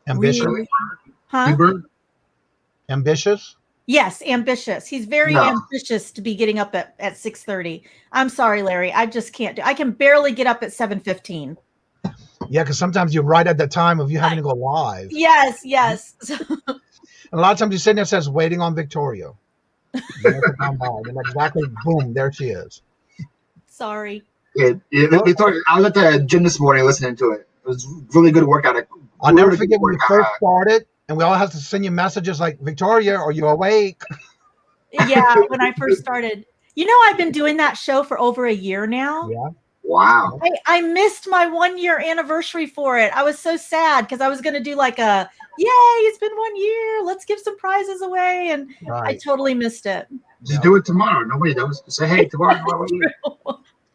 Ambitious. Huh? Ambitious? Yes, ambitious. He's very ambitious to be getting up at 6:30. I'm sorry, Larry. I just can't do. I can barely get up at 7:15. Yeah, because sometimes you're right at the time of you having to go live. Yes. And a lot of times you sit there and says, waiting on Victoria. And exactly, boom, there she is. Sorry. Victoria, I was at the gym this morning listening to it. It was really good workout. I'll never forget when we first started, and we all have to send you messages like, Victoria, are you awake? Yeah, when I first started. You know, I've been doing that show for over a year now. Yeah. Wow. I missed my 1-year anniversary for it. I was so sad because I was going to do like a, yay, it's been 1 year. Let's give some prizes away. And I totally missed it. Just do it tomorrow. Nobody knows. Say, hey, tomorrow.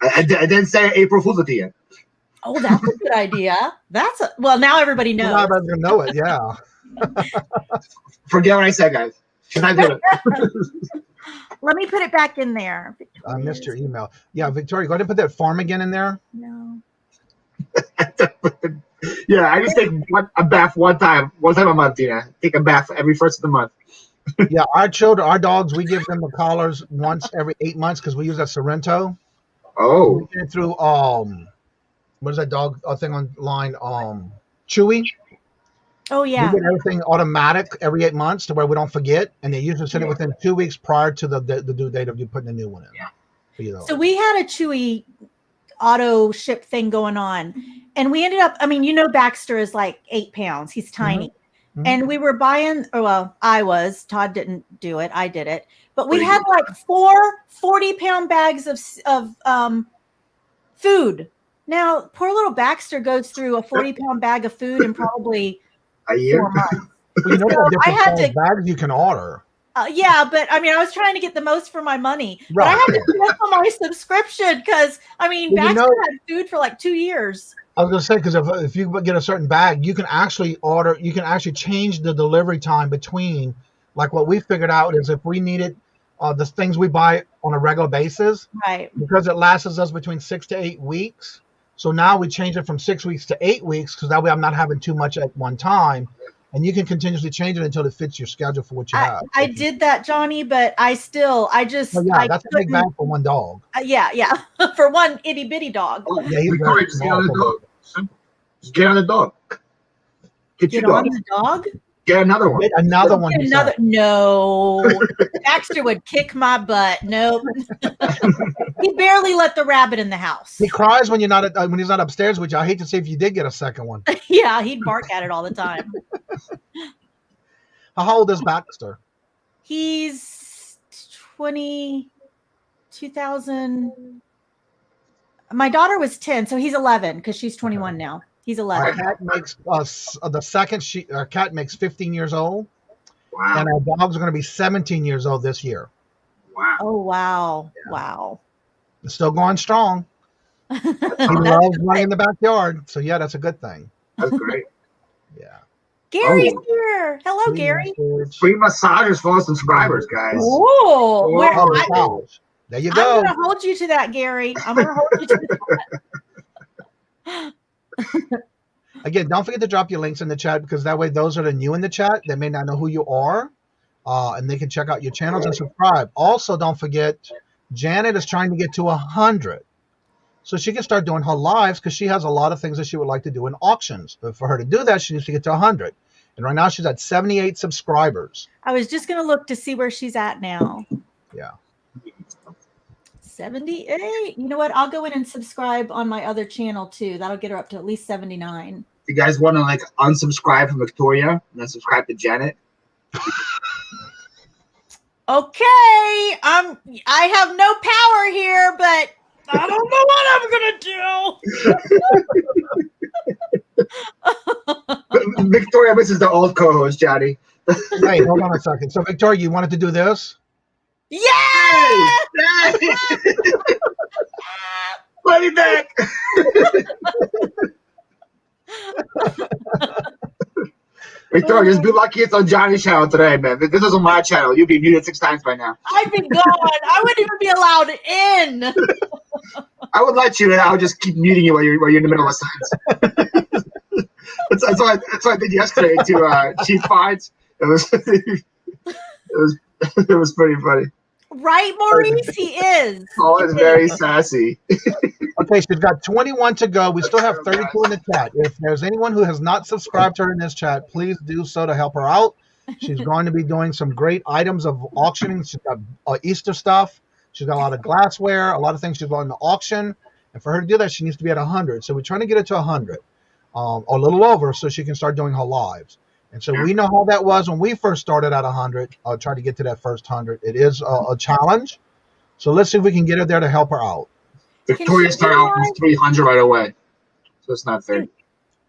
I didn't say April Fool's at the end. Oh, that's a good idea. Well, now everybody knows. Now everybody's gonna know it. Yeah. Forget what I said, guys. She's not doing it. Let me put it back in there. I missed your email. Yeah, Victoria, go ahead and put that farm again in there. No. Yeah, I just take a bath one time a month, Tina. Take a bath every first of the month. Yeah, our dogs, we give them the collars once every 8 months because we use that Sorrento. Oh. We get it through what is that dog thing online? Chewy. Oh yeah. We get everything automatic every 8 months to where we don't forget, and they usually send it within 2 weeks prior to the due date of you putting the new one in. Yeah. So we had a Chewy auto ship thing going on, and we ended up. I mean, Baxter is like 8 pounds. He's tiny. Mm-hmm. And we were buying, Todd didn't do it. I did it. But we had like 4 40-pound bags of food. Now, poor little Baxter goes through a 40-pound bag of food in probably a year. 4 months. Well, I had bags you can order. Yeah, but I mean, I was trying to get the most for my money. Right. But I had to cancel my subscription because, Baxter had food for like 2 years. I was going to say, because if you get a certain bag, you can actually change the delivery time between, like what we figured out is if we needed the things we buy on a regular basis, right? Because it lasts us between 6 to 8 weeks. So now we change it from 6 weeks to 8 weeks because that way I'm not having too much at one time. And you can continuously change it until it fits your schedule for what you have. I did that, Johnny, but that's a big bag for one dog. Yeah, for one itty bitty dog. Oh, yeah, Victoria, just get on the dog. Simple. Just get on the dog. Get on the dog? Get another one. Get another one. No. Baxter would kick my butt. Nope. He barely let the rabbit in the house. He cries when he's not upstairs with you. I hate to see if you did get a second one. Yeah, he'd bark at it all the time. How old is Baxter? He's 2000. My daughter was 10, so he's 11 because she's 21 now. He's 11. Our cat makes our cat makes 15 years old. Wow. And our dogs are going to be 17 years old this year. Wow. Oh, wow. Yeah. Wow. It's still going strong. He loves running in the backyard. So, yeah, that's a good thing. That's great. Yeah. Gary's here. Hello, Gary. Free massages for subscribers, guys. Oh, there you go. I'm going to hold you to that, Gary. I'm going to hold you to that. Again, don't forget to drop your links in the chat because that way those that are new in the chat, they may not know who you are, and they can check out your channels and subscribe. Also, don't forget, Janet is trying to get to 100. So she can start doing her lives because she has a lot of things that she would like to do in auctions. But for her to do that, she needs to get to 100. And right now she's at 78 subscribers. I was just going to look to see where she's at now. Yeah. 78. You know what? I'll go in and subscribe on my other channel too. That'll get her up to at least 79. You guys want to unsubscribe from Victoria and then subscribe to Janet? Okay. I have no power here, but I don't know what I'm gonna do. Victoria misses the old co-host, Johnny. Hey, hold on a second. So Victoria, you wanted to do this? Yeah! Let me back. Victoria, just be lucky it's on Johnny's channel today, man. This is on my channel. You'd be muted 6 times by now. I'd be gone. I wouldn't even be allowed in. I would let you in. I would just keep muting you while you're in the middle of sentence. That's what I did yesterday to Chief Finds. It was pretty funny. Right, Maurice? He is. Oh, it's very sassy. Okay, she's got 21 to go. We still have 32 in the chat. If there's anyone who has not subscribed to her in this chat, please do so to help her out. She's going to be doing some great items of auctioning. She's got Easter stuff. She's got a lot of glassware, a lot of things she's going to auction. And for her to do that, she needs to be at 100. So we're trying to get her to 100, or a little over, so she can start doing her lives. And so we know how that was when we first started at 100. Try to get to that first 100. It is a challenge. So let's see if we can get her there to help her out. Victoria started out with 300 right away. So it's not fair.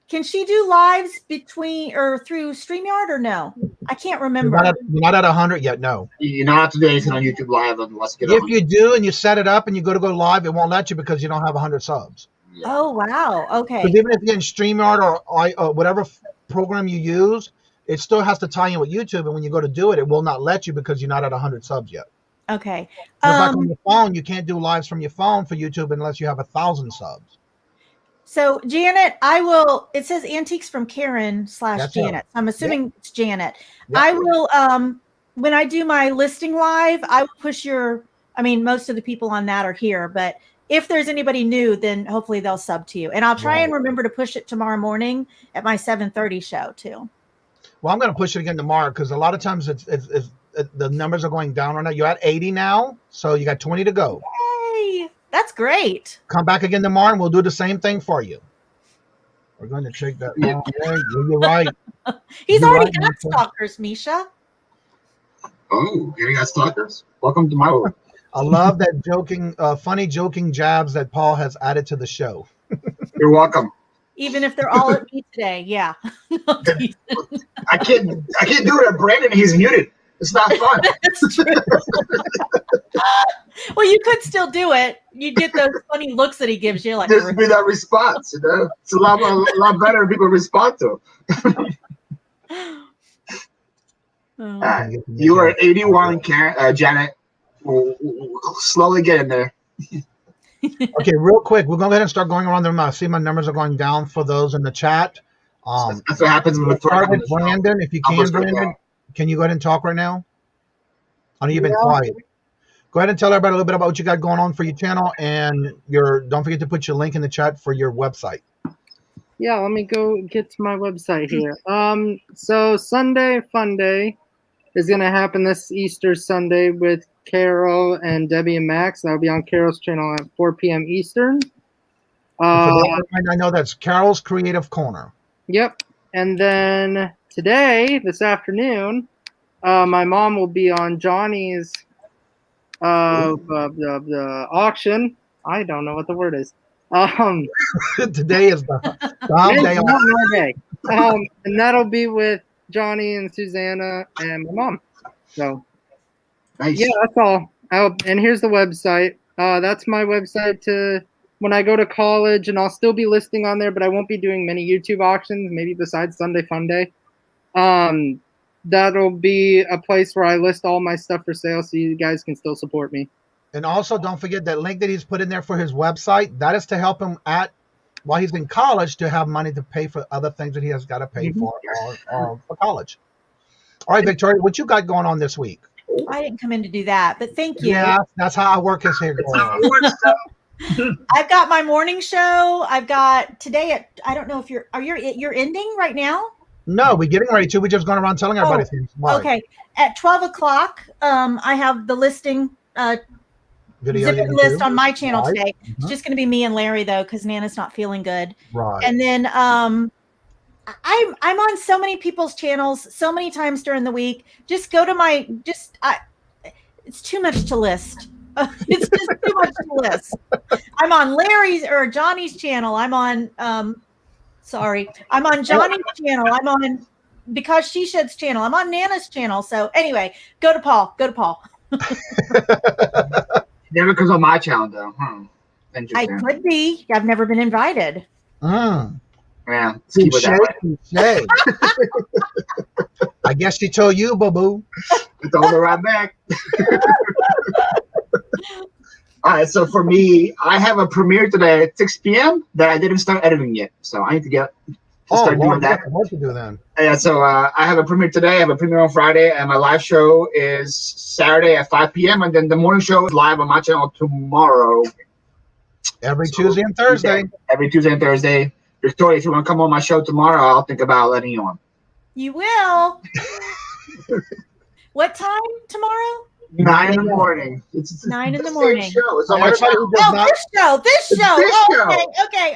Can she do lives through StreamYard or no? I can't remember. You're not at 100 yet, no. You're not to do anything on YouTube Live unless you get If you do and you set it up and you go live, it won't let you because you don't have 100 subs. Yeah. Oh, wow. Okay. Because even if you're in StreamYard or whatever program you use, it still has to tie in with YouTube. And when you go to do it, it will not let you because you're not at 100 subs yet. Okay. Just like on your phone, you can't do lives from your phone for YouTube unless you have 1,000 subs. So Janet, it says antiques from Karen / Janet. I'm assuming it's Janet. Yep. I will, when I do my listing live, I will push most of the people on that are here, but if there's anybody new, then hopefully they'll sub to you. And I'll try and remember to push it tomorrow morning at my 7:30 show too. Well, I'm going to push it again tomorrow because a lot of times the numbers are going down right now. You're at 80 now, so you got 20 to go. Yay! That's great. Come back again tomorrow and we'll do the same thing for you. We're going to check that. You're right. He's already got stalkers, Misha. Oh, you got stalkers? Welcome to my world. I love that funny joking jabs that Paul has added to the show. You're welcome. Even if they're all at me today, yeah. I can't do it at Brandon. He's muted. It's not fun. That's true. Well, you could still do it. You get those funny looks that he gives you. Like, just be that response, It's a lot better when people respond to it. You are 81, Janet. We'll slowly get in there. Okay, real quick. We're going to go ahead and start going around the room. I see my numbers are going down for those in the chat. That's what happens when we start with Brandon. If you can, Brandon, can you go ahead and talk right now? I know you've been quiet. Go ahead and tell everybody a little bit about what you got going on for your channel, and don't forget to put your link in the chat for your website. Yeah, let me go get to my website here. So Sunday Fun Day is going to happen this Easter Sunday with Carol and Debbie and Max. That'll be on Carol's channel at 4 p.m. Eastern. I know that's Carol's Creative Corner. Yep. And then this afternoon, my mom will be on Johnny's the auction. I don't know what the word is. Today is the day. And that'll be with Johnny and Susanna and my mom. So nice. Yeah, that's all. And here's the website. That's my website to when I go to college, and I'll still be listing on there, but I won't be doing many YouTube auctions, maybe besides Sunday Fun Day. That'll be a place where I list all my stuff for sale so you guys can still support me. And also don't forget that link that he's put in there for his website. That is to help him while he's in college to have money to pay for other things that he has got to pay for college. All right, Victoria, what you got going on this week? I didn't come in to do that, but thank you. Yeah, that's how I work his hair going on. I've got my morning show. I've got today I don't know if you're ending right now? No, we're getting ready to. We're just going around telling everybody things. Okay. At 12 o'clock, I have the listing video list on my channel today. It's just going to be me and Larry though, because Nana's not feeling good. Right. And then I'm on so many people's channels so many times during the week. Just go to it's too much to list. It's just too much to list. I'm on Larry's or Johnny's channel. I'm on I'm on Johnny's channel. I'm on Because She Sheds channel. I'm on Nana's channel. So anyway, go to Paul. Never comes on my channel though. I could be. I've never been invited. Yeah. I guess she told you, boo-boo. I told her right back. All right, so for me, I have a premiere today at 6 p.m. that I didn't start editing yet, so I need to start doing that. What to do then? Yeah, so I have a premiere today. I have a premiere on Friday, and my live show is Saturday at 5 p.m. And then the morning show is live on my channel tomorrow. Every Tuesday and Thursday. Every Tuesday and Thursday. Victoria, if you want to come on my show tomorrow, I'll think about letting you on. You will. What time tomorrow? 9 in the morning. It's 9 in the morning. Show. It's this show.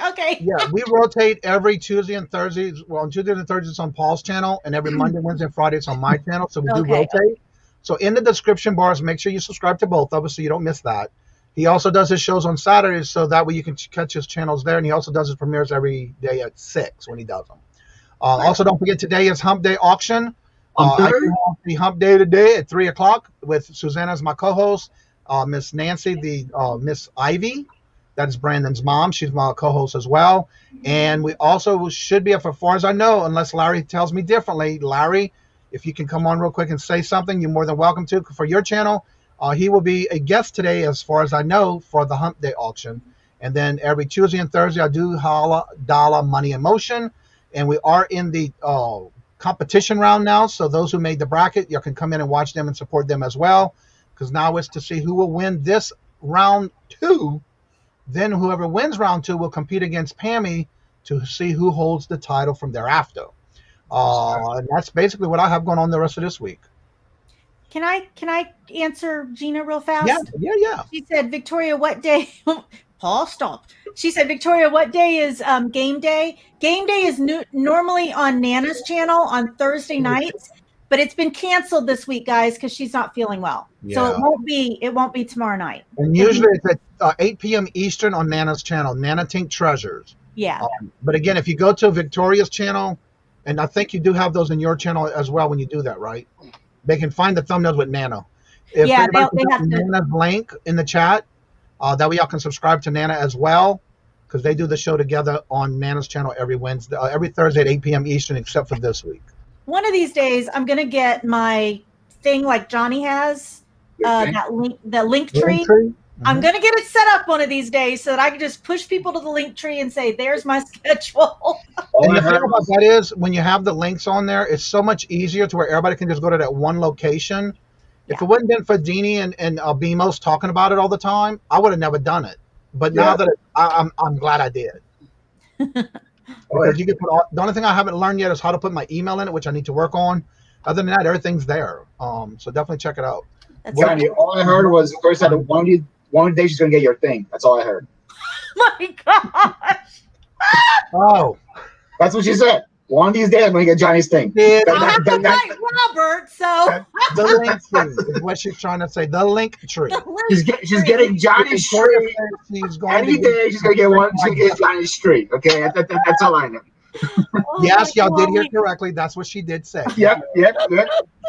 Okay. Yeah, we rotate every Tuesday and Thursday. Well, on Tuesdays and Thursdays it's on Paul's channel, and every Monday, Wednesday, and Friday it's on my channel. So we do rotate. So in the description bars, make sure you subscribe to both of us so you don't miss that. He also does his shows on Saturdays, so that way you can catch his channels there. And he also does his premieres every day at 6 when he does them. Also, don't forget today is Hump Day auction. I do the Hump Day today at 3 o'clock with Susanna as my co-host, Miss Nancy, the Miss Ivy, That's Brandon's mom. She's my co-host as well. And we also should be, as far as I know, unless Larry tells me differently. Larry, if you can come on real quick and say something, you're more than welcome to. For your channel, he will be a guest today, as far as I know, for the Hump Day auction. And then every Tuesday and Thursday, I do Holla Dollar Money in Motion. And we are in the competition round now. So those who made the bracket, you can come in and watch them and support them as well. Because now it's to see who will win this round 2. Then whoever wins round 2 will compete against Pammy to see who holds the title from thereafter. And that's basically what I have going on the rest of this week. Can I answer Gina real fast? Yeah. She said, Victoria, what day? Paul, stop. She said, Victoria, what day is game day? Game day is normally on Nana's channel on Thursday nights, but it's been canceled this week, guys, because she's not feeling well. Yeah. So it won't be tomorrow night. And usually it's at 8 p.m. Eastern on Nana's channel, Nana Tink Treasures. Yeah. But again, if you go to Victoria's channel, and I think you do have those in your channel as well when you do that, right? They can find the thumbnails with Nana. If they have Nana's link in the chat, that way y'all can subscribe to Nana as well, because they do the show together on Nana's channel every Thursday at 8 p.m. Eastern, except for this week. One of these days, I'm going to get my thing like Johnny has, the link tree. Mm-hmm. I'm going to get it set up one of these days so that I can just push people to the link tree and say, there's my schedule. And the thing about that is, when you have the links on there, it's so much easier to where everybody can just go to that one location. Yeah. If it wouldn't been for Deanie and Bimos talking about it all the time, I would have never done it. But now that I'm glad I did. Because you can put the only thing I haven't learned yet is how to put my email in it, which I need to work on. Other than that, everything's there. So definitely check it out. Johnny, all I heard was first that one day she's gonna get your thing. That's all I heard. My gosh. Oh, that's what she said. One of these days I'm gonna get Johnny's thing. I'll have to fight Robert. So the link tree is what she's trying to say. The link tree. She's getting Johnny's tree. Any day she's gonna get one. She's gonna get Johnny's tree. Okay, that's all I know. Yes, y'all did hear correctly. That's what she did say. Yep.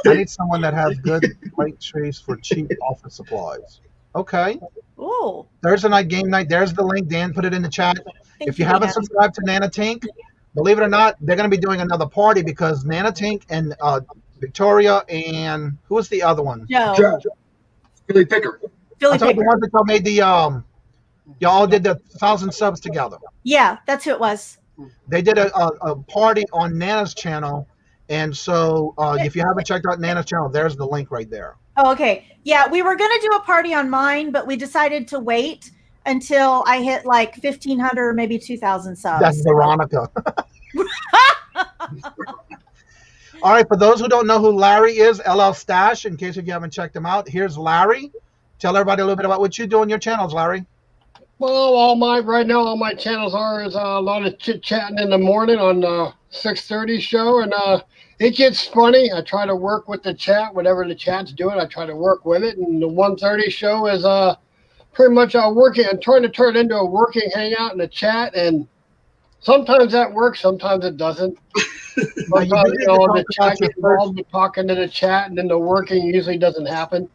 I need someone that has good link trees for cheap office supplies. Okay. Ooh. Thursday night game night. There's the link. Dan put it in the chat. If you haven't subscribed to Nana Tink, believe it or not, they're going to be doing another party because Nana Tink and Victoria and who was the other one? Joe. Philly Picker. I thought the ones that y'all made the y'all did the 1,000 subs together. Yeah, that's who it was. They did a party on Nana's channel, and so if you haven't checked out Nana's channel, there's the link right there. Oh, okay. Yeah, we were going to do a party on mine, but we decided to wait until I hit like 1,500 or maybe 2,000 subs. That's Veronica. All right, for those who don't know who Larry is, LL Stash, in case if you haven't checked him out, here's Larry. Tell everybody a little bit about what you do on your channels, Larry. Well, right now all my channels is a lot of chit-chatting in the morning on 6:30 show, and it gets funny. I try to work with the chat, whatever the chat's doing, I try to work with it. And the 1:30 show is pretty much working and trying to turn it into a working hangout in the chat, and sometimes that works, sometimes it doesn't. Sometimes, the chat gets involved with talking to the chat, and then the working usually doesn't happen.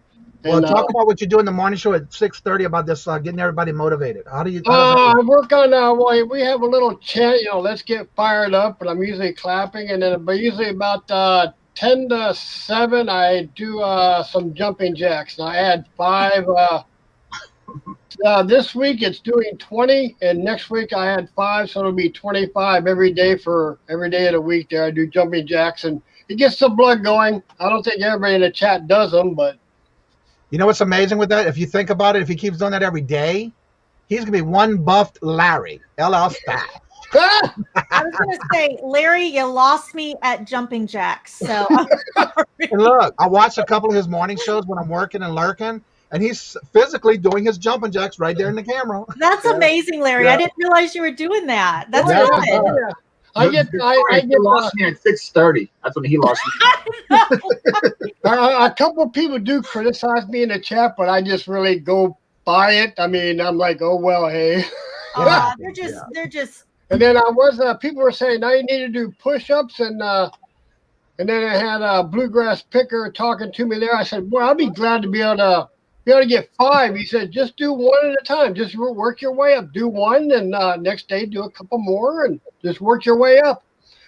Well, talk about what you do in the morning show at 6:30 about this, getting everybody motivated. How do you? I work on. We have a little chant. Let's get fired up. And I'm usually clapping, and then but usually about 10 to 7, I do some jumping jacks. And I add 5. This week it's doing 20, and next week I had 5, so it'll be 25 every day of the week. There I do jumping jacks, and it gets the blood going. I don't think everybody in the chat does them, but. You know what's amazing with that? If you think about it, if he keeps doing that every day, he's going to be one buffed Larry. LL Stash. I was going to say, Larry, you lost me at jumping jacks. So and look, I watched a couple of his morning shows when I'm working and lurking, and he's physically doing his jumping jacks right there in the camera. That's amazing, Larry. I didn't realize you were doing that. That's good. Yeah. I lost me at 6:30. That's when he lost me. A couple of people do criticize me in the chat, but I just really go by it. I mean, I'm like, oh well, hey. They're just. And then people were saying now you need to do push-ups, and then I had a bluegrass picker talking to me there. I said, well, I'll be glad to be able to You ought to get 5. He said, just do one at a time. Just work your way up. Do one, and next day do a couple more, and just work your way up.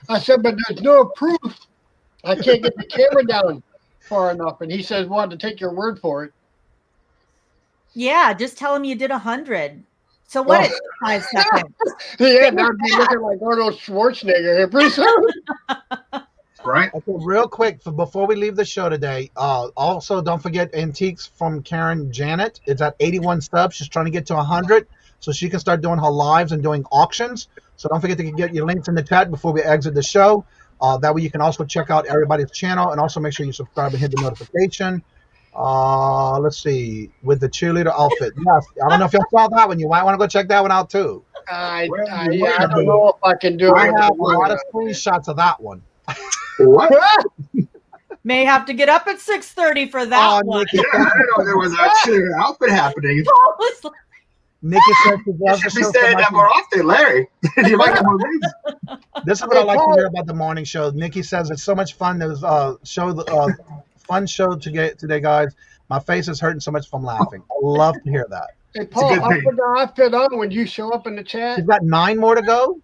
I said, but there's no proof. I can't get the camera down far enough. And he says, well, to take your word for it. Yeah, just tell him you did 100. So what? It's 5 seconds. Yeah, that would be looking like Arnold Schwarzenegger here pretty soon. Right. Okay, real quick, before we leave the show today, also don't forget Antiques from Karen Janet. It's at 81 subs. She's trying to get to 100 so she can start doing her lives and doing auctions. So don't forget to get your links in the chat before we exit the show. That way you can also check out everybody's channel and also make sure you subscribe and hit the notification. Let's see, with the cheerleader outfit. Yes, I don't know if y'all saw that one. You might want to go check that one out too. I don't know if I can do it. I have a lot of screenshots of that one. What? May have to get up at 6:30 for that one. Nikki, I didn't know there was actually an outfit happening. Nikki says she You loves should the be show saying so that much. more often, Larry. You might get more views. This is what I like to hear about the morning show. Nikki says it's so much fun. There's fun show today, guys. My face is hurting so much from laughing. I love to hear that. Hey, Paul, I put the outfit on when you show up in the chat. She's got 9 more to go.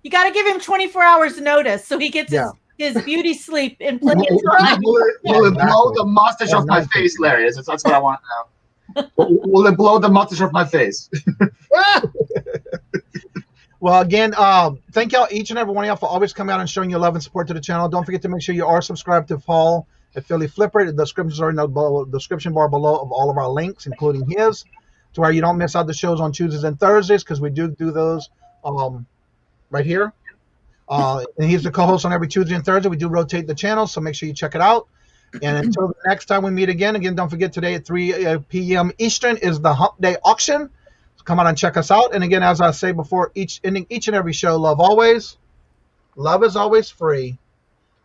You got to give him 24 hours notice so he gets his beauty sleep in plenty of time. Will it blow the mustache off my face, Larry? That's what I want now. Will it blow the mustache off my face? Well, again, thank y'all, each and every one of y'all, for always coming out and showing your love and support to the channel. Don't forget to make sure you are subscribed to Paul at Philly Flipper. The descriptions are in the description bar below of all of our links, including his, to where you don't miss out the shows on Tuesdays and Thursdays, because we do those right here. And he's the co-host on every Tuesday and Thursday. We do rotate the channels, so make sure you check it out. And until the next time we meet again, don't forget today at 3 p.m. Eastern is the Hump Day auction. So come on and check us out. And again, as I say before, ending each and every show, love always. Love is always free.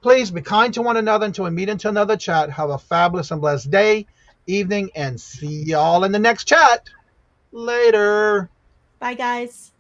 Please be kind to one another until we meet into another chat. Have a fabulous and blessed day, evening, and see y'all in the next chat. Later. Bye, guys.